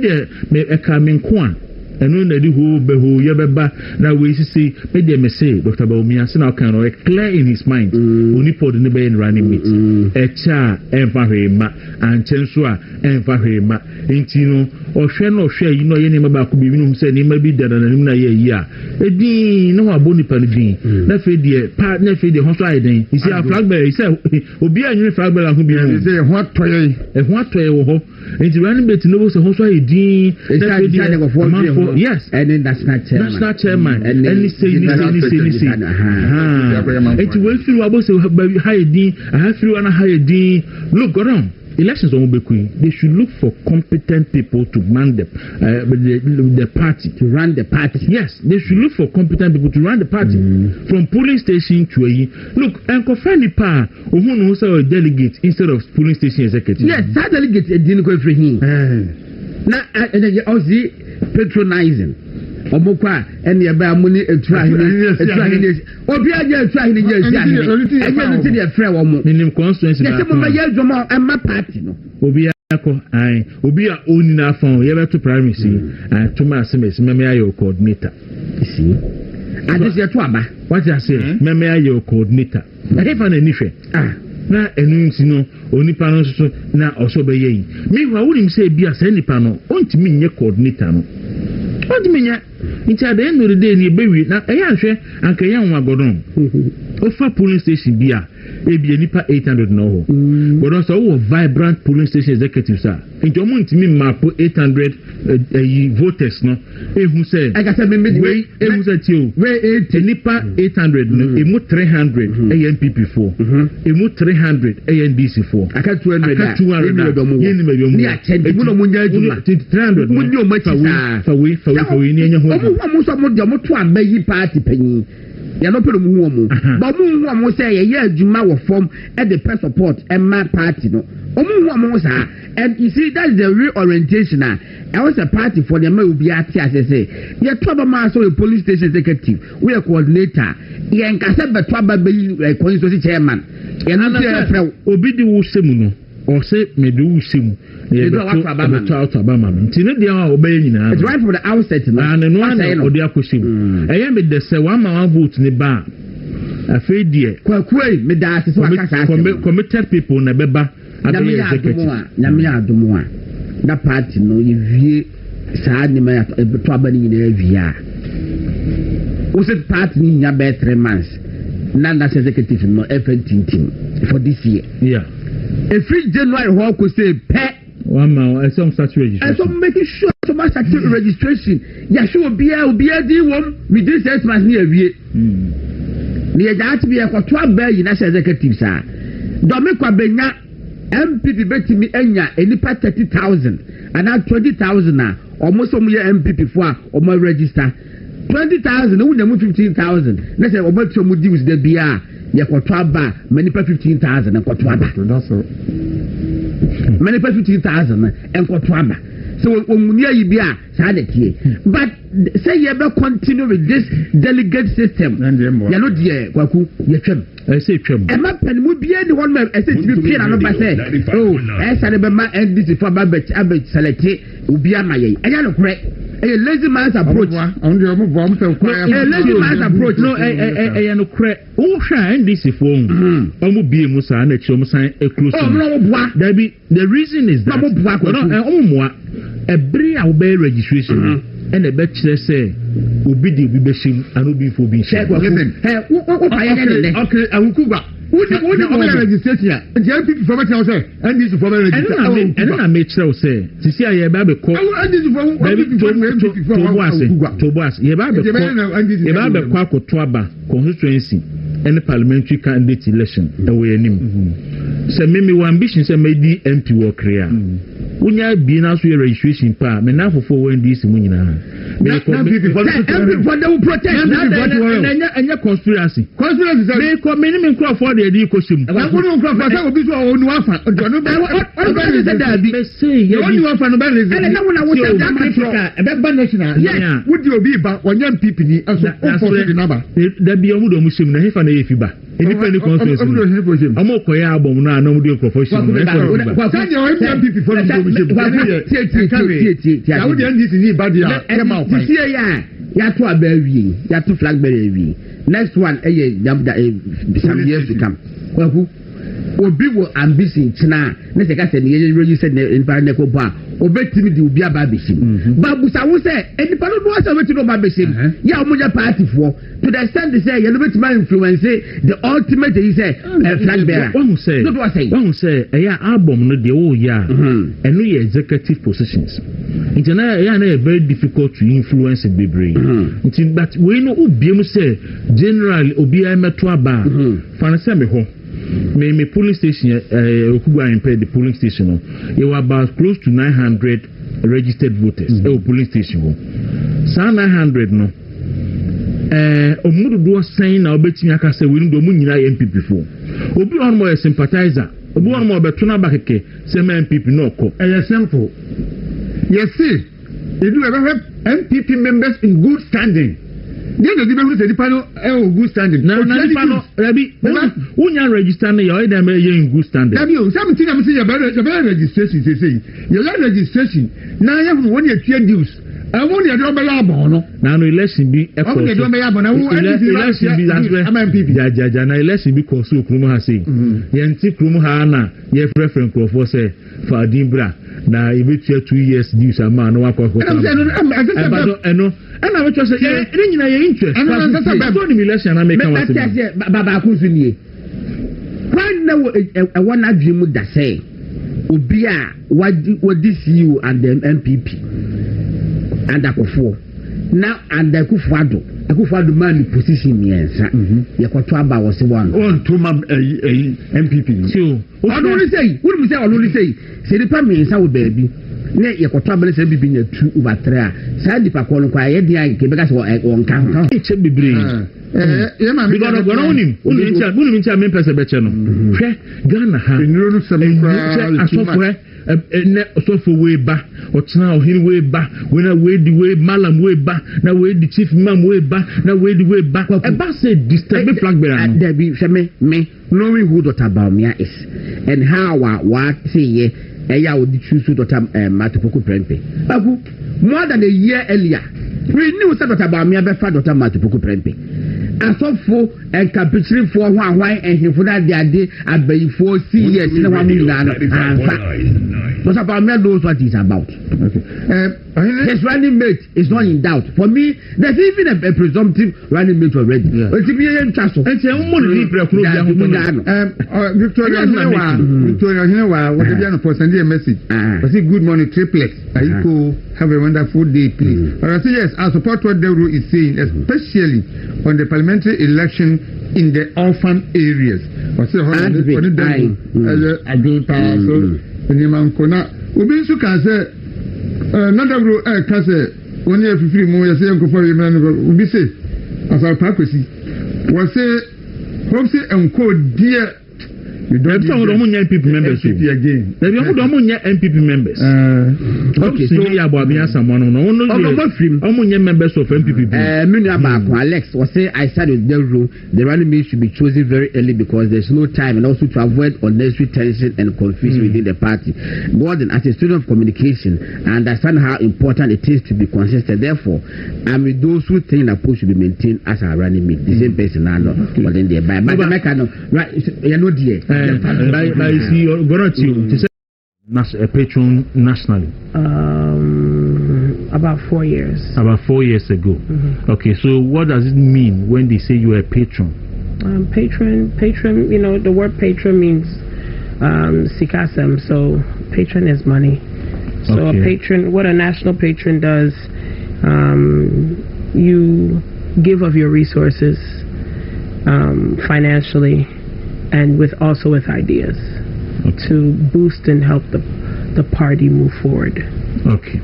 a coming quan. And when they do who yabba now we see maybe me say Dr. Baumia so now can clear in his mind only put in the bay running meet a cha and fahima and chensua and fahima intino or share no share you know any about could be say he may be dead and a year a no aboni panidi na fe the partner fe the hospitaliden he say a flag bearer he say obi anyu flag bearer who be say what toy wo into running bit no so hospital idin yes, and then that's not chairman. And then say. It will feel about high D. I have through and a high D. Look around. elections on Ubekui, they should look for competent people to man the party. To run the party. Yes, they should look for competent people to run the party. From polling station to a look, and Kofani Pa, who knows a delegate instead of polling station executive. Yes, that delegate didn't go for him. Now, Aussie patronizing. Omokwa and the money a trying or be a trying to get a friend in constituency. And my party. Obi a owning our phone, you have to primacy and Thomas Simmons, Memea coordinator. You see, I just your twaba. What I say, Memea coordinator. I have an initiative. Na enunsi no oni pano so na osobe yi me wa wunim say bia say nipa no ontimi nye coordinator no ontimi nya nti at the end of the day ni bewi na eya hwe anka ya nwa godon ofa polling station bia e bia nipa 800 no ho godon so wo vibrant polling station executives a nti omo ntimi map 800 voters no ehu say I say me we ehu say tio we nipa 800 no emu 300 MPP4 emu 300 ANDC4 aka 200 yeni mediomu ni achedi mu no munya aduma 300 mu ni o machi fa we ni enya ho mo so mo de mo to abayi party panyi ya no pelo mu ho mo ba mu ho mo say ye aduma wo form e the press support e ma party no omu ho mo sa and you see that's the reorientation I was a party for the may be at say ye to ba ma so a police station executive we a coordinator ye nkasa beto abayi constituency chairman ye na obi di wo semu no or say me do wo semu ye beto abama nti ne dia a obey nyina it's right from the outset and no one odi akosim eye me de say one man vote ne ba afei die Kwaku me da ase so akasa committed people na beba nyame adomo na party no yevie saa ni ma to abani nyina avia wo se party ni nya be 3 months na executive no team for this year every January ho ko say pe one man some start registration and so making sure so much registration ya show obia di wom we this 6 months ni awie ni ya that be e ko to abayi na executive sa do me kwa benya MPP betimi enya enipa 30,000 and now 20,000 na almost some year MPP for o ma register 20,000 no nyamu 15,000 na say o ma tio mu di with the bia ye kwato aba manipa 15,000 and kwato aba that's all manipa 15,000 and kwato aba so omunia yi bia sa de tie but say ye be continue with this delegate system ya no die Kwaku ye twem I say twem e ma pen mu bia ni one man I say to be na no ba say oh e sa de be ma NDC for ba select obi ama ye anya no kure a lazy man's approach lazy man's approach no no kure o hwa NDC for omo bie mu sa na chi omo san close the reason is that omo every our registration and a bachelor say obi di obi beshim and obi fo bi share listen okay awukuba what registration and the people for me say and this for register and na make sure say sisi aye ba be call and this for to boss ye ba be call akoto aba constituency and parliamentary candidate election we anim say me ambition say me di MP work here unya bi na so registration pa me na fofo when this mu nyina me ko for the protest anya conspiracy me ko me ni crowd for the edi ko sim na ko no crowd for say obi so onu afa no be say ye onu afa no be reason and na wona wo say Africa e be ban national yes wo di obi ba onya MPP ni aso o for the number da bi omu do mu sim na hefa na ye fi ba eni pe ni conference amo ko ya abom na na mu de profession MPP for the I would NDC ni bad ya come out this year ya to abawi ya to flag bearer next one some years to come Kwaku obi wo ambition china na se ka se ni register in parliament ko ba obetimi di obi aba beshim babu sa wo se enipa no do asa wetu no ba beshim ya omo ja party for to the extent they say you no betima influence the ultimate he say flag bearer one say ya album no de wo ya eno ye executive positions internal ya na very difficult to influence bebre but we no obiem say generally obi ai meto aba fa na se me ho me polling station Okugu Impaired the polling station you were about close to 900 registered voters polling station sa 900 no omudu do sign na obetimi aka say we ndo mu nyina MPP fo obi on mo sympathizer obi on mo beto na bakeke say MPP no ko simple yes see they do have MPP members in good standing. They don't even say the panel good standing. Now the panel Rabi unya register na you dem in good standing. Rabi o something I'm saying about registration say your registration now you want your tier dues. I want you to be able no. Now no election be e ko. Election be that's where MPP. Ja na election be ko so krumu ha say. Yenti krumu ha na ye preference ko for say for Dimbra na e be 2 years dues ama no akọ ko. Eno and I was saying, yeah, interest. And I was going to election and make a Baba Kusunie. Why now I want to dream with that say, Ubia, what this you and the MPP and Akufo now and the Akufado man position, yes, Yakwaba was one. On to my MPP. So, what do we say? What do we say? What do we say? Say the Prime Minister will baby. Ne yakotwabele se bibi na 2 over 3 a sa dipa ko no kwa ye dia nke beka se won kan eche bibre ye ma mi because go no nim unu mincha me pese beche no hwe Ghana ha nuru no sami kwa asofo ne asofo we ba otena ohini we ba we na we di we malam we ba na we di chief imam we ba na we di we ba e ba say disturb flag bearer no there be me knowing who Dr. Baumia is and how what say ye eya wo di choose Dr. Matupoko Prempe Kwaku more than a year earlier we knew that Dr. Baumia be fa Dr. Matupoko Prempe asofo and capitulate for why and him that they ade abayifo years na wa mu na Dr. Baumia knows what he's about. His running mate is not in doubt. For me, there's even a presumptive running mate already. Victoria, you know what they are for sending a message. I say good morning, triplets. I go have a wonderful day, please. But I say yes, I support what Dawuro is saying, especially on the parliamentary election in the orphan areas. I say Obi nso ka say Dawuro ka say oni afifiri mu ya say enkofa we man obi say asal pakwesi wo say hope say enko dear you don't have some MPP members again. There you have MPP members. Okay, so you have someone no members of MPP. Alex was say I started with Dawuro. The running mate should be chosen very early because there's no time and also to avoid unnecessary tension and confusion within the party. Gordon, as a student of communication, I understand how important it is to be consistent. Therefore, I'm with those who think that post should be maintained as a running mate. The same person I know, but then they buy. But right, you know, dear. By see a patron nationally. About 4 years. About 4 years ago. Okay, so what does it mean when they say you are a patron? Patron. You know, the word patron means sikasem. So patron is money. So a patron, what a national patron does, you give of your resources financially. And also with ideas to boost and help the party move forward. Okay.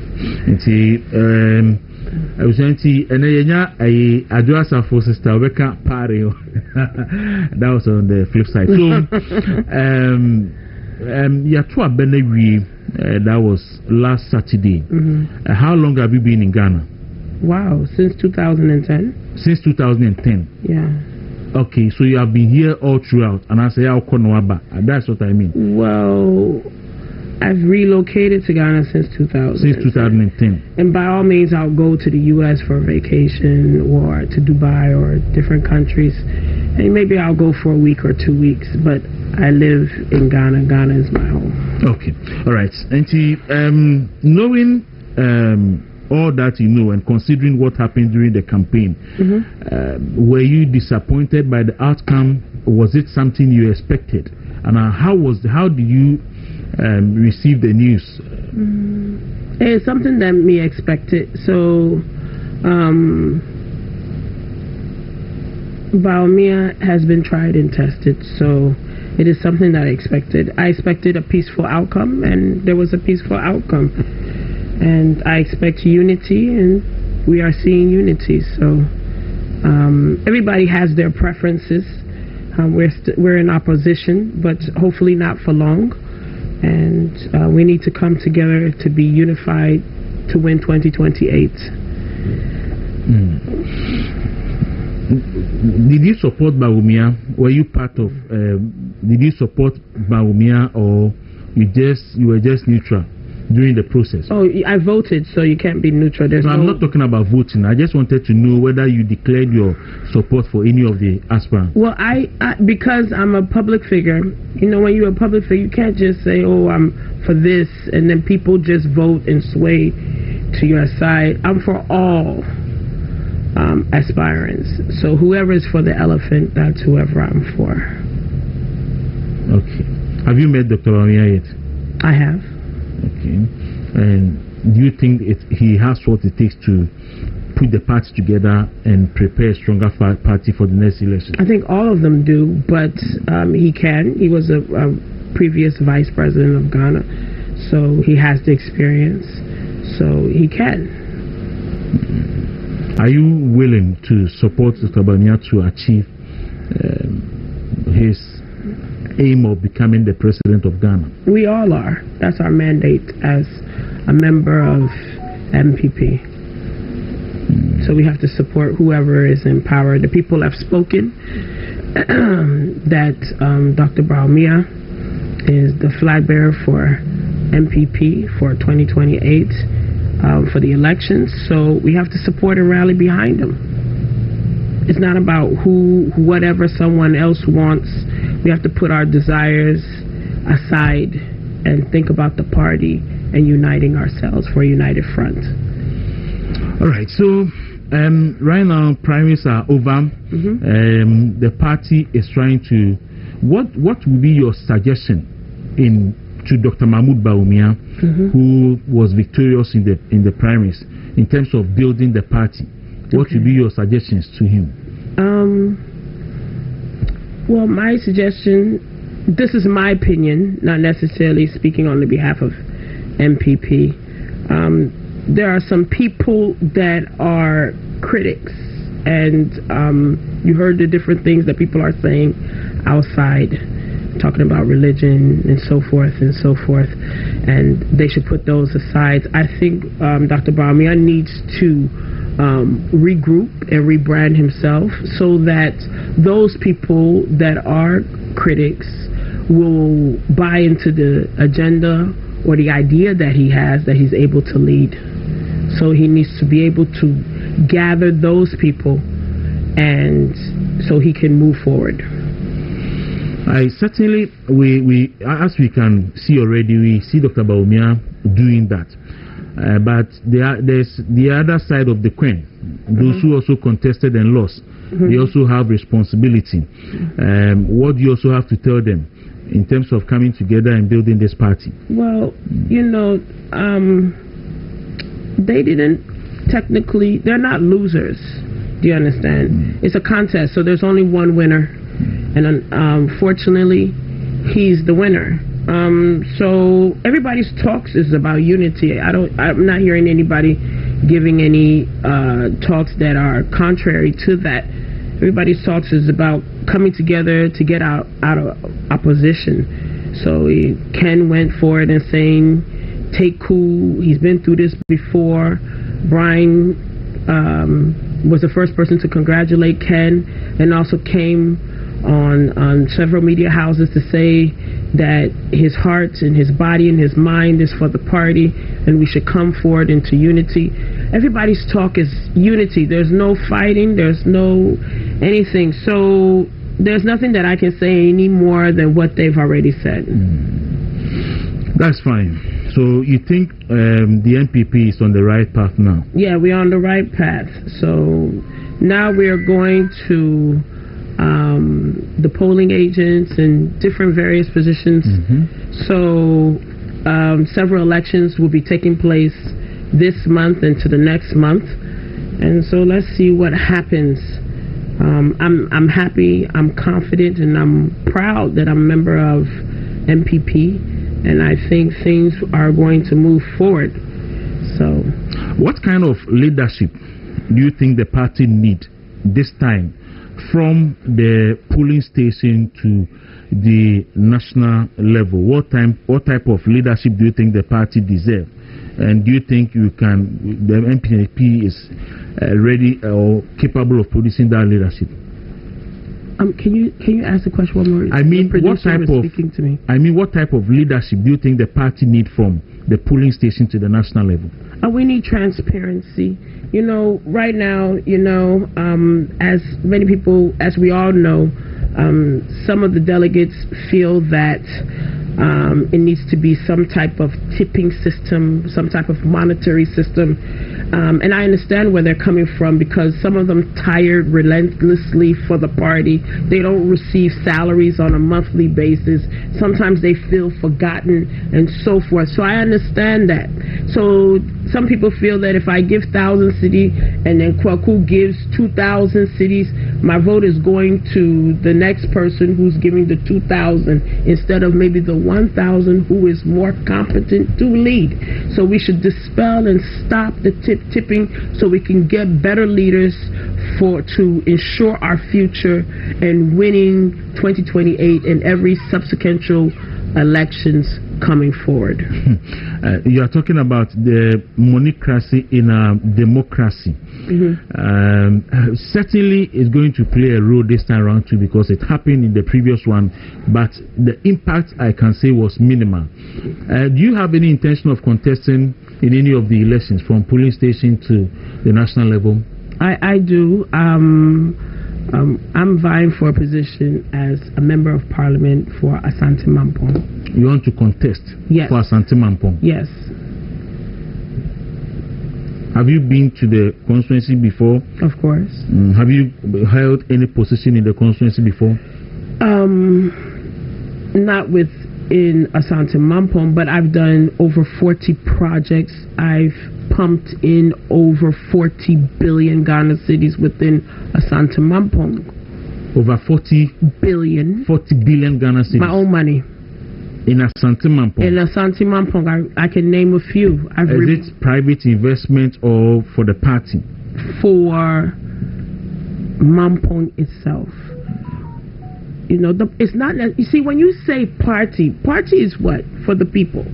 I was saying, I address for Sister Rebecca party. That was on the flip side. So, that was last Saturday. How long have you been in Ghana? Wow, since 2010. Since 2010. Yeah. Okay, so you have been here all throughout, and I say, that's what I mean. Well, I've relocated to Ghana since 2000. Since 2010. And by all means, I'll go to the U.S. for a vacation, or to Dubai, or different countries. And maybe I'll go for a week or 2 weeks, but I live in Ghana. Ghana is my home. Okay, all right. And knowing all that you know and considering what happened during the campaign, were you disappointed by the outcome? Was it something you expected? And how did you receive the news? It's something that me expected. So Baumia has been tried and tested. So it is something that I expected. I expected a peaceful outcome, and there was a peaceful outcome. And I expect unity, and we are seeing unity. So everybody has their preferences. We're in opposition, but hopefully not for long. And we need to come together to be unified to win 2028. Did you support Bawumia? Were you part of? Did you support Bawumia, or you were just neutral during the process? Oh, I voted, so you can't be neutral. No, I'm not talking about voting. I just wanted to know whether you declared your support for any of the aspirants. Well, I because I'm a public figure. You know, when you're a public figure, you can't just say, "Oh, I'm for this," and then people just vote and sway to your side. I'm for all aspirants. So whoever is for the elephant, that's whoever I'm for. Okay. Have you met Dr. Bawumia yet? I have. Okay. And do you think he has what it takes to put the party together and prepare a stronger party for the next election? I think all of them do, but he can. He was a previous vice president of Ghana, so he has the experience, so he can. Are you willing to support Dr. Bawumia to achieve his aim of becoming the president of Ghana? We all are. That's our mandate as a member of MPP. So we have to support whoever is in power. The people have spoken that Dr. Bawumia is the flag bearer for MPP for 2028 for the elections. So we have to support and rally behind him. It's not about whatever someone else wants. We have to put our desires aside and think about the party and uniting ourselves for a united front. All right. So right now, primaries are over. The party is trying to. What would be your suggestion to Dr. Mahmoud Bawumia, who was victorious in the primaries, in terms of building the party? What would be your suggestions to him? Well, my suggestion, this is my opinion, not necessarily speaking on the behalf of MPP. There are some people that are critics, and you heard the different things that people are saying outside, talking about religion and so forth, and they should put those aside. I think Dr. Bawumia needs to regroup and rebrand himself so that those people that are critics will buy into the agenda or the idea that he has, that he's able to lead. So he needs to be able to gather those people, and so he can move forward. I certainly, we as we can see already, we see Dr. Bawumia doing that. But there's the other side of the coin. Those who also contested and lost, they also have responsibility. What do you also have to tell them in terms of coming together and building this party? Well, you know, they didn't technically, they're not losers. Do you understand? It's a contest, so there's only one winner. And unfortunately, he's the winner. So everybody's talks is about unity. I'm not hearing anybody giving any talks that are contrary to that. Everybody's talks is about coming together to get out of opposition. So Ken went for it and saying, take cool, he's been through this before. Brian was the first person to congratulate Ken, and also came on several media houses to say that his heart and his body and his mind is for the party, and we should come forward into unity. Everybody's talk is unity. There's no fighting, there's no anything. So there's nothing that I can say any more than what they've already said. That's fine. So you think the NPP is on the right path now? Yeah, we're on the right path. So now we are going to the polling agents in different various positions. So several elections will be taking place this month and to the next month. And so let's see what happens I'm happy, I'm confident, and I'm proud that I'm a member of MPP, and I think things are going to move forward. So, what kind of leadership do you think the party need this time, from the polling station to the national level? What type of leadership do you think the party deserves? And do you think the MPP is ready or capable of producing that leadership? Can you ask the question one more? I mean, what type of leadership do you think the party need from the polling station to the national level? We need transparency. Right now, as many people, as we all know, some of the delegates feel that it needs to be some type of tipping system, some type of monetary system. And I understand where they're coming from, because some of them tired relentlessly for the party. They don't receive salaries on a monthly basis. Sometimes they feel forgotten and so forth. So I understand that. So some people feel that if I give 1,000 cedi and then Kwaku gives 2,000 cedis, my vote is going to the next person who's giving the 2,000 instead of maybe the 1,000 who is more competent to lead. So we should dispel and stop the tipping so we can get better leaders to ensure our future and winning 2028 and every subsequent elections coming forward. You are talking about the monocracy in a democracy. Certainly it's going to play a role this time around too, because it happened in the previous one, but the impact, I can say, was minimal. Do you have any intention of contesting in any of the elections, from polling station to the national level? I do. I'm vying for a position as a member of parliament for Asante Mampong. You want to contest? Yes. For Asante Mampong? Yes. Have you been to the constituency before? Of course. Have you held any position in the constituency before? Not within Asante Mampong, but I've done over 40 projects. I've pumped in over 40 billion Ghana cedis within Asante Mampong. Over 40 billion. 40 billion Ghana cedis. My own money. In Asante Mampong. In Asante Mampong, I can name a few. Is it private investment or for the party? For Mampong itself. It's not. You see, when you say party is what? For the people.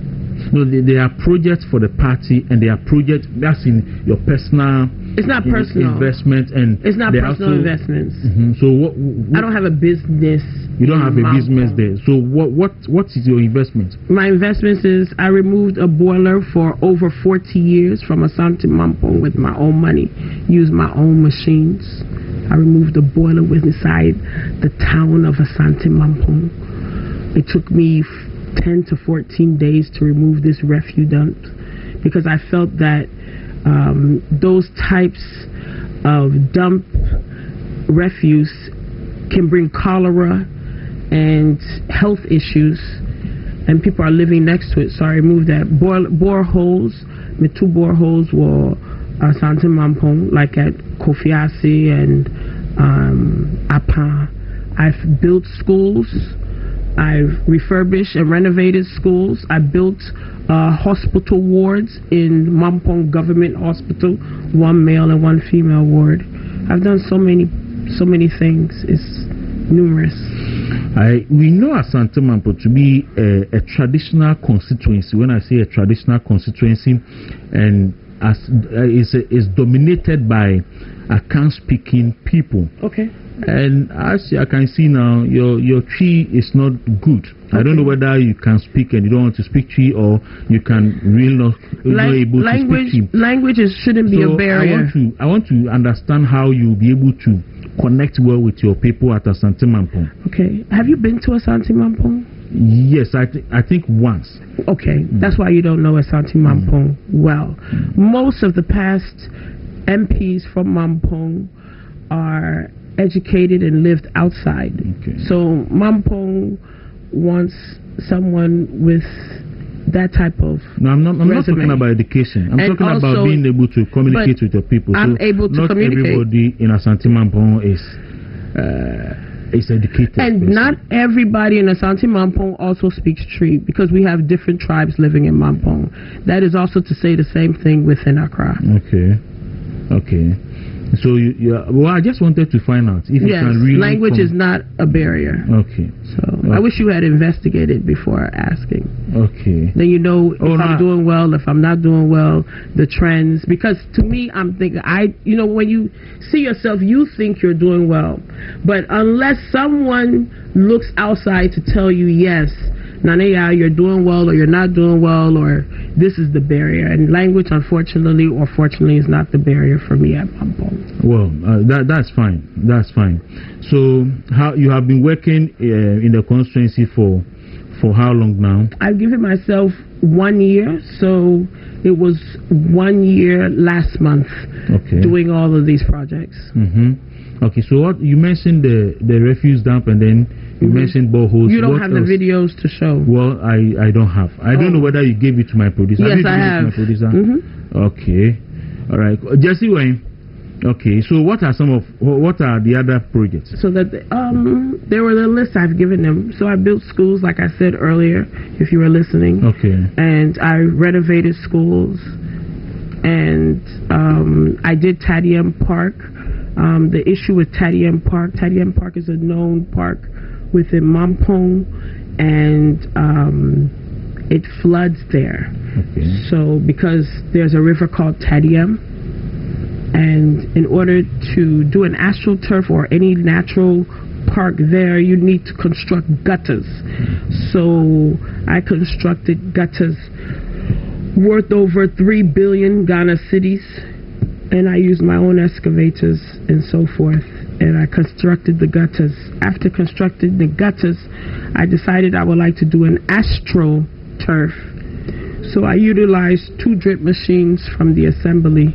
No, there are projects for the party, and there are projects that's in your personal. It's not personal investment, and it's not personal investments. So what? I don't have a business. You don't have a business there. So what is your investment? My investments is I removed a boiler for over 40 years from Asante Mampong with my own money. Used my own machines. I removed the boiler inside the town of Asante Mampong. It took me 10 to 14 days to remove this refuse dump, because I felt that those types of dump refuse can bring cholera and health issues, and people are living next to it. So I removed that. Boreholes, my 2 boreholes were Asante Mampong, like at Kofiasi and Apa. I've built schools. I've refurbished and renovated schools. I built hospital wards in Mampong Government Hospital, 1 male and 1 female ward. I've done so many things. It's numerous. We know Asante Mampong to be a traditional constituency. When I say a traditional constituency, and is dominated by Akan-speaking people. Okay. And as I can see now, your tree is not good. Okay. I don't know whether you can speak and you don't want to speak tree, or you can really not able to speak tree. Languages shouldn't be a barrier. I want to understand how you'll be able to connect well with your people at Asante Mampong. Okay. Have you been to Asante Mampong? Yes, I think once. Okay. That's why you don't know Asante Mampong well. Most of the past MPs from Mampong are educated and lived outside. Okay. So Mampong wants someone with that type of I'm not talking about education. I'm talking about being able to communicate with your people. I'm able to not communicate. Everybody in Asante Mampong is is educated. And person. not everybody in Asante Mampong also speaks Tree, because we have different tribes living in Mampong. That is also to say the same thing within Accra. Okay. So well, I just wanted to find out if you can really language is not a barrier. Okay. So I wish you had investigated before asking. Okay. Then you know if I'm doing well, if I'm not doing well, the trends. Because to me, I'm thinking, when you see yourself, you think you're doing well. But unless someone looks outside to tell you, yes, Nanea, you're doing well, or you're not doing well, or this is the barrier. And language, unfortunately or fortunately, is not the barrier for me at Mampong. Well, that's fine. That's fine. So, how you have been working in the constituency for how long now? I've given myself 1 year, so it was 1 year last month. Okay. Doing all of these projects. Okay, so what you mentioned the refuse dump, and then you mentioned boreholes. You don't have the videos to show. Well, I don't have. I don't know whether you gave it to my producer. Yes, I have. To my producer? Okay, all right. Jesse Wayne. Okay, so what are the other projects? So that there were the lists I've given them. So I built schools, like I said earlier, if you were listening. Okay. And I renovated schools, and I did Tadiem Park. The issue with Tadiem Park is a known park within Mampong, and it floods there. Okay. So because there's a river called Tadiem, and in order to do an astroturf or any natural park there, you need to construct gutters. So I constructed gutters worth over 3 billion Ghana cedis, and I used my own excavators and so forth, and I constructed the gutters. After constructing the gutters, I decided I would like to do an astroturf. So I utilized 2 drip machines from the assembly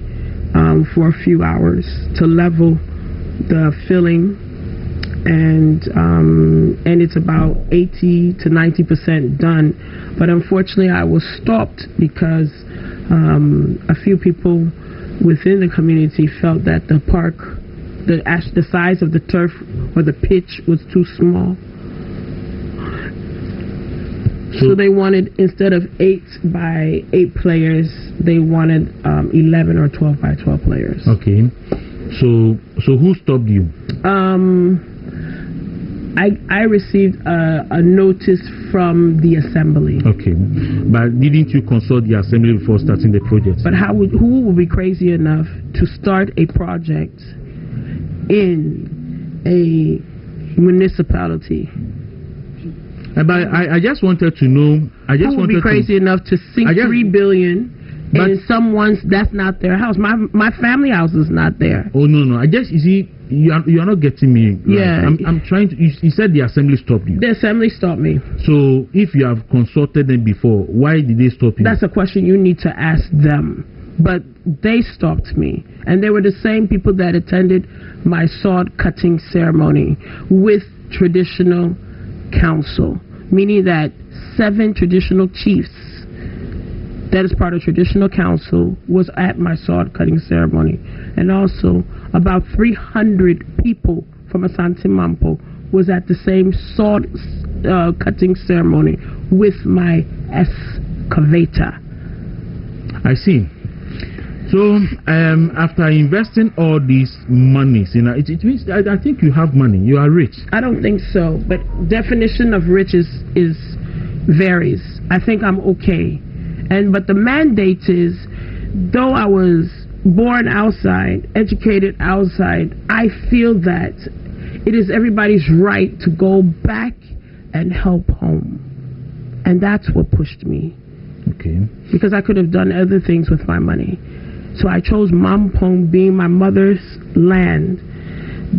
for a few hours to level the filling, and it's about 80 to 90% done. But unfortunately, I was stopped because a few people within the community felt that the park, the size of the turf or the pitch was too small. So they wanted, instead of 8 by 8 players, they wanted 11 or 12 by 12 players. Okay. So who stopped you? I received a notice from the assembly. Okay, but didn't you consult the assembly before starting the project? But who would be crazy enough to start a project in a municipality? But I just wanted to know. Who would be crazy enough to sink 3 billion in someone's that's not their house? My family house is not there. Oh no! I just, you see, you are not getting me. Right? Yeah, I'm trying to. You said the assembly stopped you. The assembly stopped me. So if you have consulted them before, why did they stop you? That's a question you need to ask them. But they stopped me, and they were the same people that attended my sword cutting ceremony with traditional council, meaning that 7 traditional chiefs that is part of traditional council was at my sword cutting ceremony, and also about 300 people from Asante Mampo was at the same sword cutting ceremony with my excavator. I see. So after investing all these monies, it means I think you have money. You are rich. I don't think so, but definition of rich is varies. I think I'm okay, but the mandate is, though I was born outside, educated outside, I feel that it is everybody's right to go back and help home, and that's what pushed me. Okay. Because I could have done other things with my money. So I chose Mampong being my mother's land.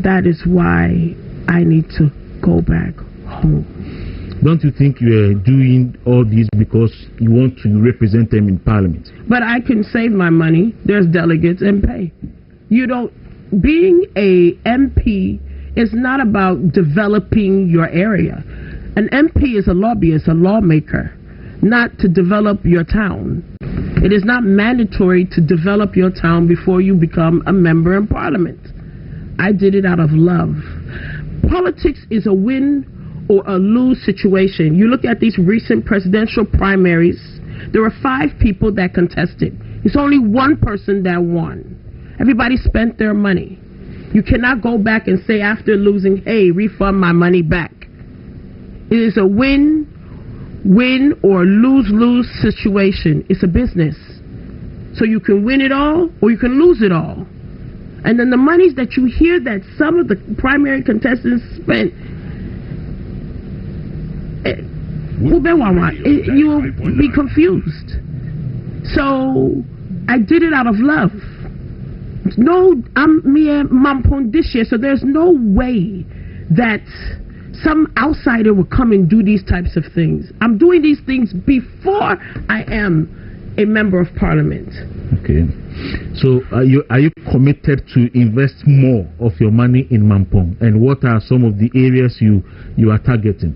That is why I need to go back home. Don't you think you are doing all this because you want to represent them in Parliament? But I can save my money. There's delegates and pay. Being a MP is not about developing your area. An MP is a lobbyist, a lawmaker, not to develop your town. It is not mandatory to develop your town before you become a member in Parliament. I did it out of love. Politics is a win or a lose situation. You look at these recent presidential primaries, there were 5 people that contested. It's only one person that won. Everybody spent their money. You cannot go back and say after losing, hey, refund my money back. It is a win or lose situation. It's a business. So you can win it all or you can lose it all. And then the monies that you hear that some of the primary contestants spent, you will be confused. So I did it out of love. No, I'm mere mampon this year, so there's no way that some outsider will come and do these types of things. I'm doing these things before I am a member of parliament. Okay. So are you committed to invest more of your money in Mampong? And what are some of the areas you are targeting?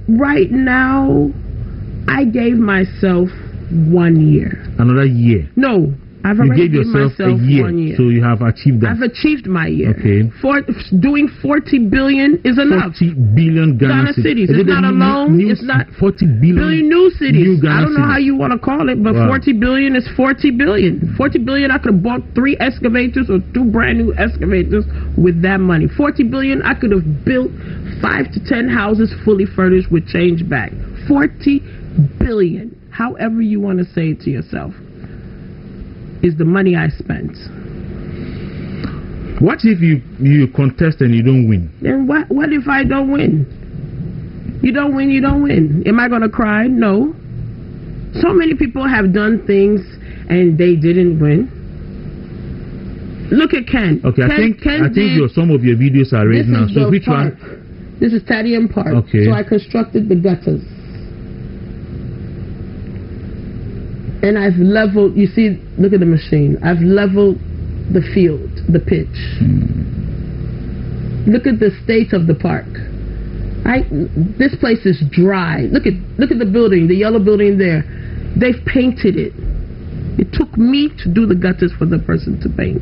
Right now, I gave myself 1 year. Another year? No. I've already you gave yourself a year, 1 year, so you have achieved that. I've achieved my year. Okay. Doing 40 billion is enough. 40 billion Ghana cities. It's not alone. It's not 40 billion new cities. New I don't know how you want to call it, but wow. 40 billion is 40 billion. 40 billion, I could have bought 3 excavators or 2 brand new excavators with that money. 40 billion, I could have built 5 to 10 houses fully furnished with change back. 40 billion, however you want to say it to yourself, is the money I spent. What if you contest and you don't win? Then what if I don't win? You don't win, you don't win. Am I going to cry? No. So many people have done things and they didn't win. Look at Ken. Okay, I think some of your videos are ready now. So which park. one? This is Stadium Park. Okay. So I constructed the gutters. And I've leveled, you see, look at the machine. I've leveled the field, the pitch. Look at the state of the park. This place is dry. Look at the building, the yellow building there. They've painted it. It took me to do the gutters for the person to paint.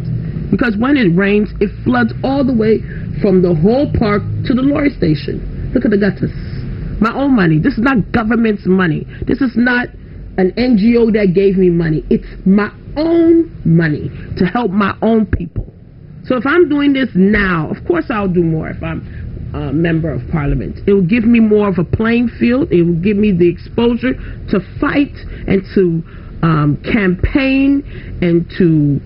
Because when it rains, it floods all the way from the whole park to the lorry station. Look at the gutters. My own money. This is not government's money. This is not an NGO that gave me money. It's my own money to help my own people. So if I'm doing this now, of course I'll do more if I'm a member of parliament. It will give me more of a playing field. It will give me the exposure to fight and to campaign and to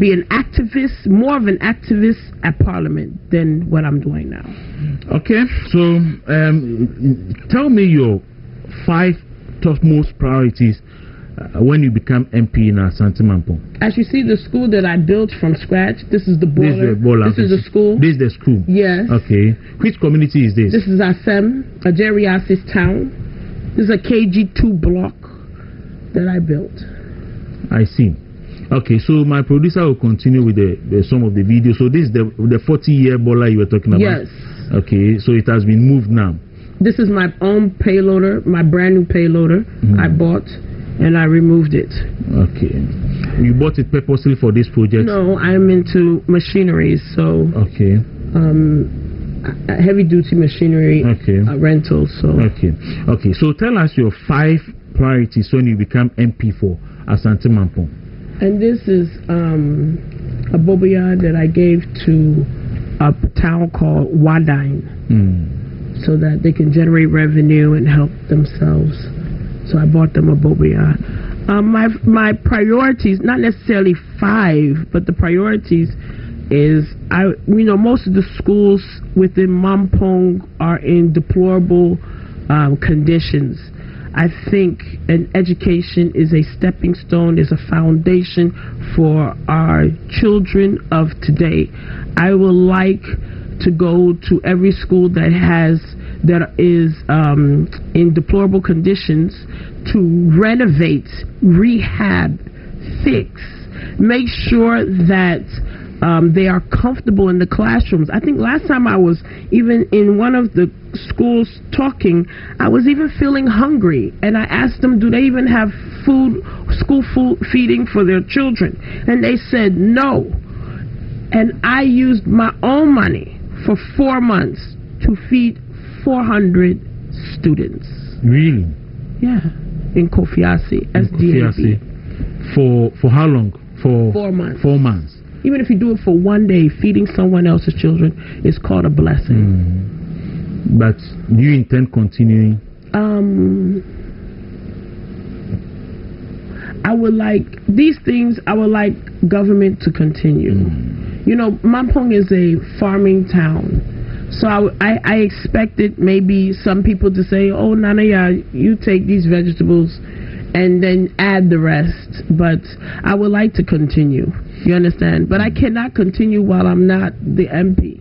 be an activist, more of an activist at parliament than what I'm doing now. Okay, so tell me your 5 topmost priorities when you become MP in Asante Mampong. As you see, the school that I built from scratch, this is the boiler. This is the school. This is the school? Yes. Okay. Which community is this? This is Asem, a geriatric town. This is a KG2 block that I built. I see. Okay, so my producer will continue with some of the videos. So this is the 40-year boiler you were talking about? Yes. Okay, so it has been moved now. This is my own payloader, my brand new payloader I bought, and I removed it. Okay. You bought it purposely for this project? No, I'm into machinery, so... Okay. Heavy-duty machinery rentals, so... Okay. Okay, so tell us your 5 priorities when you become MP for Asante Mampong. And this is a boboya that I gave to a town called Wadine. So that they can generate revenue and help themselves. So I bought them a boboya. My priorities, not necessarily 5, but the priorities is most of the schools within Mampong are in deplorable conditions. I think an education is a stepping stone, is a foundation for our children of today. I would like to go to every school that is in deplorable conditions to renovate, rehab, fix, make sure that they are comfortable in the classrooms. I think last time I was even in one of the schools talking, I was even feeling hungry, and I asked them, do they even have school food feeding for their children? And they said no. And I used my own money for 4 months to feed 400 students. Really? Yeah, in Kofiase, SDAB. For how long? For 4 months. 4 months. Even if you do it for one day, feeding someone else's children is called a blessing. But do you intend continuing? I would like these things. I would like government to continue. You know, Mampong is a farming town, so I expected maybe some people to say, "Oh, Nanaya, you take these vegetables and then add the rest." But I would like to continue. You understand? But I cannot continue while I'm not the MP.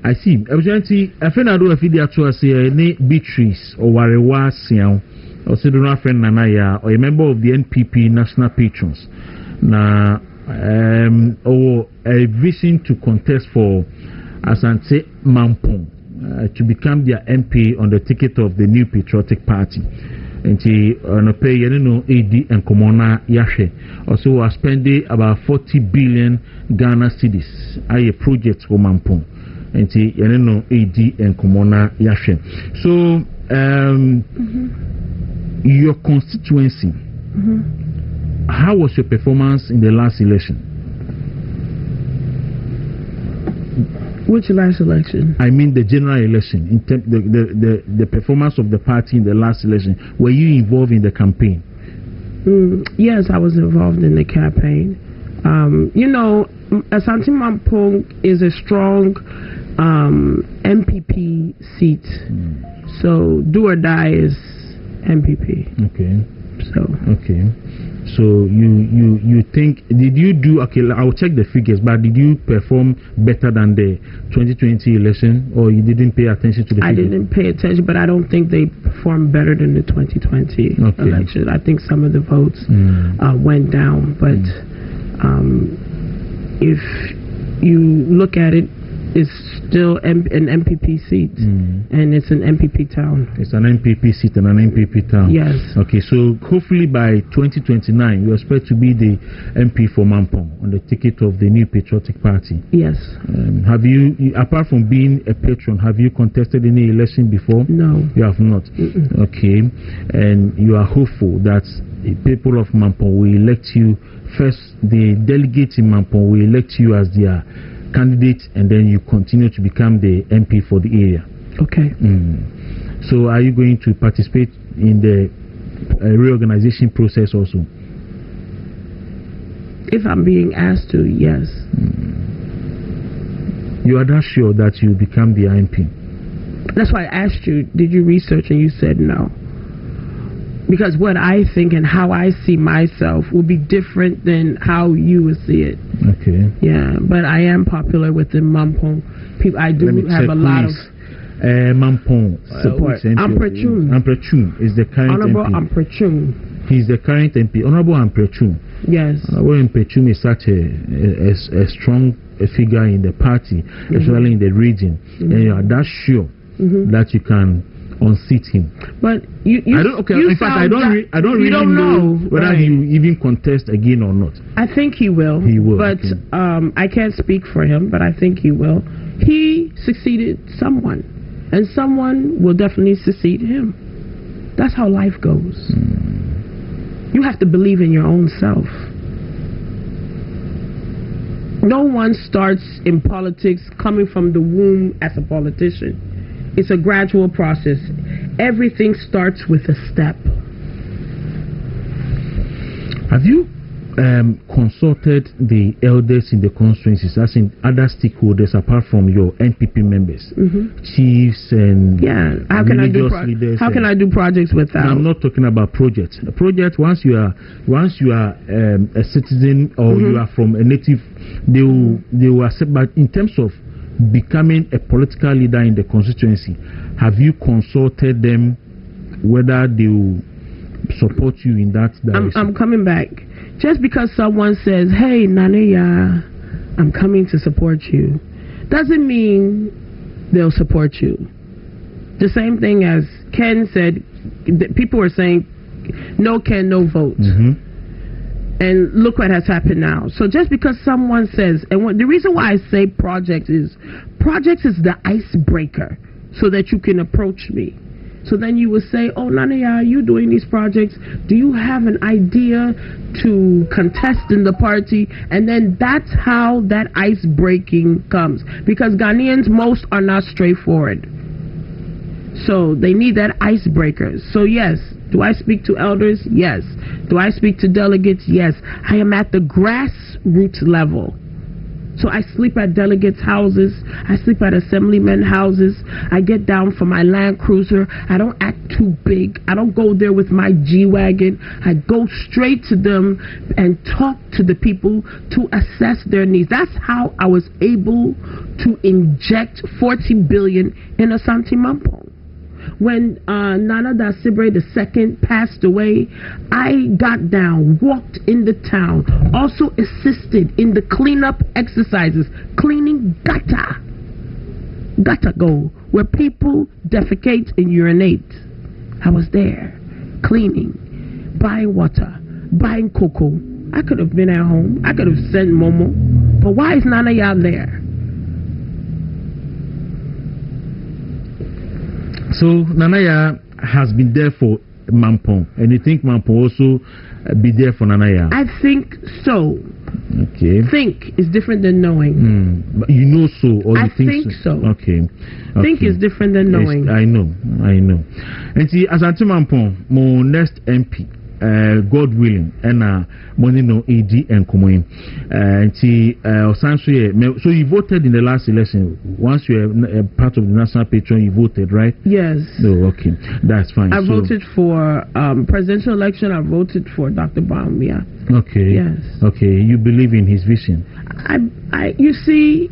I see. I feel I do a video to us here. Beatrice or Warewa Sian. Or Sidona friend Nanaya, or a member of the NPP national patrons. Now, or a vision to contest for Asante Mampong to become their MP on the ticket of the New Patriotic Party. And he on a pay AD and Komona Yashe. Also, are spending about 40 billion Ghana cedis. A project for Mampong. And he AD and Komona Yashe. So, your constituency, how was your performance in the last election? Which last election? I mean the general election, in the performance of the party in the last election. Were you involved in the campaign? Yes, I was involved in the campaign. You know, Asante Mampong is a strong MPP seat. So do or die is MPP. Okay. So you think, did you do, okay, I'll check the figures, but did you perform better than the 2020 election, or you didn't pay attention to the figures? I didn't pay attention, but I don't think they performed better than the 2020 election. I think some of the votes went down, but if you look at it, it's still an MPP seat, and it's an MPP town. It's an MPP seat and an MPP town. Yes. Okay, so hopefully by 2029, you expect to be the MP for Mampong on the ticket of the New Patriotic Party. Yes. Have you, apart from being a patron, have you contested any election before? No. You have not. Okay, and you are hopeful that the people of Mampong will elect you first. The delegates in Mampong will elect you as their candidate, and then you continue to become the MP for the area. Okay. So are you going to participate in the reorganization process also? If I'm being asked to, yes. You are not sure that you become the MP? That's why I asked you, did you research, and you said no. Because what I think and how I see myself will be different than how you would see it. Okay. Yeah, but I am popular within Mampong. People, I do have a lot of Mampong support. Amprechun is the current Honorable MP. Amprechun. He's the current MP. Honorable Amprechun. Yes. Honorable Amprechun is such a strong figure in the party, especially in the region, and you are that sure that you can unseat him. But you I don't. Okay. In fact, I don't really know whether he will even contest again or not. I think he will. He will. But I can't speak for him. But I think he will. He succeeded someone, and someone will definitely succeed him. That's how life goes. You have to believe in your own self. No one starts in politics coming from the womb as a politician. It's a gradual process. Everything starts with a step. Have you consulted the elders in the constituencies, as in other stakeholders apart from your NPP members, chiefs and religious leaders? How can I do projects without? I'm not talking about projects. A project, once you are a citizen or you are from a native, they will accept. But in terms of becoming a political leader in the constituency, have you consulted them whether they will support you in that direction? I'm coming back. Just because someone says, "Hey, Naneya, I'm coming to support you," doesn't mean they'll support you. The same thing as Ken said, people were saying, "No Ken, no vote." And look what has happened now. So just because someone says, and the reason why I say projects is the icebreaker so that you can approach me. So then you will say, oh, Nanaya, you doing these projects. Do you have an idea to contest in the party? And then that's how that ice breaking comes. Because Ghanaians, most are not straightforward. So they need that icebreaker. So yes, do I speak to elders? Yes. Do I speak to delegates? Yes. I am at the grassroots level. So I sleep at delegates' houses. I sleep at assemblymen houses. I get down from my Land Cruiser. I don't act too big. I don't go there with my G-Wagon. I go straight to them and talk to the people to assess their needs. That's how I was able to inject 40 billion in Asante Mampo. When Nana Dasibre II passed away, I got down, walked in the town, also assisted in the cleanup exercises, cleaning gutter go, where people defecate and urinate. I was there, cleaning, buying water, buying cocoa. I could have been at home. I could have sent Momo. But why is Nana Ya there? So Nanaya has been there for Mampong, and you think Mampong also be there for Nanaya? I think so. Okay. Think is different than knowing. But you know so, or you think so? Okay. Think is different than knowing. Yes, I know. And see, as Asante Mampong, my next MP, God willing, and money no AD and Kumoin. And see, so you voted in the last election. Once you're part of the national patron, you voted, right? Yes. No, okay, that's fine. I voted for presidential election. I voted for Dr. Baumia. Okay. Yes. Okay, you believe in his vision. You see,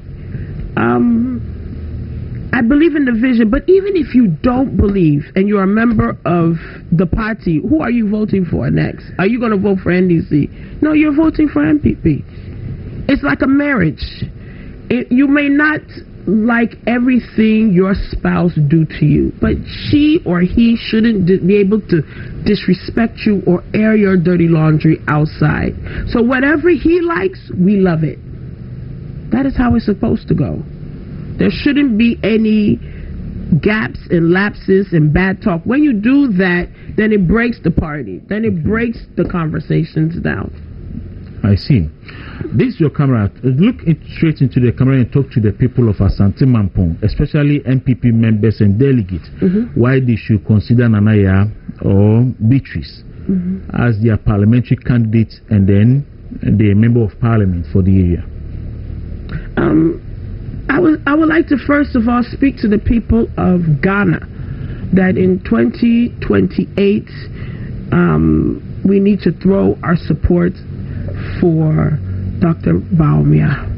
I believe in the vision, but even if you don't believe and you're a member of the party, who are you voting for next? Are you going to vote for NDC? No, you're voting for MPP. It's like a marriage. You may not like everything your spouse do to you, but she or he shouldn't be able to disrespect you or air your dirty laundry outside. So whatever he likes, we love it. That is how it's supposed to go. There shouldn't be any gaps and lapses and bad talk. When you do that, then it breaks the party. Then it breaks the conversations down. I see. This is your camera. Look straight into the camera and talk to the people of Asante Mampong, especially MPP members and delegates, why they should consider Nanaya or Beatrice as their parliamentary candidate and then the member of parliament for the area. I would like to first of all speak to the people of Ghana that in 2028 we need to throw our support for Dr. Baumia.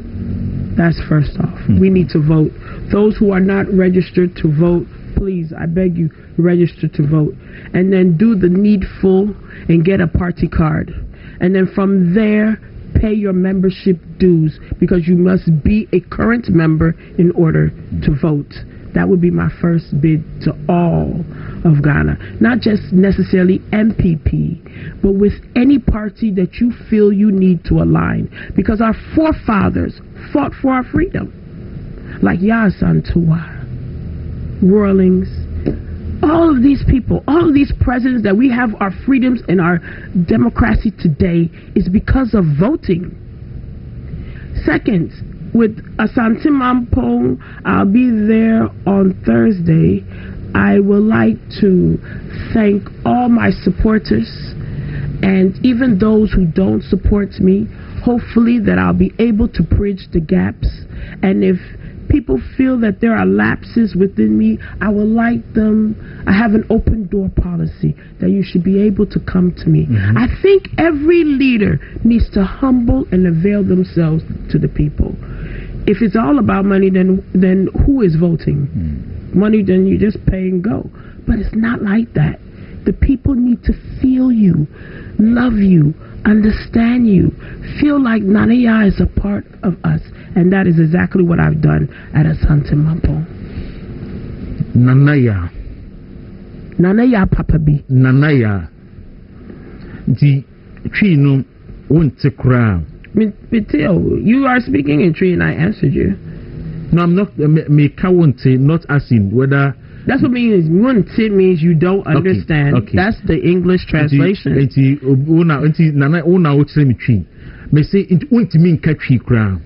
That's first off. We need to vote. Those who are not registered to vote, please, I beg you, register to vote. And then do the needful and get a party card. And then from there, pay your membership dues, because you must be a current member in order to vote. That would be my first bid to all of Ghana. Not just necessarily MPP, but with any party that you feel you need to align. Because our forefathers fought for our freedom. Like Yasantua, Rawlings, all of these people, all of these presidents that we have our freedoms and our democracy today is because of voting. Second, with Asante Mampong, I'll be there on Thursday. I would like to thank all my supporters and even those who don't support me. Hopefully that I'll be able to bridge the gaps. And if people feel that there are lapses within me, I would like them. I have an open door policy that you should be able to come to me. I think every leader needs to humble and avail themselves to the people. If it's all about money, then who is voting? Money, then you just pay and go. But it's not like that. The people need to feel you, love you, understand you, feel like Nanaya is a part of us. And that is exactly what I've done at Asante Mampong. Nanaya. Nanaya Papa B. Nanaya. The Chino won't take crown. You are speaking in tree and I answered you. No, I'm not. Me won't say, not asking whether. That's what means won't means you don't understand. Okay. That's the English translation. Me say it won't mean catchy crown.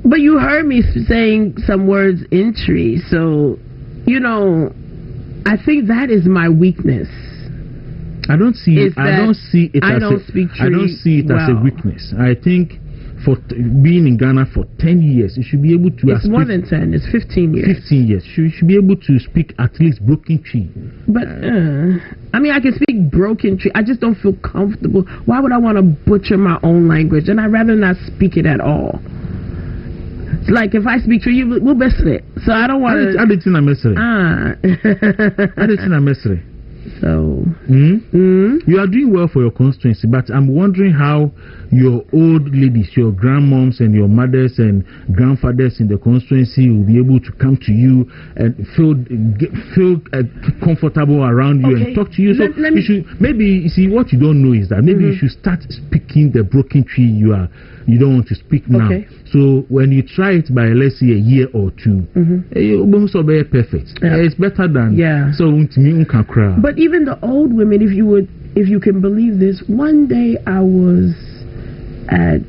But you heard me saying some words in tree, so you know, I think that is my weakness. I don't see it. I don't see it as a weakness. I think for being in Ghana for 10 years, you should be able to. It's more than 10. It's 15 years. 15 years. You should be able to speak at least broken tree. But I mean, I can speak broken tree. I just don't feel comfortable. Why would I want to butcher my own language? And I'd rather not speak it at all. It's like if I speak tree, we'll mess it. So I don't want to. I didn't mess it. I didn't mess it. So you are doing well for your constituency, but I'm wondering how your old ladies, your grandmoms and your mothers and grandfathers in the constituency will be able to come to you and feel comfortable around you and talk to you. So you should maybe, you see, what you don't know is that maybe you should start speaking the broken tree you don't want to speak now. So when you try it by, let's say, a year or two, you'll be perfect. It's better than so me can cry. But even the old women, if you can believe this, one day I was at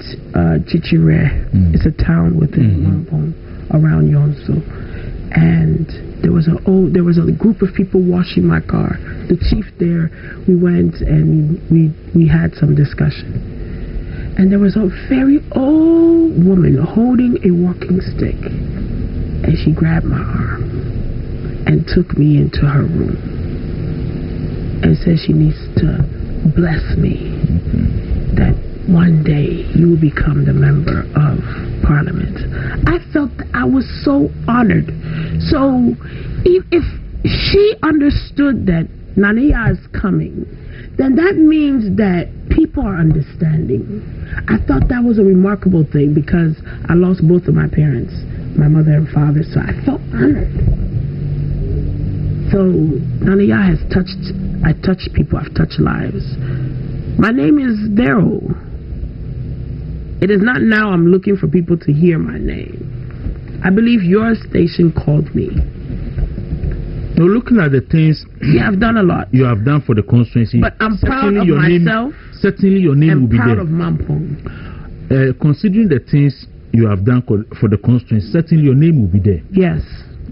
Chichire. It's a town within Lampong, around Yonso, and there was a group of people washing my car. The chief there, we went and we had some discussion. And there was a very old woman holding a walking stick. And she grabbed my arm and took me into her room and said she needs to bless me, that one day you will become the member of parliament. I felt that I was so honored. So if she understood that Nania is coming, then that means that people are understanding. I thought that was a remarkable thing because I lost both of my parents, my mother and father, so I felt honored. So Nania has I've touched people, I've touched lives. My name is Dawuro. It is not now I'm looking for people to hear my name. I believe your station called me. Now, looking at the things you have done a lot. You have done for the constituency. But I'm proud of myself. Certainly your name will be there. I'm proud of Mampong. Considering the things you have done for the constituency, certainly your name will be there. Yes.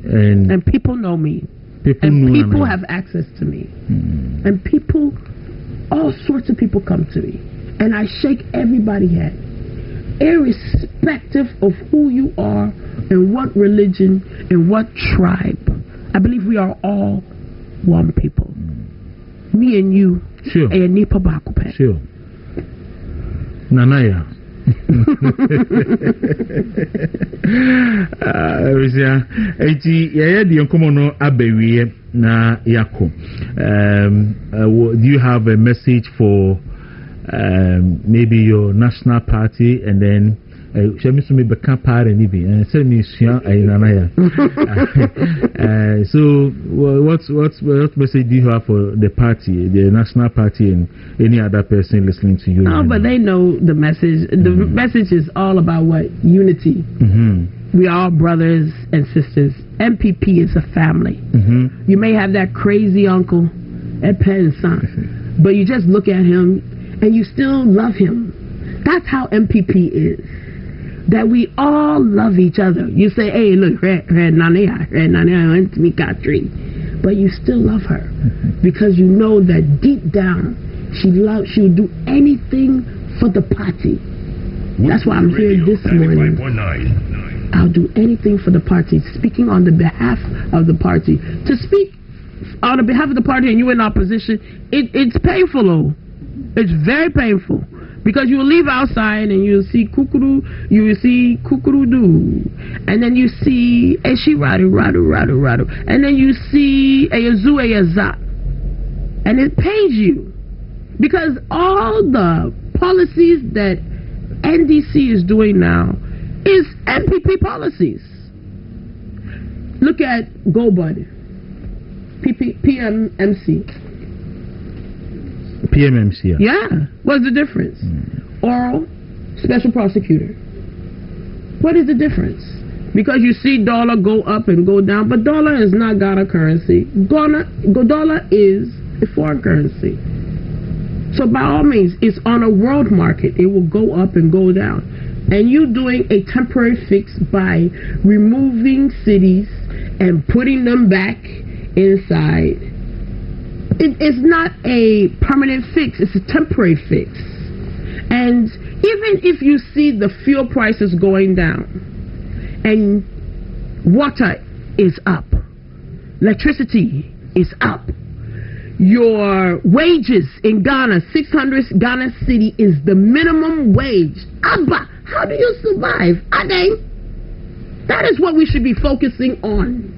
And people know me. People have access to me. And people, all sorts of people come to me. And I shake everybody's hand, irrespective of who you are and what religion and what tribe. I believe we are all one people. Me and you. Sure. And Nipa Bakupe. Sure. Nanaya. Do you have a message for maybe your national party, and then so what message do you have for the party, the national party, and any other person listening to you? Oh, but they know the message. The message is all about what? Unity. We are all brothers and sisters. MPP is a family. You may have that crazy uncle at Penn Son, but you just look at him and you still love him. That's how MPP is. That we all love each other. You say, hey, look, Nania went to me country, but you still love her because you know that deep down she would do anything for the party. That's why I'm here this morning. I'll do anything for the party, speaking on the behalf of the party. To speak on the behalf of the party and you in opposition, it's painful, though. It's very painful. Because you will leave outside and you will see kukuru, you will see kukurudu, and then you see eshi radu, and then you see eyazu eyaza, and it pains you because all the policies that NDC is doing now is MPP policies. Look at GoBud, PMMC. PMMC. Yeah. What's the difference? oral special prosecutor. What is the difference? Because you see dollar go up and go down, but dollar is not Ghana currency. Dollar is a foreign currency. So by all means, it's on a world market. It will go up and go down. And you doing a temporary fix by removing cities and putting them back inside. It is not a permanent fix. It's a temporary fix. And even if you see the fuel prices going down, and water is up, electricity is up, your wages in Ghana, 600 Ghana cedi is the minimum wage. Abba, how do you survive? Ade? That is what we should be focusing on.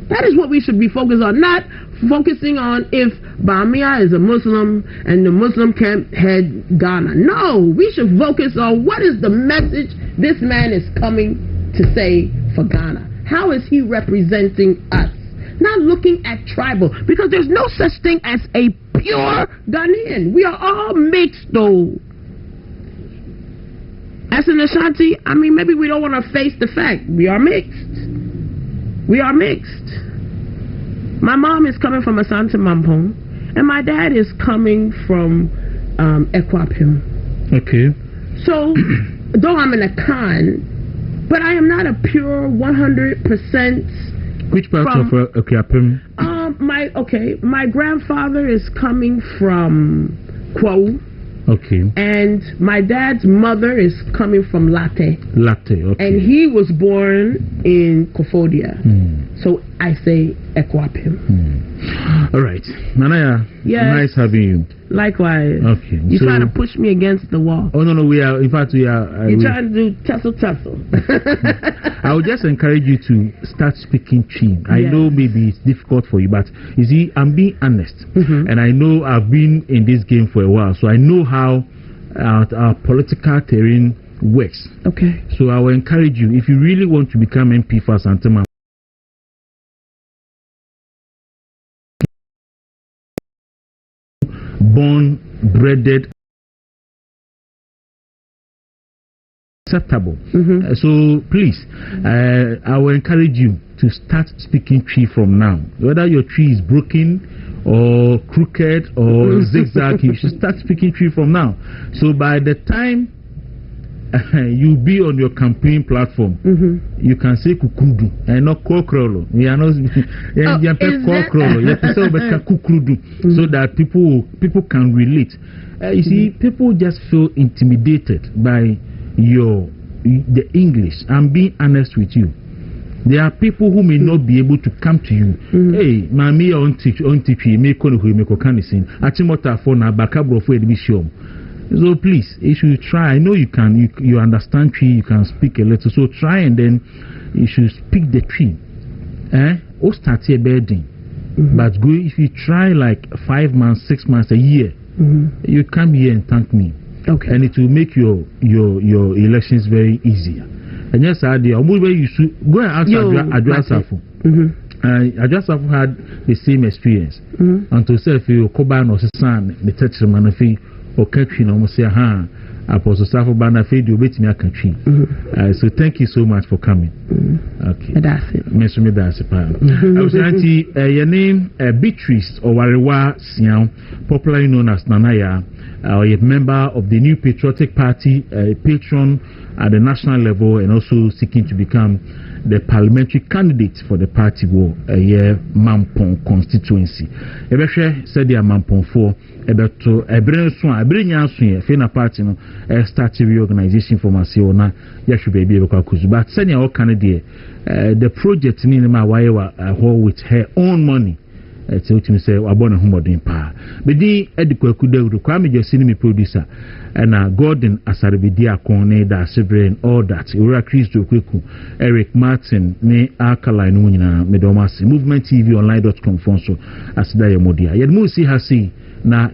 That is what we should be focused on, not focusing on if Bamia is a Muslim and the Muslim can't head Ghana. No, we should focus on what is the message this man is coming to say for Ghana. How is he representing us? Not looking at tribal, because there's no such thing as a pure Ghanaian. We are all mixed though. As an Ashanti, I mean, maybe we don't want to face the fact we are mixed. We are mixed. My mom is coming from Asante Mampong, and my dad is coming from Ekwapim. Okay. So, though I'm in a Khan, but I am not a pure 100%. Which part of Ekwapim? My grandfather is coming from Kwaku. Okay. And my dad's mother is coming from Latte. Latte, okay. And he was born in Kofodia. So I say Ekwapim. All right. Nanaya, yes. Nice having you. Likewise. Okay. You're trying to push me against the wall. Oh, no, we are, in fact, we are. You're trying to do tussle. I would just encourage you to start speaking Chi. I know maybe it's difficult for you, but you see, I'm being honest. And I know I've been in this game for a while, so I know how our political terrain works. Okay. So I will encourage you, if you really want to become MP for Santama, born, breaded, acceptable. So please, I will encourage you to start speaking tree from now. Whether your tree is broken or crooked or zigzag, you should start speaking tree from now. So by the time you'll be on your campaign platform, you can say kukudu and not kokrolo. We are not so that people can relate. You see, people just feel intimidated by the English. I'm being honest with you. There are people who may not be able to come to you. Hey, mami on teach me kono hu me ko kanisin. Achimota for na bakabro for edibishom. So please, you should try. I know you can. You understand tree. You can speak a little. So try, and then you should speak the tree. Or start here bedding. But go if you try like 5 months, 6 months, a year. You come here and thank me. Okay. And it will make your elections very easier. And yes, you should go and ask Adwasafu. Adwasafu had the same experience. Until self you Koban or son, the Tetchman or country, no more say, Apostle Safo Bana Fade, you wait me a country. So thank you so much for coming. Okay. That's it. Mention me that's it. I was auntie, your name Beatrice or Wariwa Sian, popularly known as Nanaya, a member of the New Patriotic Party, a patron at the national level, and also seeking to become the parliamentary candidate for the party war Mampong constituency. Ebeshe said their Mampong 4 ebeto ebrenya fena party no start reorganization for Masiona yashu baby Kwaku. But senior all candidate the project ni ma wayewa with her own money. It's what you say abona humodin pa. Bedi Kwaku Dawuro Kwame just me producer and Gordon Asarbidi Akone da Severin all that. Ura Christo Kwaku, Eric Martin ne Alkaline no nyina medomasi. Movement TV online.com fonso asida ye modia. Yedmu si hasi na